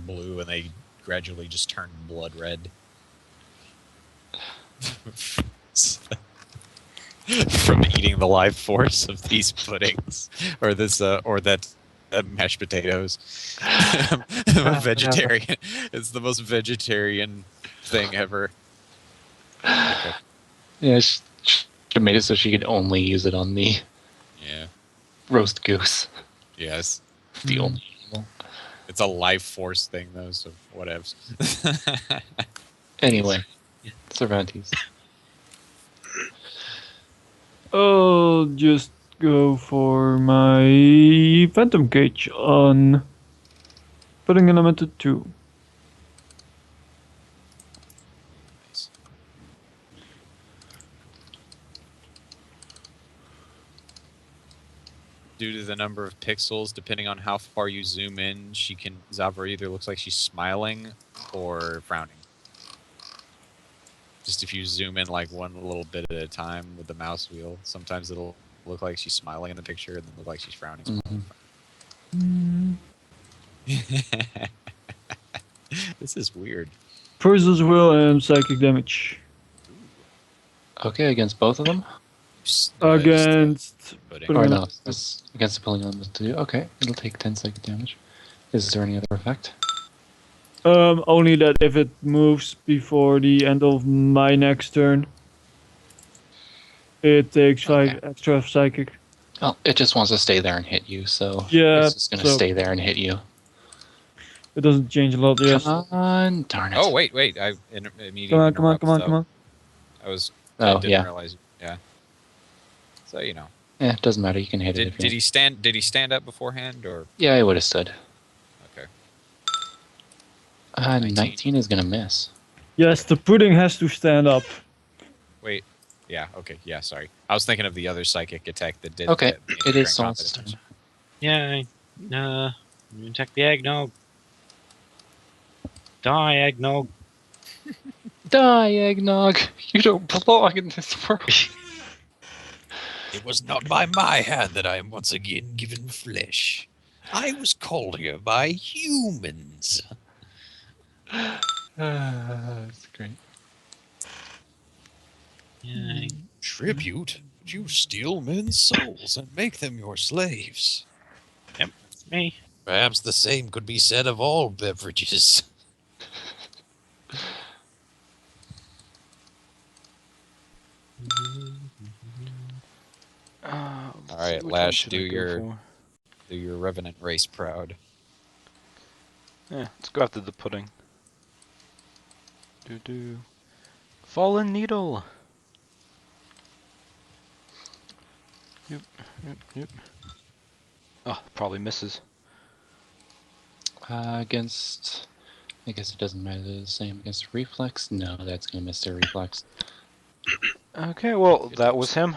S4: blue, and they gradually just turned blood red. From eating the life force of these puddings, or that mashed potatoes. I'm a vegetarian. It's the most vegetarian thing ever. Okay.
S1: Yeah, she made it so she could only use it on the
S4: Yeah.
S1: roast goose.
S4: Yes.
S1: The only animal.
S4: It's a life force thing though, so whatevs.
S1: Anyway, Cervantes.
S6: I'll just go for my Phantom Cage on Pudding Elemental 2.
S4: Nice. Due to the number of pixels, depending on how far you zoom in, Zavra either looks like she's smiling or frowning. Just if you zoom in like one little bit at a time with the mouse wheel, sometimes it'll look like she's smiling in the picture and then look like she's frowning. This is weird.
S6: Poison's Will and Psychic Damage.
S1: Okay, against both of them?
S6: Against
S4: Pudding.
S6: Pudding
S1: Or
S6: Elemental.
S1: no, it's against the pulling element to do. Okay, it'll take 10 psychic damage. Is there any other effect?
S6: Only that if it moves before the end of my next turn, it takes 5 extra Psychic.
S1: Well, it just wants to stay there and hit you, so
S6: Yeah,
S1: it's just going to
S6: so-
S1: stay there and hit you.
S6: It doesn't change a lot, yes.
S1: Come on, darn it.
S4: Oh wait, I immediately.
S6: Come on.
S4: I was.
S1: Oh,
S4: I didn't
S1: yeah.
S4: realize. Yeah. So you know,
S1: It doesn't matter. You can hit it. If
S4: did
S1: you
S4: he stand? Did he stand up beforehand or?
S1: Yeah, I would have stood.
S4: Okay.
S1: 19 is going to miss.
S6: Yes, the pudding has to stand up.
S4: Wait. Yeah. Okay. Yeah. Sorry. I was thinking of the other psychic attack that did.
S1: Okay,
S4: that made
S1: it
S4: the
S1: is
S4: drink
S1: Sol's
S4: competent.
S1: turn.
S5: Yeah, you attack the eggnog. Die, eggnog.
S1: Die, Eggnog! You don't belong in this world.
S7: It was not by my hand that I am once again given flesh. I was called here by humans.
S1: That's great.
S5: Yeah,
S7: Tribute? You steal men's souls and make them your slaves.
S5: it's me.
S7: Perhaps the same could be said of all beverages.
S3: which one
S4: Lash,
S3: should
S4: do
S3: I go
S4: your
S3: for?
S4: Revenant race proud.
S3: Yeah, let's go after the pudding. Do. Fallen needle. Yep. Oh, probably misses.
S1: Against, I guess it doesn't matter. They're the same against reflex. No, that's gonna miss their reflex.
S3: Okay, well,
S4: It
S3: that
S4: looks-
S3: was him.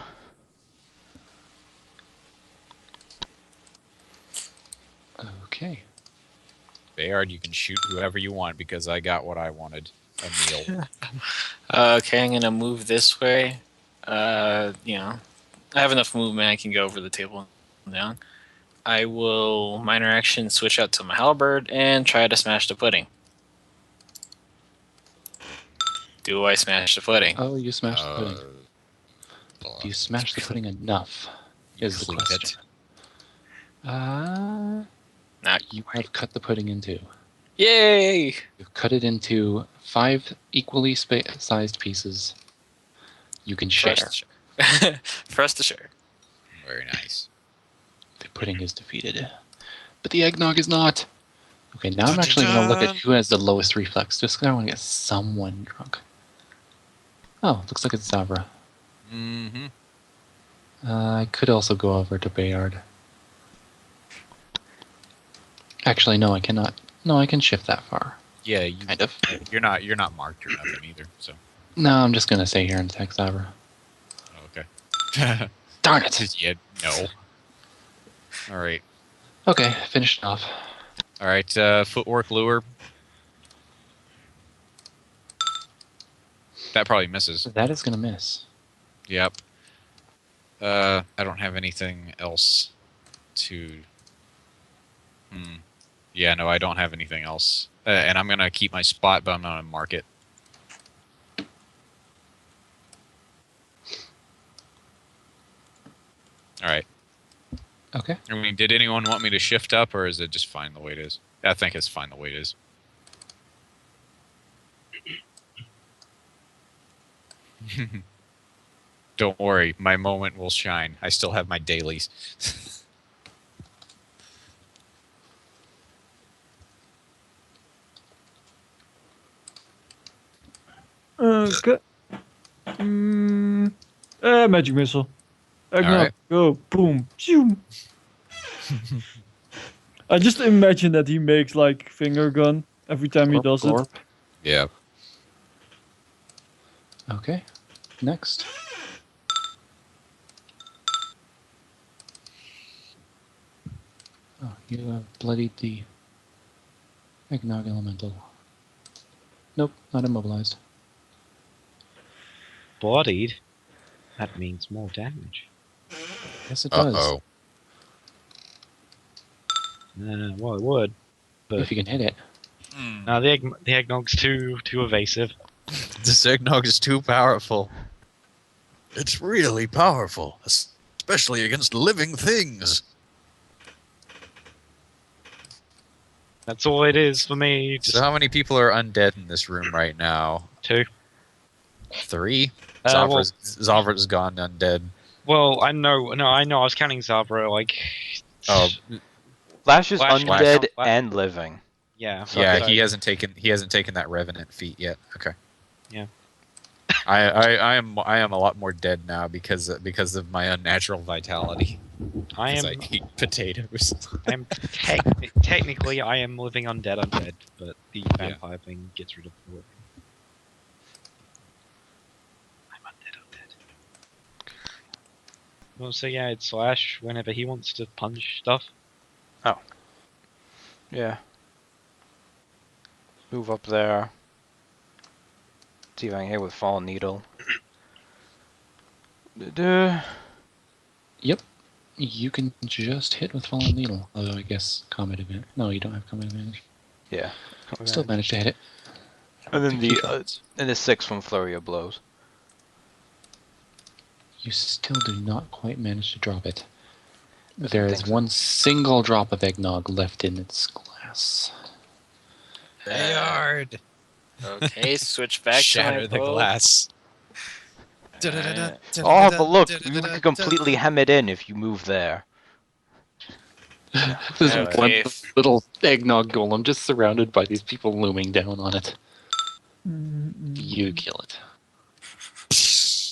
S1: Okay.
S4: Bayard, you can shoot whoever you want because I got what I wanted. A meal.
S2: Okay, I'm gonna move this way. You know, I have enough movement. I can go over the table and down. I will minor action switch out to my halberd and try to smash the pudding. Do I smash the pudding?
S1: Oh, you smashed the pudding.
S4: Uh,
S1: Do you smash the pudding enough? Is the
S4: cleaned
S1: question.
S4: it.
S2: Not
S1: You
S2: quite.
S1: have cut the pudding into.
S2: Yay!
S1: You've cut it into 5 equally sized pieces. You can share.
S2: For us to share. For us to share.
S4: Very nice.
S1: The pudding is defeated. But the eggnog is not. Okay, now I'm actually going to look at who has the lowest reflex, just 'cause I want to get someone drunk. Oh, looks like it's Zavra.
S4: Mm-hmm.
S1: I could also go over to Bayard. Actually, no, I cannot. No, I can shift that far.
S4: Yeah, you,
S1: Kind of.
S4: you're not marked or nothing either. So
S1: No, I'm just going to stay here and attack Zavra.
S4: okay.
S1: Darn it!
S4: Yeah, no. All right.
S1: Okay, finished off.
S4: All right. Footwork lure. That probably misses.
S1: That is going to miss.
S4: Yep. I don't have anything else to. Yeah, no, I don't have anything else. And I'm gonna keep my spot, but I'm not gonna mark it. All right.
S1: Okay.
S4: I mean, did anyone want me to shift up, or is it just fine the way it is? I think it's fine the way it is. Don't worry, my moment will shine. I still have my dailies.
S6: Okay. Magic missile. Eggnog,
S4: Alright.
S6: go, boom, zoom. I just imagine that he makes like finger gun every time he does it.
S4: Yeah.
S1: Okay. Next. Oh, you have bloodied the eggnog elemental. Nope, not immobilized.
S5: Bloodied? That means more damage.
S1: Yes, it does.
S4: Uh-oh.
S5: Well, it would.
S1: If you can hit it.
S5: No, the eggnog's too evasive.
S4: This eggnog is too powerful.
S7: It's really powerful, especially against living things.
S5: That's all it is for me. Just
S4: So how many people are undead in this room right now?
S5: 2.
S4: 3?
S5: Well,
S4: Zavra's gone undead.
S5: well, I know. No, I know. I was counting Zabra. Like,
S4: Oh,
S3: Lash is
S5: Lash-
S3: undead
S5: Lash-
S3: and living.
S5: yeah.
S4: yeah,
S5: so-
S4: he hasn't taken that revenant feat yet. Okay.
S5: Yeah.
S4: I am a lot more dead now because of my unnatural vitality.
S5: I
S4: 'Cause
S5: am.
S4: I eat potatoes.
S5: I am technically I am living undead, but the vampire thing gets rid of the work. I'm undead. Well, so yeah, it's Slash whenever he wants to punch stuff.
S3: Yeah. Move up there. See if I can hit with Fallen Needle. Duh.
S1: You can just hit with Fallen Needle. Although I guess combat advantage. No, you don't have combat advantage.
S3: Yeah.
S1: Still managed to hit it.
S3: And then
S1: Few
S3: the
S1: thoughts.
S3: and the 6 from Flurry of Blows.
S1: You still do not quite manage to drop it.
S3: Doesn't
S1: There is
S3: think so.
S1: one single drop of eggnog left in its glass.
S7: Bayard.
S2: Okay, switch back
S4: Shatter
S2: to
S4: the
S2: my bow.
S4: glass.
S3: Oh, but look, you could completely hem it in if you move there.
S1: There's
S2: Okay,
S1: one little eggnog golem just surrounded by these people looming down on it. You kill it.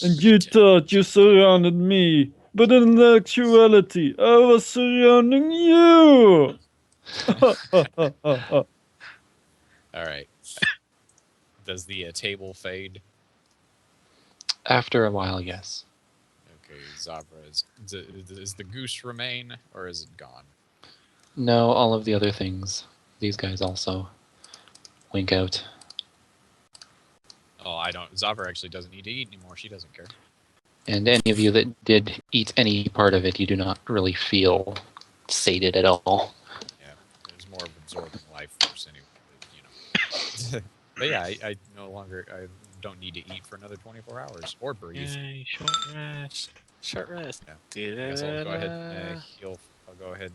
S6: And you thought you surrounded me, but in actuality, I was surrounding you!
S4: All right. Does the table fade?
S1: After a while, yes.
S4: Okay, Zabra is the goose remain or is it gone?
S1: No, all of the other things. These guys also wink out.
S4: Oh, I don't. Zabra actually doesn't need to eat anymore. She doesn't care.
S1: And any of you that did eat any part of it, you do not really feel sated at all.
S4: Yeah, there's more of absorbing life force anyway. But, but yeah, I no longer. I don't need to eat for another 24 hours or breathe.
S5: Yay, short rest.
S2: short rest.
S4: Yeah. I guess I'll go ahead. I'll go ahead.